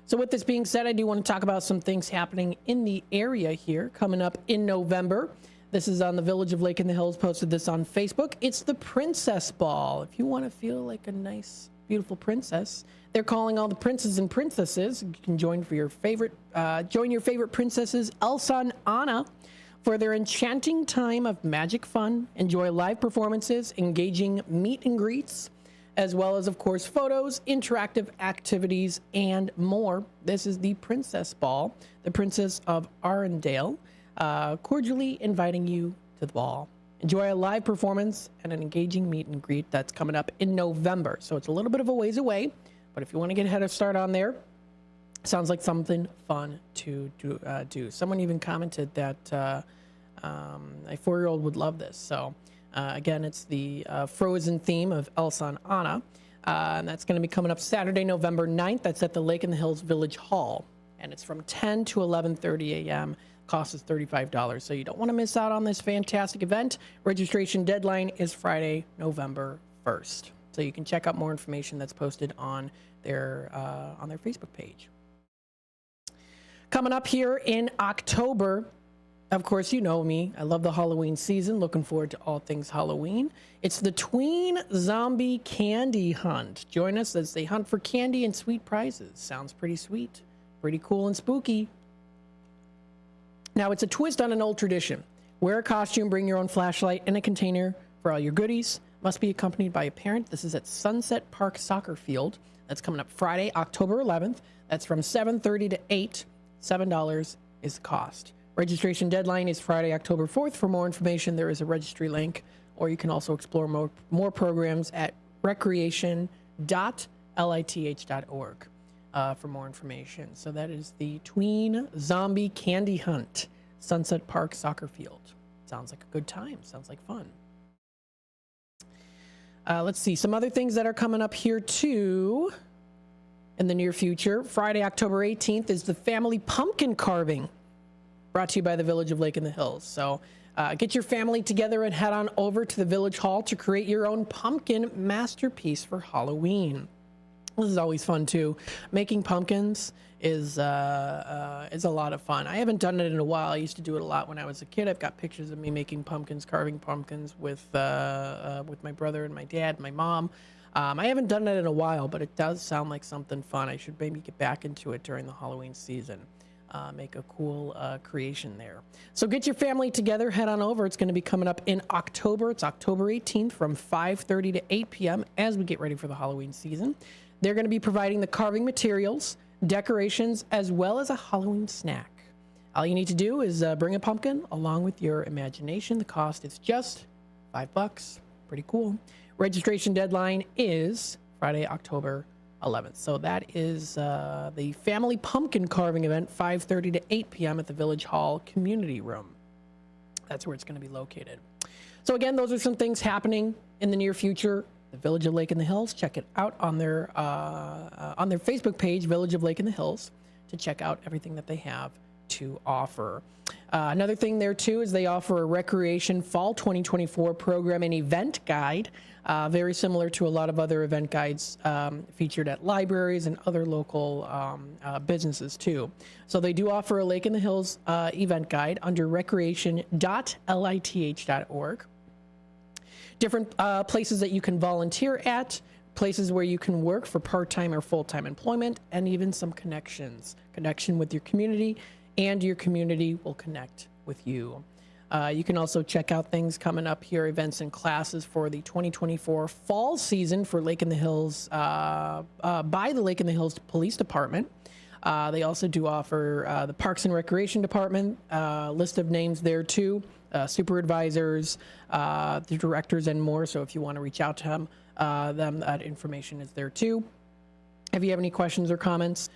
So with this being said, I do want to talk about some things happening in the area here coming up in November. This is on the Village of Lake in the Hills, posted this on Facebook. It's the Princess Ball. If you want to feel like a nice, beautiful princess, they're calling all the princes and princesses. You can join your favorite princesses, Elsa and Anna, for their enchanting time of magic fun. Enjoy live performances, engaging meet and greets, as well as, of course, photos, interactive activities, and more. This is the Princess Ball, the Princess of Arundel, cordially inviting you to the ball. Enjoy a live performance and an engaging meet and greet that's coming up in November. So it's a little bit of a ways away, but if you want to get ahead of start on there, sounds like something fun to do. Someone even commented that a 4-year-old would love this. So again, it's the Frozen theme of Elsa and Anna, and that's going to be coming up Saturday, November 9th. That's at the Lake in the Hills Village Hall, and it's from 10 to 11:30 a.m. Cost is $35, so you don't want to miss out on this fantastic event. Registration deadline is Friday, November 1st. So you can check out more information that's posted on their Facebook page. Coming up here in October, of course, you know me. I love the Halloween season. Looking forward to all things Halloween. It's the Tween Zombie Candy Hunt. Join us as they hunt for candy and sweet prizes. Sounds pretty sweet, pretty cool and spooky. Now, it's a twist on an old tradition. Wear a costume, bring your own flashlight and a container for all your goodies. Must be accompanied by a parent. This is at Sunset Park Soccer Field. That's coming up Friday, October 11th. That's from 7:30 to 8. $7 is the cost. Registration deadline is Friday, October 4th. For more information, there is a registry link, or you can also explore more programs at recreation.lith.org for more information. So that is the Tween Zombie Candy Hunt, Sunset Park Soccer Field. Sounds like a good time. Sounds like fun. Let's see. Some other things that are coming up here, too, in the near future. Friday, October 18th is the family pumpkin carving, brought to you by the Village of Lake in the Hills. So get your family together and head on over to the Village Hall to create your own pumpkin masterpiece for Halloween. This is always fun, too. Making pumpkins is a lot of fun. I haven't done it in a while. I used to do it a lot when I was a kid. I've got pictures of me making pumpkins, carving pumpkins with my brother and my dad, and my mom. I haven't done it in a while, but it does sound like something fun. I should maybe get back into it during the Halloween season. Make a cool creation there. So get your family together, head on over. It's going to be coming up in October. It's October 18th from 5:30 to 8 p.m. as we get ready for the Halloween season. They're going to be providing the carving materials, decorations, as well as a Halloween snack. All you need to do is bring a pumpkin along with your imagination. The cost is just $5. Pretty cool. Registration deadline is Friday, October 11th. So that is the family pumpkin carving event, 5:30 to 8 p.m. at the Village Hall Community Room. That's where it's going to be located. So again, those are some things happening in the near future. The Village of Lake in the Hills. Check it out on their Facebook page, Village of Lake in the Hills, to check out everything that they have to offer. Another thing there, too, is they offer a Recreation Fall 2024 program and event guide, very similar to a lot of other event guides featured at libraries and other local businesses, too. So they do offer a Lake in the Hills event guide under recreation.lith.org. Different places that you can volunteer at, places where you can work for part-time or full-time employment, and even some connection with your community, and your community will connect with you. You can also check out things coming up here, events and classes for the 2024 fall season for Lake in the Hills by the Lake in the Hills Police Department. They also do offer the Parks and Recreation Department, list of names there too, supervisors, the directors, and more. So if you want to reach out to them, that information is there too. If you have any questions or comments,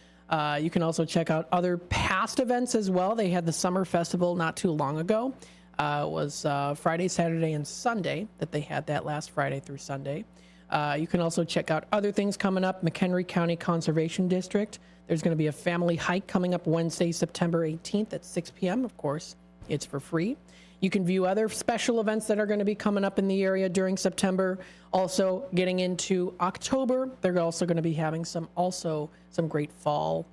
you can also check out other past events as well. They had the Summer Festival not too long ago. It was Friday, Saturday, and Sunday that they had that last Friday through Sunday. You can also check out other things coming up. McHenry County Conservation District. There's going to be a family hike coming up Wednesday, September 18th at 6 p.m. Of course, it's for free. You can view other special events that are going to be coming up in the area during September. Also, getting into October, they're also going to be having some great fall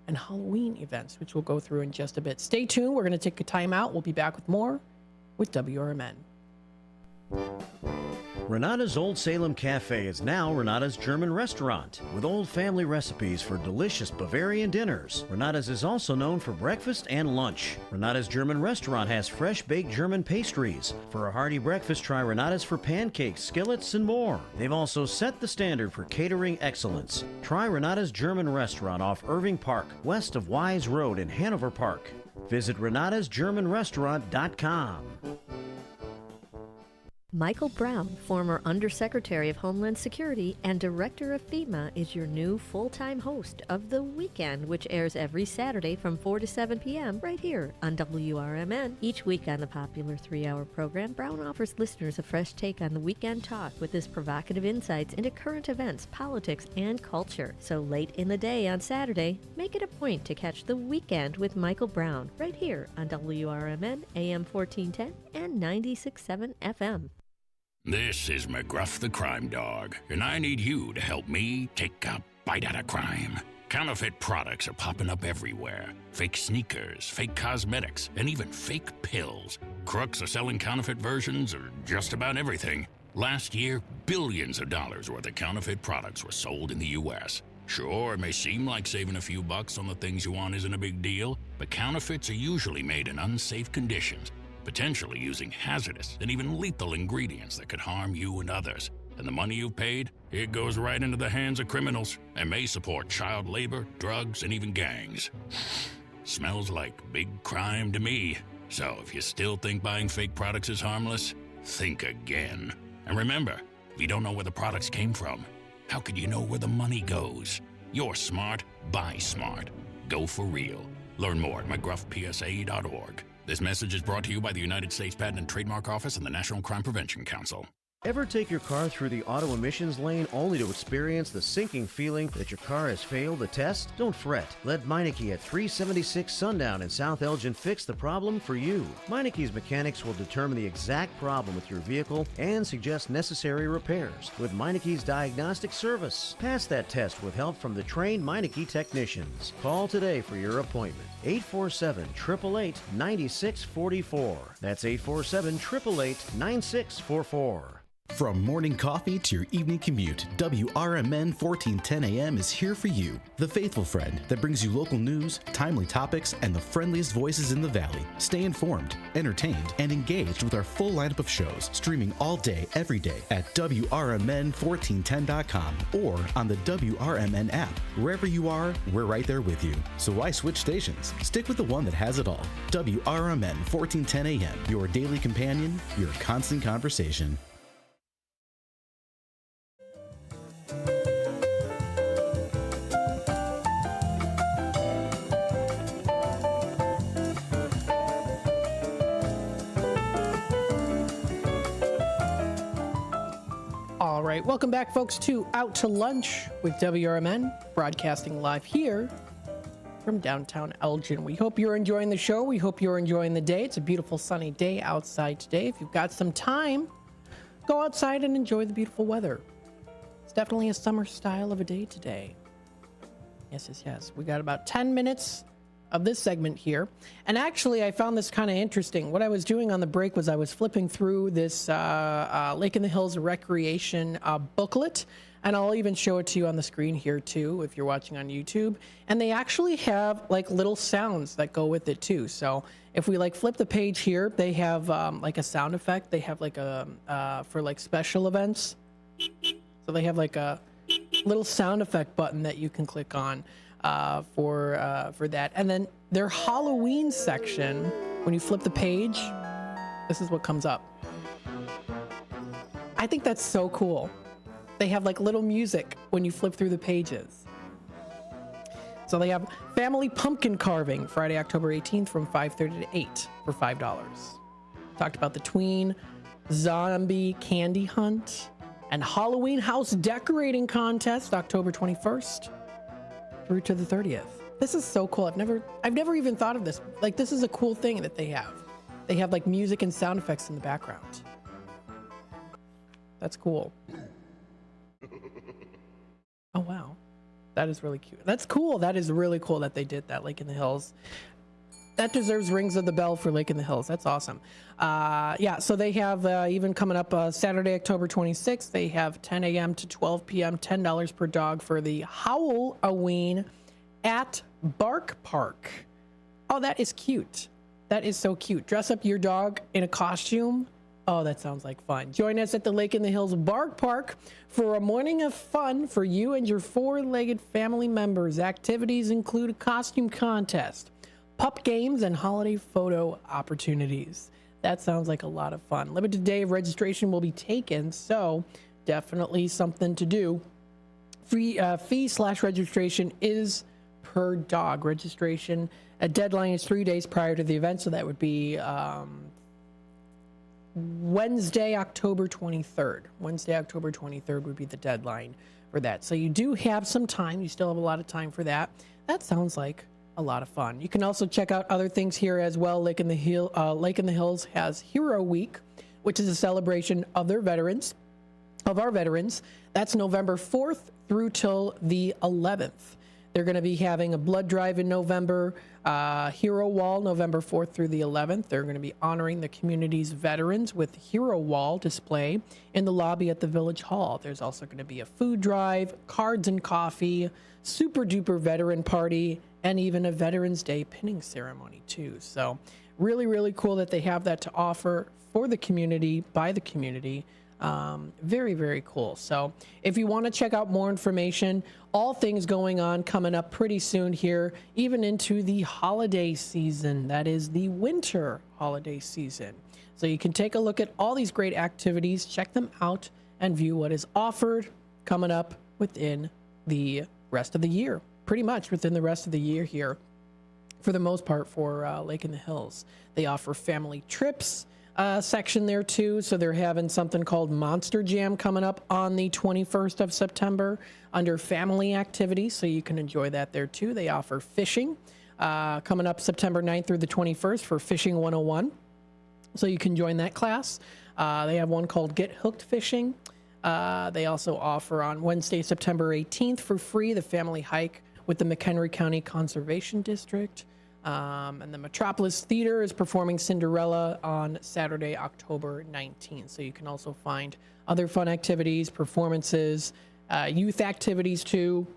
and Halloween events, which we'll go through in just a bit. Stay tuned. We're going to take a time out. We'll be back with more with WRMN. Renata's Old Salem Cafe is now Renata's German restaurant with old family recipes for delicious Bavarian dinners. Renata's is also known for breakfast and lunch. Renata's German restaurant has fresh baked German pastries. For a hearty breakfast, try Renata's for pancakes, skillets, and more. They've also set the standard for catering excellence. Try Renata's German restaurant off Irving Park, west of Wise Road in Hanover Park. Visit renatasgermanrestaurant.com. Michael Brown, former Undersecretary of Homeland Security and Director of FEMA, is your new full-time host of The Weekend, which airs every Saturday from 4 to 7 p.m. right here on WRMN. Each week on the popular 3-hour program, Brown offers listeners a fresh take on the weekend talk with his provocative insights into current events, politics, and culture. So late in the day on Saturday, make it a point to catch The Weekend with Michael Brown right here on WRMN, AM 1410 and 96.7 FM. This is McGruff the Crime Dog, and I need you to help me take a bite out of crime. Counterfeit products are popping up everywhere. Fake sneakers, fake cosmetics, and even fake pills. Crooks are selling counterfeit versions of just about everything. Last year, billions of dollars worth of counterfeit products were sold in the U.S. Sure, it may seem like saving a few bucks on the things you want isn't a big deal, but counterfeits are usually made in unsafe conditions. potentially using hazardous and even lethal ingredients that could harm you and others. And the money you've paid, it goes right into the hands of criminals and may support child labor, drugs, and even gangs. Smells like big crime to me. So if you still think buying fake products is harmless, think again. And remember, if you don't know where the products came from, how could you know where the money goes? You're smart, buy smart. Go for real. Learn more at mcgruffpsa.org. This message is brought to you by the United States Patent and Trademark Office and the National Crime Prevention Council. Ever take your car through the auto emissions lane only to experience the sinking feeling that your car has failed the test? Don't fret. Let Meineke at 376 Sundown in South Elgin fix the problem for you. Meineke's mechanics will determine the exact problem with your vehicle and suggest necessary repairs with Meineke's diagnostic service. Pass that test with help from the trained Meineke technicians. Call today for your appointment. 847-888-9644. That's 847-888-9644. From morning coffee to your evening commute, WRMN 1410 AM is here for you. The faithful friend that brings you local news, timely topics, and the friendliest voices in the Valley. Stay informed, entertained, and engaged with our full lineup of shows, streaming all day, every day at WRMN1410.com or on the WRMN app. Wherever you are, we're right there with you. So why switch stations? Stick with the one that has it all. WRMN 1410 AM, your daily companion, your constant conversation. All right, welcome back, folks, to Out to Lunch with WRMN, broadcasting live here from downtown Elgin. We hope you're enjoying the show. We hope you're enjoying the day. It's a beautiful sunny day outside today. If you've got some time, go outside and enjoy the beautiful weather. It's definitely a summer style of a day today. Yes. We got about 10 minutes of this segment here. And actually, I found this kind of interesting. What I was doing on the break was I was flipping through this Lake in the Hills Recreation booklet. And I'll even show it to you on the screen here, too, if you're watching on YouTube. And they actually have, like, little sounds that go with it, too. So if we, like, flip the page here, they have, like, a sound effect. They have, like, for, like, special events. So they have, like, a little sound effect button that you can click on for that. And then their Halloween section, when you flip the page, this is what comes up. I think that's so cool. They have like little music when you flip through the pages. So they have family pumpkin carving Friday, October 18th from 5:30 to 8 for $5. Talked about the tween zombie candy hunt and Halloween house decorating contest October 21st through to the 30th. This is so cool. I've never even thought of this. Like, this is a cool thing that they have. They have like music and sound effects in the background. That's cool. Oh, wow. That is really cute. That's cool. That is really cool that they did that, Lake in the Hills. That deserves rings of the bell for Lake in the Hills. That's awesome. Yeah, so they have even coming up Saturday, October 26th, they have 10 a.m. to 12 p.m., $10 per dog for the Howl-a-Ween at Bark Park. Oh, that is cute. That is so cute. Dress up your dog in a costume. Oh, that sounds like fun. Join us at the Lake in the Hills Bark Park for a morning of fun for you and your four-legged family members. Activities include a costume contest, pup games, and holiday photo opportunities. That sounds like a lot of fun. Limited day of registration will be taken, so definitely something to do. Fee/registration is per dog. Registration, a deadline is 3 days prior to the event, so that would be Wednesday, October 23rd. Wednesday, October 23rd would be the deadline for that. So you do have some time. You still have a lot of time for that. That sounds like a lot of fun. You can also check out other things here as well. Lake in the Hills has Hero Week, which is a celebration of their veterans, of our veterans. That's November 4th through till the 11th. They're going to be having a blood drive in November, Hero Wall, November 4th through the 11th. They're going to be honoring the community's veterans with Hero Wall display in the lobby at the Village Hall. There's also going to be a food drive, cards and coffee, super duper veteran party, and even a Veterans Day pinning ceremony too. So really, really cool that they have that to offer for the community, by the community. Very, very cool. So if you want to check out more information, all things going on coming up pretty soon here, even into the holiday season. That is the winter holiday season. So you can take a look at all these great activities, check them out, and view what is offered coming up within the rest of the year. Pretty much within the rest of the year here, for the most part, for Lake in the Hills. They offer family trips section there too. So they're having something called Monster Jam coming up on the 21st of September under family activities. So you can enjoy that there too. They offer fishing coming up September 9th through the 21st for Fishing 101. So you can join that class. They have one called Get Hooked Fishing. They also offer on Wednesday, September 18th for free, the family hike with the McHenry County Conservation District. And the Metropolis Theater is performing Cinderella on Saturday, October 19th. So you can also find other fun activities, performances, youth activities too.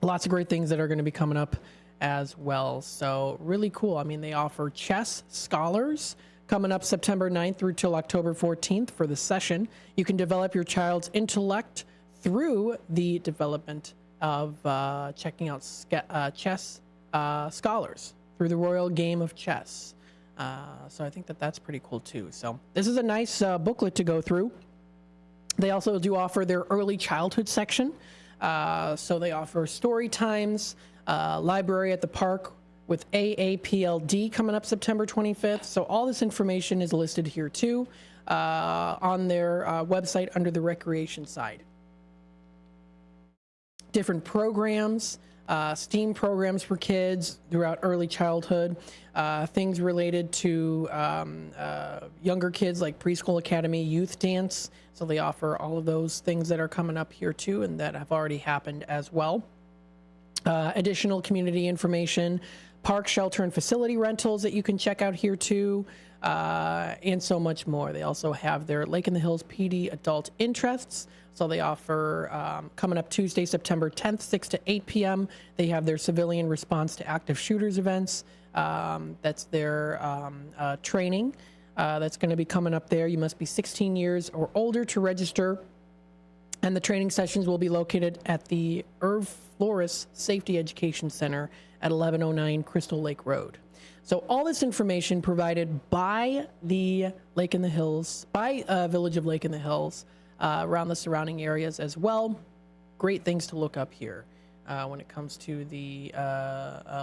Lots of great things that are going to be coming up as well. So really cool. I mean, they offer chess scholars coming up September 9th through till October 14th for the session. You can develop your child's intellect through the development of checking out chess scholars through the Royal Game of Chess. So I think that that's pretty cool too. So this is a nice booklet to go through. They also do offer their early childhood section. So they offer story times, library at the park with AAPLD coming up September 25th. So all this information is listed here too on their website under the recreation side. Different programs, STEAM programs for kids throughout early childhood, things related to younger kids like Preschool Academy, Youth Dance. So they offer all of those things that are coming up here too and that have already happened as well. Additional community information, park, shelter, and facility rentals that you can check out here too, and so much more. They also have their Lake in the Hills PD adult interests. So they offer, coming up Tuesday, September 10th, 6 to 8 p.m., they have their civilian response to active shooters events. That's their training that's going to be coming up there. You must be 16 years or older to register. And the training sessions will be located at the Irv Flores Safety Education Center at 1109 Crystal Lake Road. So all this information provided by the Lake in the Hills, by Village of Lake in the Hills, around the surrounding areas as well. Great things to look up here when it comes to the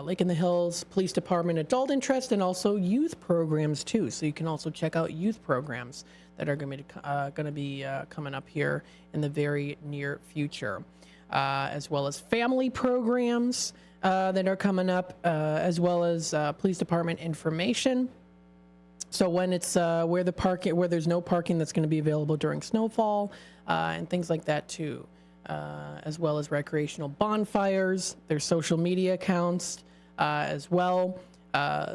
Lake in the Hills Police Department adult interest and also youth programs too. So you can also check out youth programs that are going to be coming up here in the very near future, as well as family programs that are coming up, as well as police department information. So when it's where there's no parking, that's going to be available during snowfall and things like that too, as well as recreational bonfires, their social media accounts as well.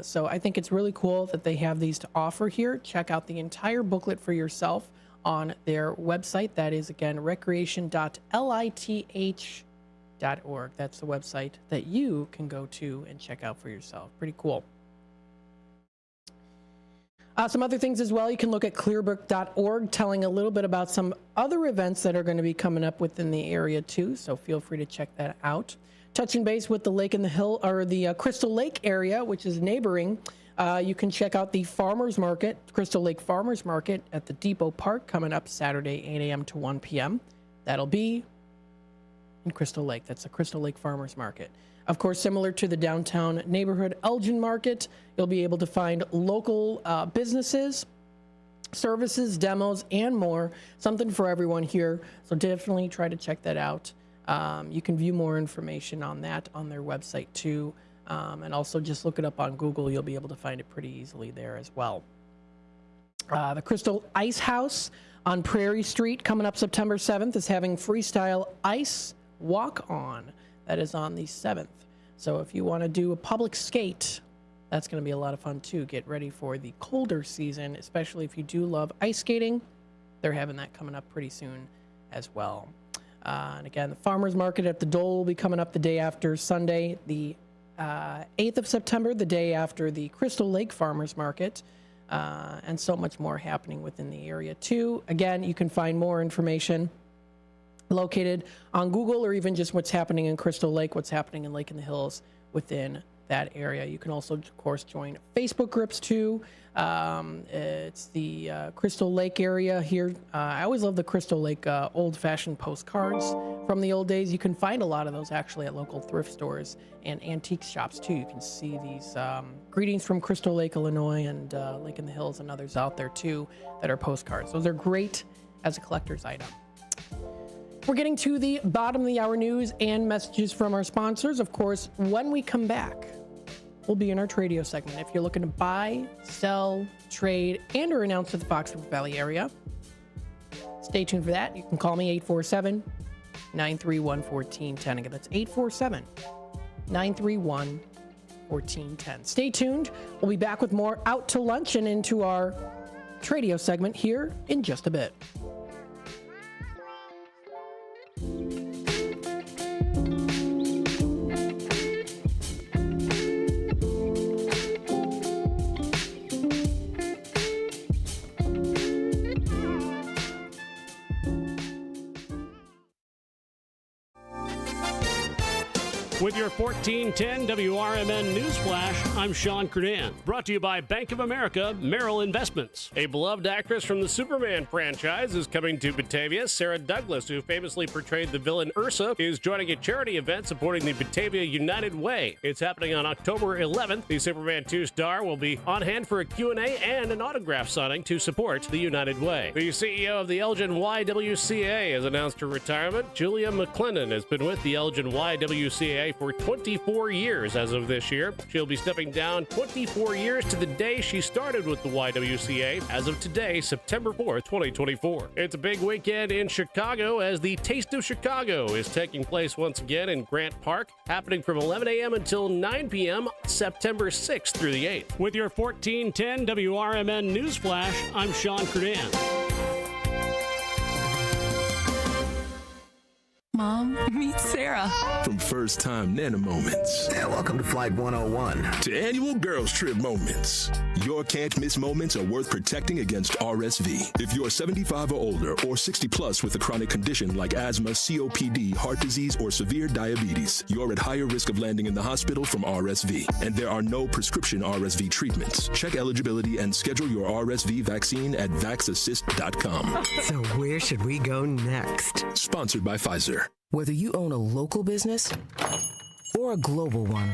So I think it's really cool that they have these to offer here. Check out the entire booklet for yourself on their website. That is, again, recreation.lith.org. That's the website that you can go to and check out for yourself. Pretty cool. Some other things as well, you can look at clearbook.org, telling a little bit about some other events that are going to be coming up within the area too, so feel free to check that out. Touching base with the Lake in the Hill, or the Crystal Lake area, which is neighboring, you can check out the Farmers Market, Crystal Lake Farmers Market at the Depot Park, coming up Saturday, 8 a.m. to 1 p.m. That'll be in Crystal Lake. That's the Crystal Lake Farmers Market. Of course, similar to the downtown neighborhood Elgin Market, you'll be able to find local businesses, services, demos, and more. Something for everyone here. So definitely try to check that out. You can view more information on that on their website too. And also just look it up on Google. You'll be able to find it pretty easily there as well. The Crystal Ice House on Prairie Street, coming up September 7th, is having freestyle ice walk-on. That is on the 7th. So if you want to do a public skate, that's going to be a lot of fun too. Get ready for the colder season, especially if you do love ice skating. They're having that coming up pretty soon as well. And again, the Farmers Market at the Dole will be coming up the day after Sunday, the 8th of September, the day after the Crystal Lake Farmers Market, and so much more happening within the area too. Again, you can find more information located on Google, or even just what's happening in Crystal Lake, what's happening in Lake in the Hills within that area. You can also, of course, join Facebook groups too. It's the Crystal Lake area here. I always love the Crystal Lake old-fashioned postcards from the old days. You can find a lot of those actually at local thrift stores and antique shops too. You can see these greetings from Crystal Lake, Illinois, and Lake in the Hills, and others out there too that are postcards. Those are great as a collector's item. We're getting to the bottom of the hour news and messages from our sponsors. Of course, when we come back, we'll be in our Tradio segment. If you're looking to buy, sell, trade, and or announce to the Fox River Valley area, stay tuned for that. You can call me 847-931-1410. Again, that's 847-931-1410. Stay tuned. We'll be back with more Out to Lunch and into our Tradio segment here in just a bit. With your 1410 WRMN Newsflash, I'm Sean Kernan. Brought to you by Bank of America Merrill Investments. A beloved actress from the Superman franchise is coming to Batavia. Sarah Douglas, who famously portrayed the villain Ursa, is joining a charity event supporting the Batavia United Way. It's happening on October 11th. The Superman 2 star will be on hand for a Q&A and an autograph signing to support the United Way. The CEO of the Elgin YWCA has announced her retirement. Julia McClendon has been with the Elgin YWCA for 24 years as of this year. She'll be stepping down 24 years to the day she started with the YWCA as of today, September 4th, 2024. It's a big weekend in Chicago as the Taste of Chicago is taking place once again in Grant Park, happening from 11 a.m. until 9 p.m. September 6th through the 8th. With your 1410 WRMN Newsflash, I'm Sean Kernan. Mom, meet Sarah. From first-time Nana moments. Yeah, welcome to Flight 101. To annual girls trip moments. Your can't-miss moments are worth protecting against RSV. If you're 75 or older or 60 plus with a chronic condition like asthma, COPD, heart disease, or severe diabetes, you're at higher risk of landing in the hospital from RSV. And there are no prescription RSV treatments. Check eligibility and schedule your RSV vaccine at vaxassist.com. So where should we go next? Sponsored by Pfizer. Whether you own a local business or a global one,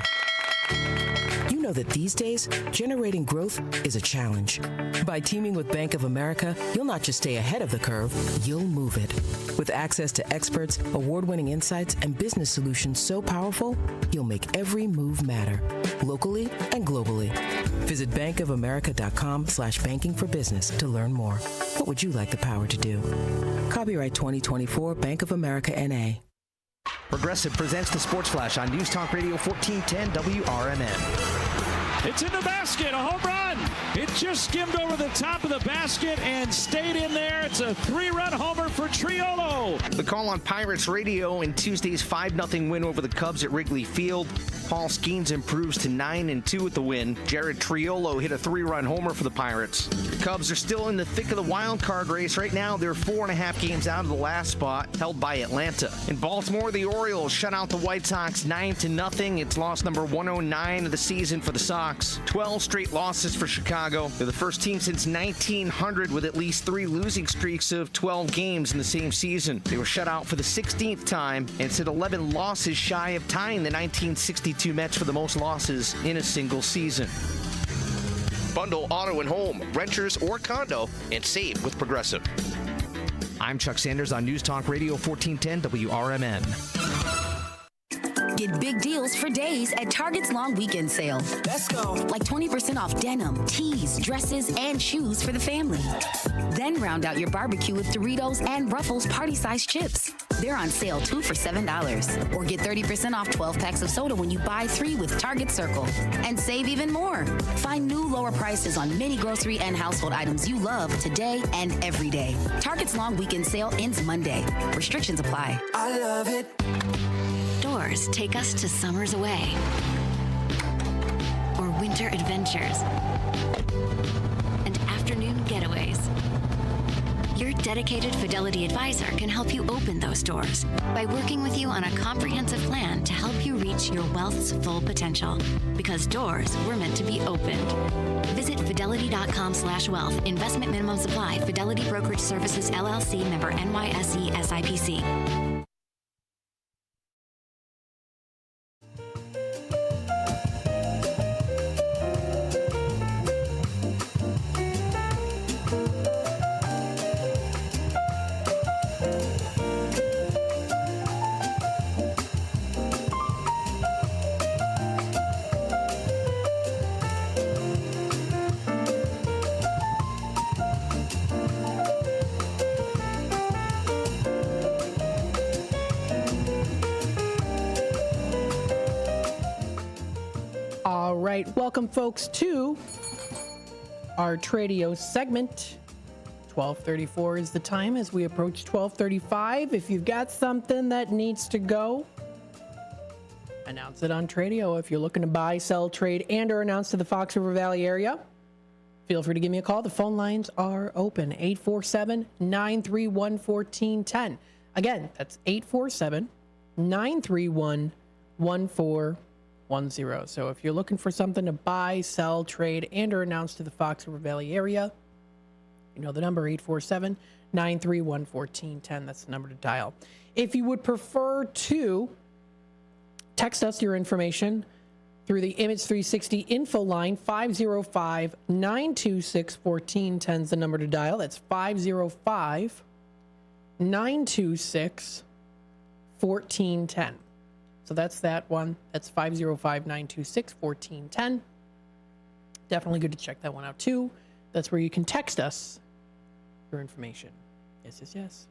you know that these days, generating growth is a challenge. By teaming with Bank of America, you'll not just stay ahead of the curve, you'll move it. With access to experts, award-winning insights, and business solutions so powerful, you'll make every move matter, locally and globally. Visit bankofamerica.com/banking for business to learn more. What would you like the power to do? Copyright 2024 Bank of America N.A. Progressive presents the Sports Flash on News Talk Radio 1410 WRMN. It's in the basket, a home run. It just skimmed over the top of the basket and stayed in there. It's a 3-run homer for Triolo. The call on Pirates Radio in Tuesday's 5-0 win over the Cubs at Wrigley Field. Paul Skeens improves to 9-2 with the win. Jared Triolo hit a 3-run homer for the Pirates. The Cubs are still in the thick of the wild card race. Right now, they're 4.5 games out of the last spot, held by Atlanta. In Baltimore, the Orioles shut out the White Sox 9-0. It's loss number 109 of the season for the Sox. 12 straight losses for Chicago. They're the first team since 1900 with at least 3 losing streaks of 12 games in the same season. They were shut out for the 16th time and sit 11 losses shy of tying the 1962 Mets for the most losses in a single season. Bundle auto and home, renters or condo, and save with Progressive. I'm Chuck Sanders on News Talk Radio 1410 WRMN. Get big deals for days at Target's long weekend sale. Let's go. Like 20% off denim, tees, dresses, and shoes for the family. Then round out your barbecue with Doritos and Ruffles party-sized chips. They're on sale 2 for $7. Or get 30% off 12 packs of soda when you buy 3 with Target Circle. And save even more. Find new lower prices on many grocery and household items you love today and every day. Target's long weekend sale ends Monday. Restrictions apply. I love it. Doors take us to summers away. winter adventures and afternoon getaways. Your dedicated Fidelity advisor can help you open those doors by working with you on a comprehensive plan to help you reach your wealth's full potential. Because doors were meant to be opened. Visit fidelity.com/wealth. Investment minimum supply. Fidelity Brokerage Services, LLC, member NYSE SIPC. All right, welcome folks to our Tradio segment. 12:34 is the time as we approach 12:35. If you've got something that needs to go, announce it on Tradio. If you're looking to buy, sell, trade, and or announce to the Fox River Valley area, feel free to give me a call. The phone lines are open. 847-931-1410. Again, that's 847-931-1410. So if you're looking for something to buy, sell, trade, and or announce to the Fox River Valley area, you know the number, 847-931-1410. That's the number to dial. If you would prefer to text us your information through the Image 360 info line, 505-926-1410 is the number to dial. That's 505-926-1410. So that's that one. That's 505-926-1410. Definitely good to check that one out too. That's where you can text us your information. Yes.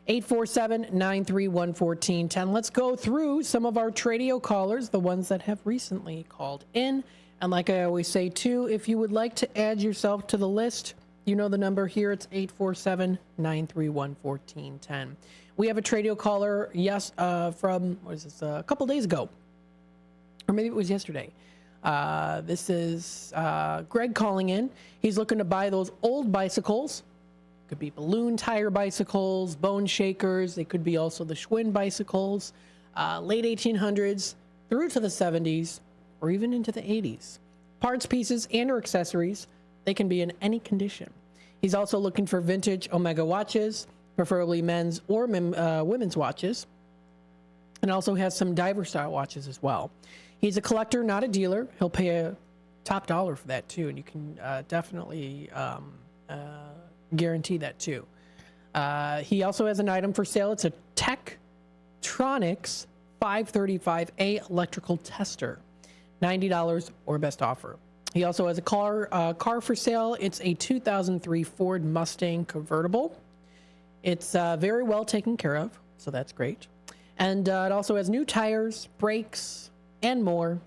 847-931-1410. Let's go through some of our Tradio callers, the ones that have recently called in. And like I always say too, if you would like to add yourself to the list, you know the number here. It's 847-931-1410. We have a Tradio caller, from, a couple days ago. Or maybe it was yesterday. This is Greg calling in. He's looking to buy those old bicycles. Could be balloon tire bicycles, bone shakers. They could be also the Schwinn bicycles, late 1800s through to the 70s, or even into the 80s. Parts, pieces, and or accessories. They can be in any condition. He's also looking for vintage Omega watches, preferably men's or women's watches, and also has some diver style watches as well. He's a collector, not a dealer. He'll pay a top dollar for that too, and you can definitely guarantee that too. He also has an item for sale. It's a Tektronix 535A electrical tester, $90 or best offer. He also has a car for sale. It's a 2003 Ford Mustang convertible. It's very well taken care of, so that's great. And it also has new tires, brakes, and more.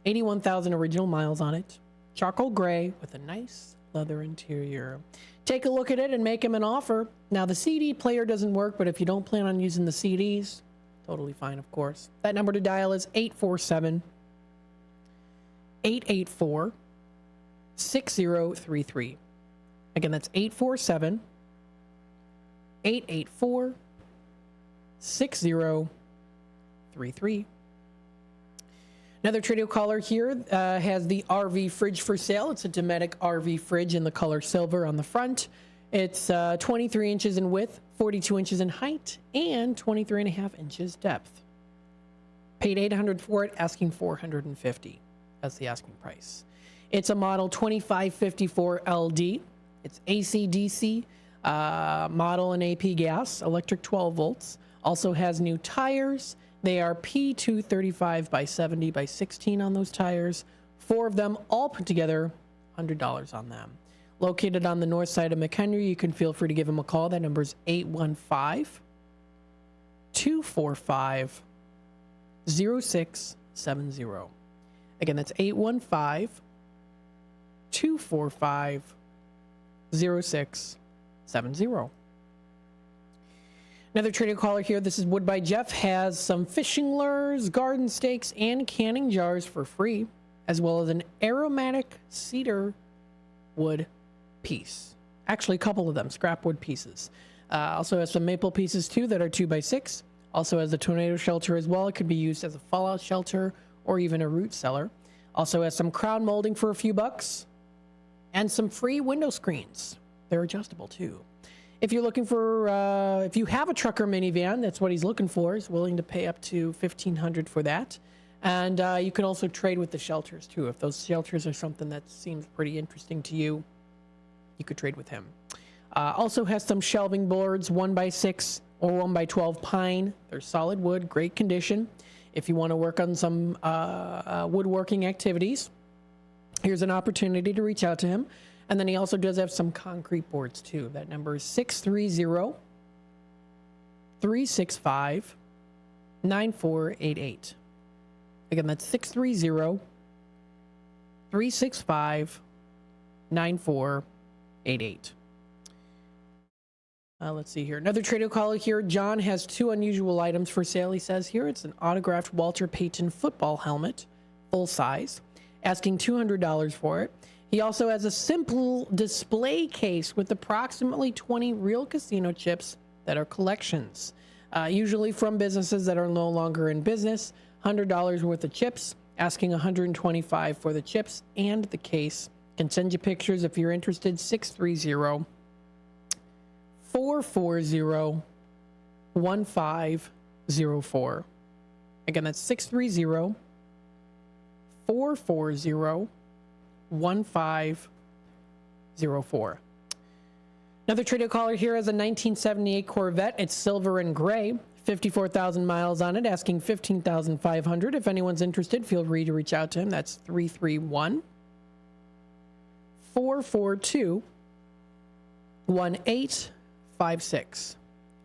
81,000 original miles on it. Charcoal gray with a nice leather interior. Take a look at it and make him an offer. Now, the CD player doesn't work, but if you don't plan on using the CDs, totally fine, of course. That number to dial is 847-884-6033. Again, that's 847-884-6033. Another Tradio caller here has the RV fridge for sale. It's a Dometic RV fridge in the color silver on the front. It's 23 inches in width, 42 inches in height, and 23 and a half inches depth. Paid $800 for it, asking $450 as the asking price. It's a model 2554 LD. It's AC/DC model and AP gas, electric 12 volts. Also has new tires. They are P235 by 70 by 16 on those tires. 4 of them all put together, $100 on them. Located on the north side of McHenry, you can feel free to give them a call. That number is 815-245-0670. Again, that's 815-245-0670. Another Tradio caller here. This is Wood by Jeff. Has some fishing lures, garden stakes, and canning jars for free. as well as an aromatic cedar wood piece. Actually, a couple of them, scrap wood pieces. Also has some maple pieces too that are 2x6. Also has a tornado shelter as well. It could be used as a fallout shelter or even a root cellar. Also has some crown molding for a few bucks and some free window screens. They're adjustable too. If you're looking for, if you have a trucker minivan, that's what he's looking for. He's willing to pay up to $1,500 for that. And you can also trade with the shelters too. If those shelters are something that seems pretty interesting to you, you could trade with him. Also has some shelving boards, 1x6 or 1x12 pine. They're solid wood, great condition. If you want to work on some woodworking activities, here's an opportunity to reach out to him. And then he also does have some concrete boards too. That number is 630-365-9488. Again, that's 630-365-9488. Let's see here. Another Trader caller here. John has two unusual items for sale, he says here. It's an autographed Walter Payton football helmet, full size, asking $200 for it. He also has a simple display case with approximately 20 real casino chips that are collections, usually from businesses that are no longer in business. $100 worth of chips, asking $125 for the chips and the case. Can send you pictures if you're interested. 630-440-1504. Again, that's 630-440-1504. Another Trader caller here has a 1978 Corvette. It's silver and gray, 54,000 miles on it, asking $15,500. If anyone's interested, feel free to reach out to him. That's 331-442-1856.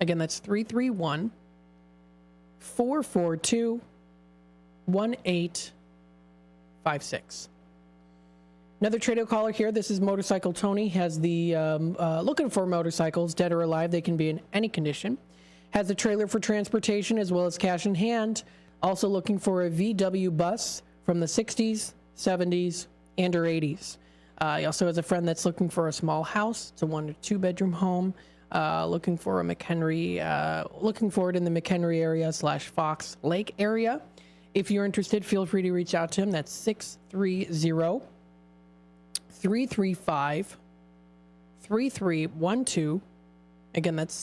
Again, that's 331-442-1856. Another Trader caller here. This is Motorcycle Tony. Has the looking for motorcycles, dead or alive. They can be in any condition. Has a trailer for transportation as well as cash in hand. Also looking for a VW bus from the 60s, 70s, and or 80s. He also has a friend that's looking for a small house. It's a 1 or 2 bedroom home. Looking for a McHenry. Looking for it in the McHenry area / Fox Lake area. If you're interested, feel free to reach out to him. That's 630-335-3312. Again, that's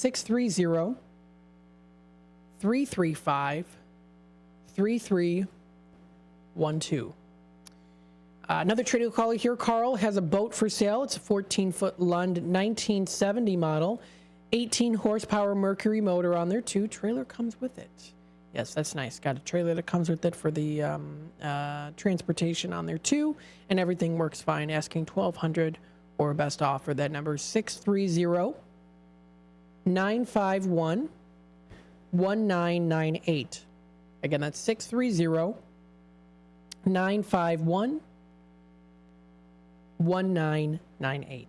630-335-3312. Another Trader caller here. Carl has a boat for sale. It's a 14-foot Lund 1970 model. 18 horsepower Mercury motor on there too. Trailer comes with it. Yes, that's nice. Got a trailer that comes with it for the transportation on there too, and everything works fine. Asking $1,200 or best offer. That number is 630-951-1998. Again, that's 630-951-1998.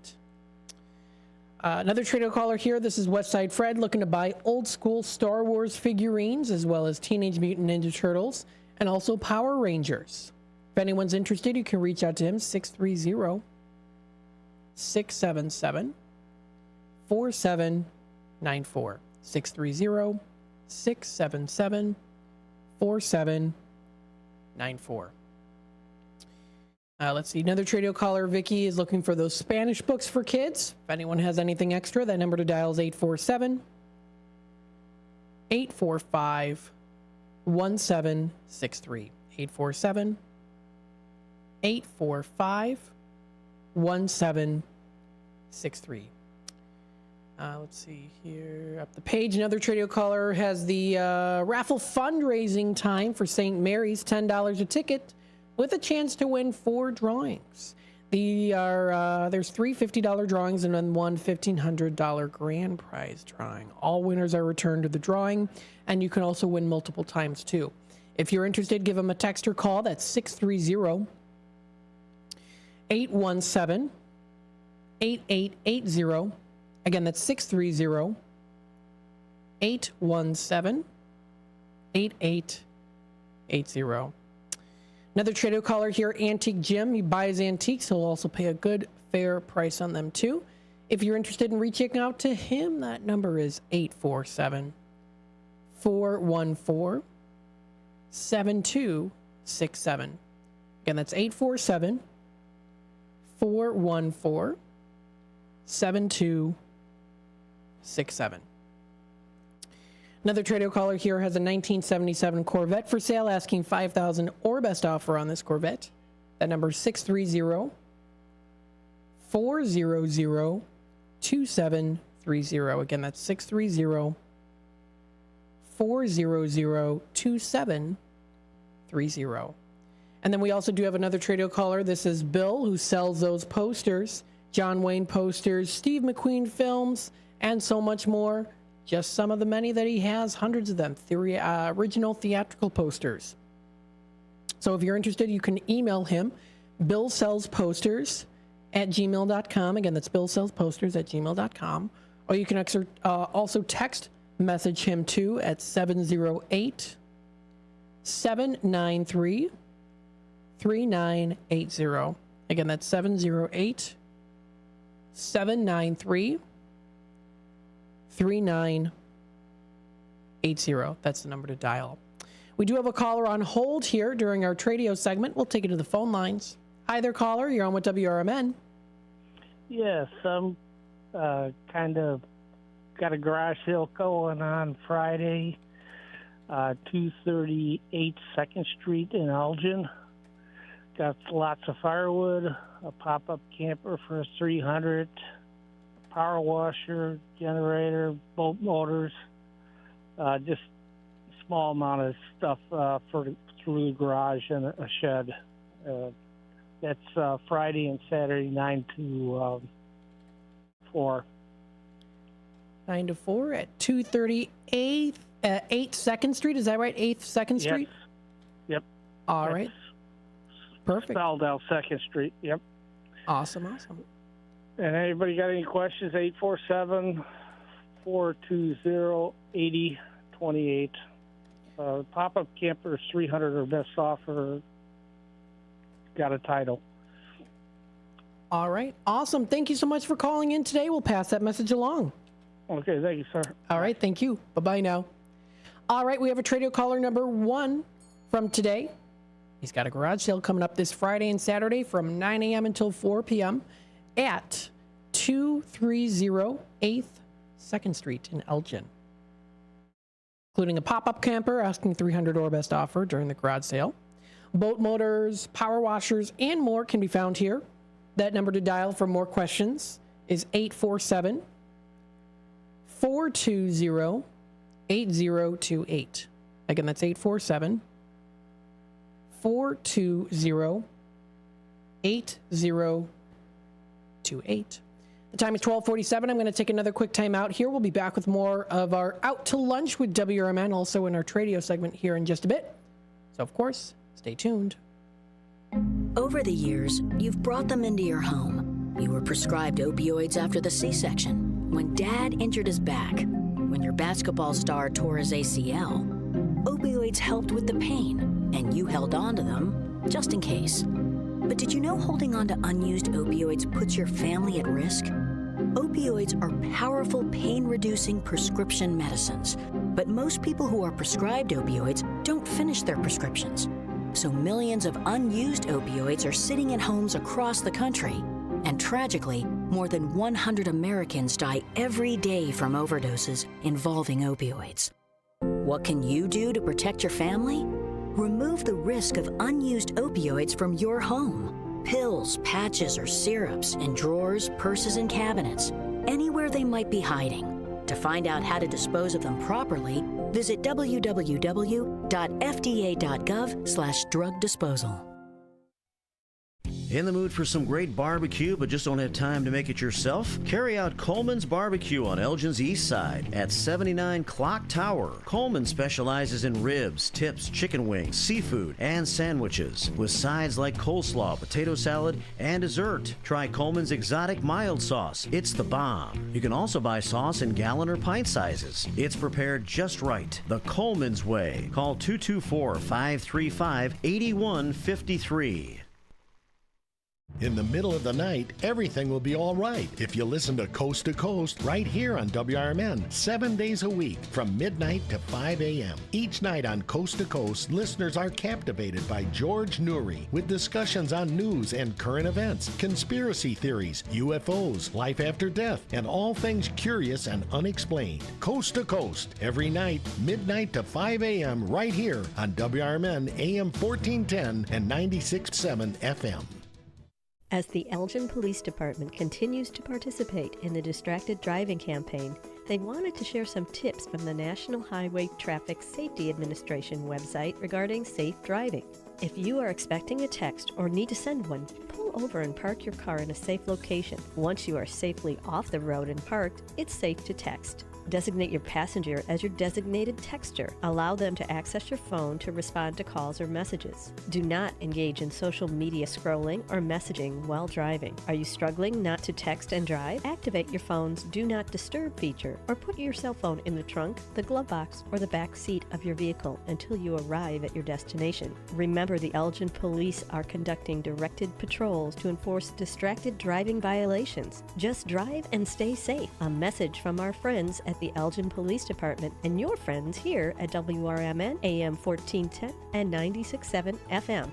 Another Trader caller here. This is Westside Fred looking to buy old school Star Wars figurines as well as Teenage Mutant Ninja Turtles and also Power Rangers. If anyone's interested, you can reach out to him. 630-677-4794. 630-677-4794. Let's see. Another Trader caller, Vicky, is looking for those Spanish books for kids. If anyone has anything extra, that number to dial is 847-845-1763. 847-845-1763. Let's see here. Up the page, another Trader caller has the raffle fundraising time for St. Mary's, $10 a ticket, with a chance to win 4 drawings. There's 3 $50 drawings and then one $1,500 grand prize drawing. All winners are returned to the drawing, and you can also win multiple times too. If you're interested, give them a text or call. That's 630-817-8880. Again, that's 630-817-8880. Another Trader caller here, Antique Jim. He buys antiques. He'll also pay a good, fair price on them, too. If you're interested in reaching out to him, that number is 847-414-7267. Again, that's 847-414-7267. Another Trader caller here has a 1977 Corvette for sale, asking $5,000 or best offer on this Corvette. That number is 630-400-2730. Again, that's 630-400-2730. And then we also do have another Trader caller. This is Bill, who sells those posters, John Wayne posters, Steve McQueen films, and so much more. Just some of the many that he has, hundreds of them, original theatrical posters. So if you're interested, you can email him, billsellsposters@gmail.com. Again, that's billsellsposters@gmail.com. Or you can also text message him too at 708-793-3980. Again, that's 708-793-3980. That's the number to dial. We do have a caller on hold here during our Tradio segment. We'll take it to the phone lines. Hi there, caller. You're on with WRMN. Yes, I'm kind of got a garage sale going on Friday, 238 2nd Street in Elgin. Got lots of firewood, a pop-up camper for $300, power washer, generator, boat motors, just a small amount of stuff through the garage and a shed. That's Friday and Saturday, 9 to 4. 9 to 4 at 238 8 2nd Street. Is that right? 8th 2nd Street? Yep. All right. Perfect. Spelled out 2nd Street. Yep. Awesome. And anybody got any questions? 847-420-8028. Pop-up camper is $300 or best offer. Got a title. All right. Awesome. Thank you so much for calling in today. We'll pass that message along. Okay. Thank you, sir. All right. Thank you. Bye-bye now. All right. We have a Tradio caller number 1 from today. He's got a garage sale coming up this Friday and Saturday from 9 a.m. until 4 p.m. at 230 8th 2nd Street in Elgin. Including a pop-up camper asking $300 or best offer during the garage sale. Boat motors, power washers, and more can be found here. That number to dial for more questions is 847-420-8028. Again, that's 847-420-8028. The time is 12:47. I'm going to take another quick time out here. We'll be back with more of our Out to Lunch with WRMN, also in our Tradio segment here in just a bit. So, of course, stay tuned. Over the years, you've brought them into your home. You were prescribed opioids after the C-section, when Dad injured his back, when your basketball star tore his ACL. Opioids helped with the pain, and you held on to them just in case. But did you know holding on to unused opioids puts your family at risk? Opioids are powerful pain-reducing prescription medicines, but most people who are prescribed opioids don't finish their prescriptions. So millions of unused opioids are sitting in homes across the country. And tragically, more than 100 Americans die every day from overdoses involving opioids. What can you do to protect your family? Remove the risk of unused opioids from your home. Pills, patches, or syrups in drawers, purses, and cabinets, anywhere they might be hiding. To find out how to dispose of them properly, visit www.fda.gov/drug disposal. In the mood for some great barbecue but just don't have time to make it yourself? Carry out Coleman's Barbecue on Elgin's East Side at 79 Clock Tower. Coleman specializes in ribs, tips, chicken wings, seafood, and sandwiches with sides like coleslaw, potato salad, and dessert. Try Coleman's Exotic Mild Sauce. It's the bomb. You can also buy sauce in gallon or pint sizes. It's prepared just right, the Coleman's way. Call 224-535-8153. In the middle of the night, everything will be all right if you listen to Coast to Coast right here on WRMN, 7 days a week from midnight to 5 a.m. Each night on Coast to Coast, listeners are captivated by George Noory with discussions on news and current events, conspiracy theories, UFOs, life after death, and all things curious and unexplained. Coast to Coast, every night, midnight to 5 a.m. right here on WRMN AM 1410 and 96.7 FM. As the Elgin Police Department continues to participate in the Distracted Driving campaign, they wanted to share some tips from the National Highway Traffic Safety Administration website regarding safe driving. If you are expecting a text or need to send one, pull over and park your car in a safe location. Once you are safely off the road and parked, it's safe to text. Designate your passenger as your designated texter. Allow them to access your phone to respond to calls or messages. Do not engage in social media scrolling or messaging while driving. Are you struggling not to text and drive? Activate your phone's Do Not Disturb feature or put your cell phone in the trunk, the glove box, or the back seat of your vehicle until you arrive at your destination. Remember, the Elgin Police are conducting directed patrols to enforce distracted driving violations. Just drive and stay safe. A message from our friends at the Elgin Police Department and your friends here at WRMN AM 1410 and 96.7 FM.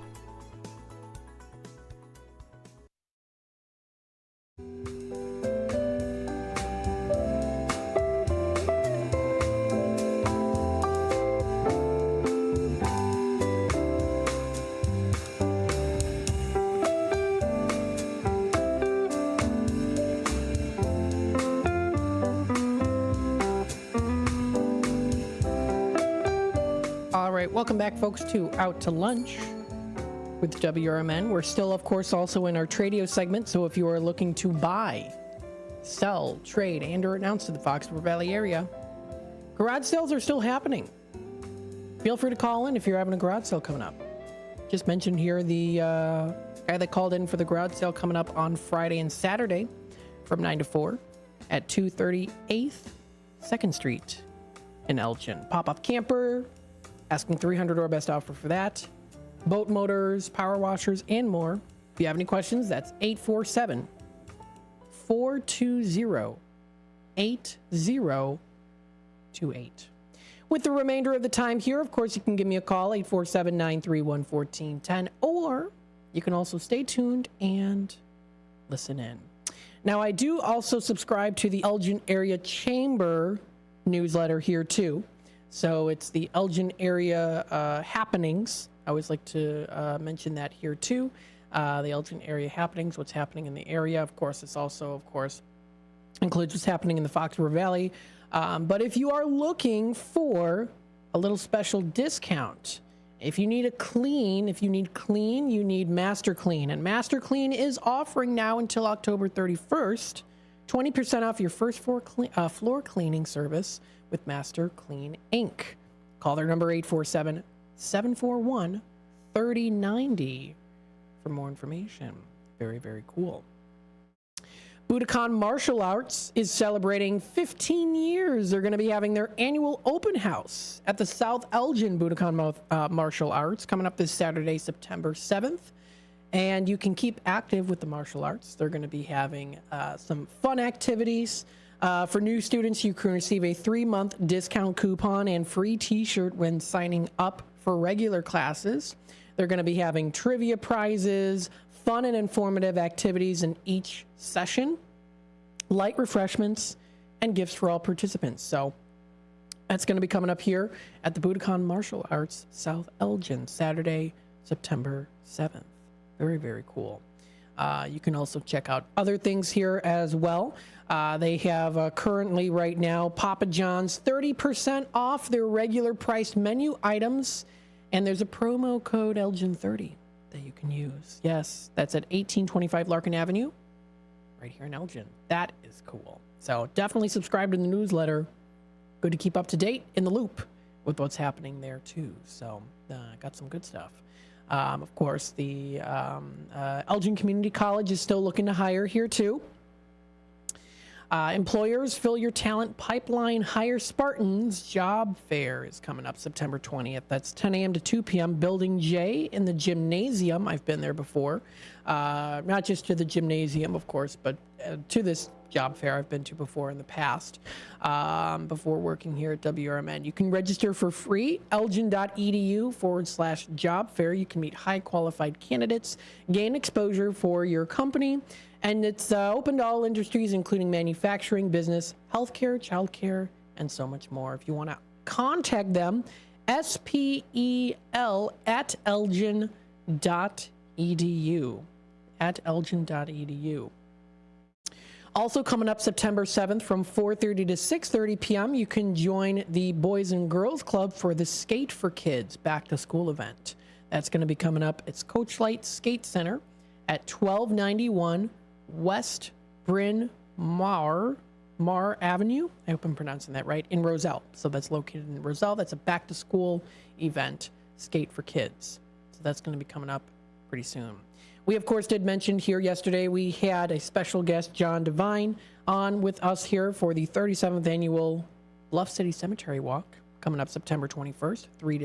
Welcome back, folks, to Out to Lunch with WRMN. We're still, of course, also in our Tradio segment, so if you are looking to buy, sell, trade, and or announce to the Fox River Valley area, garage sales are still happening. Feel free to call in if you're having a garage sale coming up. Just mentioned here the guy that called in for the garage sale coming up on Friday and Saturday from 9 to 4 at 238th 2nd Street in Elgin. Pop-up camper, asking $300 or best offer for that. Boat motors, power washers, and more. If you have any questions, that's 847-420-8028. With the remainder of the time here, of course, you can give me a call, 847-931-1410, or you can also stay tuned and listen in. Now, I do also subscribe to the Elgin Area Chamber newsletter here, too. So it's the Elgin Area Happenings. I always like to mention that here, too. The Elgin Area Happenings, what's happening in the area. Of course, it's also, of course, includes what's happening in the Fox River Valley. But if you are looking for a little special discount, if you need clean, you need Master Clean. And Master Clean is offering now until October 31st, 20% off your first floor cleaning service with Master Clean Inc. Call their number 847-741-3090 for more information. Very, very cool. Budokan Martial Arts is celebrating 15 years. They're going to be having their annual open house at the South Elgin Budokan Martial Arts coming up this Saturday, September 7th. And you can keep active with the martial arts. They're going to be having some fun activities. For new students, you can receive a 3-month discount coupon and free t-shirt when signing up for regular classes. They're going to be having trivia prizes, fun and informative activities in each session, light refreshments, and gifts for all participants. So that's going to be coming up here at the Budokan Martial Arts, South Elgin, Saturday, September 7th. Very, very cool. You can also check out other things here as well. They have currently right now Papa John's 30% off their regular priced menu items, and there's a promo code Elgin30 that you can use. Yes, that's at 1825 Larkin Avenue, right here in Elgin. That is cool. So definitely subscribe to the newsletter. Good to keep up to date, in the loop with what's happening there too. So got some good stuff. Of course, the Elgin Community College is still looking to hire here too. Employers, fill your talent pipeline. Hire Spartans. Job fair is coming up September 20th. That's 10 a.m. to 2 p.m. Building J in the gymnasium. I've been there before. Not just to the gymnasium, of course, but to this job fair I've been to before in the past, before working here at WRMN. You can register for free, elgin.edu/job fair. You can meet high qualified candidates, gain exposure for your company, and it's open to all industries, including manufacturing, business, healthcare, childcare, and so much more. If you want to contact them, spel@elgin.edu, @elgin.edu. Also coming up September 7th from 4:30 to 6:30 p.m., you can join the Boys and Girls Club for the Skate for Kids back to school event. That's going to be coming up. It's Coach Light Skate Center at 1291 West Bryn Mawr Avenue. I hope I'm pronouncing that right, in Roselle. So that's located in Roselle. That's a back to school event, Skate for Kids. So that's going to be coming up pretty soon. We, of course, did mention here yesterday we had a special guest, John Devine, on with us here for the 37th annual Bluff City Cemetery Walk, coming up September 21st, 3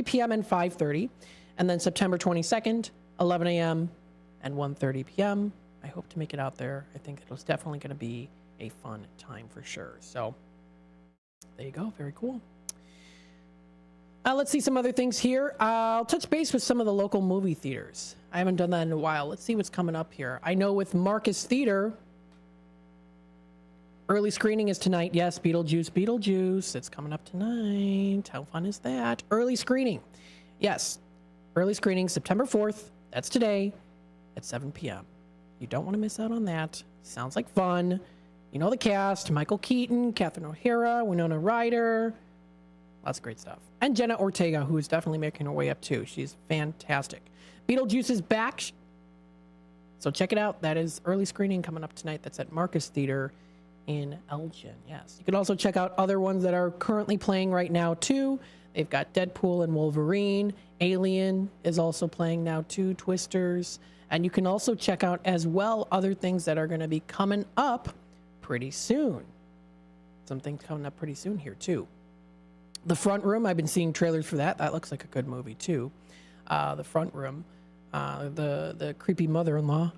p.m. and 5:30. And then September 22nd, 11 a.m. and 1:30 p.m. I hope to make it out there. I think it's definitely going to be a fun time for sure. So there you go. Very cool. Let's see some other things here. I'll touch base with some of the local movie theaters. I haven't done that in a while. Let's see what's coming up here. I know with Marcus Theater, early screening is tonight. Yes, Beetlejuice. It's coming up tonight. How fun is that? Early screening. Yes, early screening, September 4th. That's today at 7 p.m. You don't want to miss out on that. Sounds like fun. You know the cast: Michael Keaton, Catherine O'Hara, Winona Ryder. Lots of great stuff. And Jenna Ortega, who is definitely making her way up too. She's fantastic. Beetlejuice is back. So check it out. That is early screening coming up tonight. That's at Marcus Theater in Elgin. Yes. You can also check out other ones that are currently playing right now too. They've got Deadpool and Wolverine. Alien is also playing now too. Twisters. And you can also check out as well other things that are going to be coming up pretty soon. Some things coming up pretty soon here too. The Front Room, I've been seeing trailers for that. That looks like a good movie too. The Front Room, the creepy mother-in-law.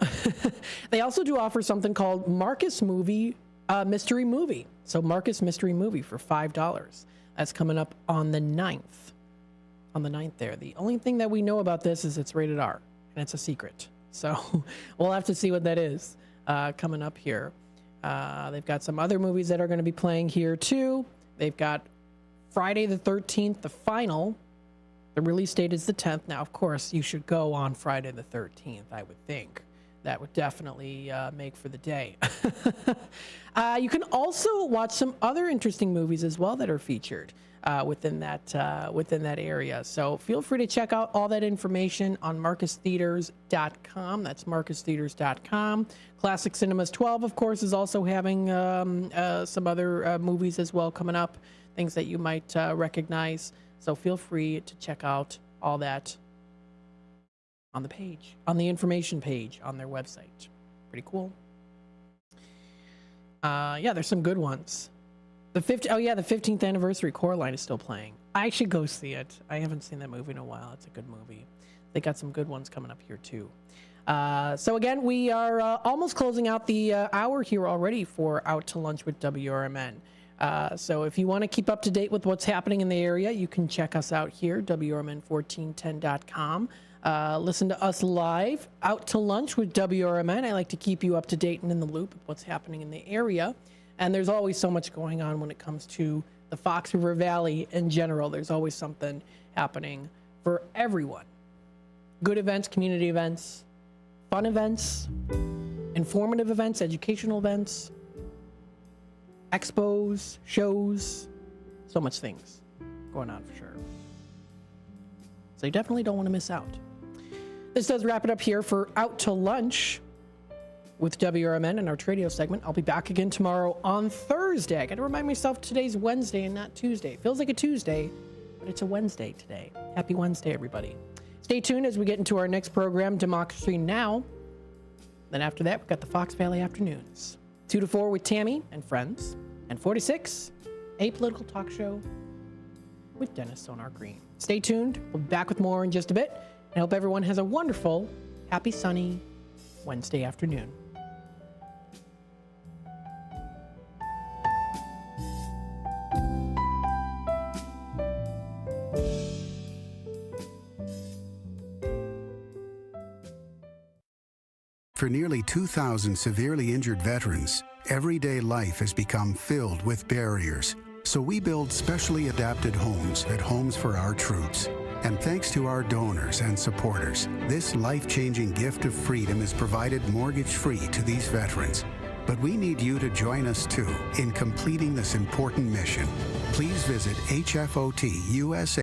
They also do offer something called Marcus Mystery Movie. So Marcus Mystery Movie for $5. That's coming up on the 9th. On the 9th there. The only thing that we know about this is it's rated R, and it's a secret. So we'll have to see what that is coming up here. They've got some other movies that are going to be playing here too. They've got Friday the 13th, the final. The release date is the 10th. Now, of course, you should go on Friday the 13th, I would think. That would definitely make for the day. You can also watch some other interesting movies as well that are featured within that area. So feel free to check out all that information on marcustheaters.com. That's marcustheaters.com. Classic Cinemas 12, of course, is also having some other movies as well coming up, things that you might recognize. So feel free to check out all that on the page, on the information page on their website. Pretty cool. Yeah, there's some good ones. The 15th anniversary Coraline is still playing. I should go see it. I haven't seen that movie in a while. It's a good movie. They got some good ones coming up here too. So again, we are almost closing out the hour here already for Out to Lunch with WRMN. So if you want to keep up to date with what's happening in the area, you can check us out here, WRMN1410.com. Listen to us live, Out to Lunch with WRMN. I like to keep you up to date and in the loop of what's happening in the area. And there's always so much going on when it comes to the Fox River Valley in general. There's always something happening for everyone. Good events, community events, fun events, informative events, educational events, expos, shows, so much things going on for sure. So you definitely don't want to miss out. This does wrap it up here for Out to Lunch with WRMN and our Tradio segment. I'll be back again tomorrow on Thursday. I got to remind myself today's Wednesday and not Tuesday. It feels like a Tuesday, but it's a Wednesday today. Happy Wednesday, everybody. Stay tuned as we get into our next program, Democracy Now! Then after that, we've got the Fox Valley Afternoons. 2 to 4 with Tammy and friends. And 4 to 6, a political talk show with Dennis Sonar Green. Stay tuned. We'll be back with more in just a bit. I hope everyone has a wonderful, happy, sunny Wednesday afternoon. For nearly 2,000 severely injured veterans, everyday life has become filled with barriers. So we build specially adapted homes at Homes for Our Troops. And thanks to our donors and supporters, this life-changing gift of freedom is provided mortgage-free to these veterans. But we need you to join us, too, in completing this important mission. Please visit HFOT USA.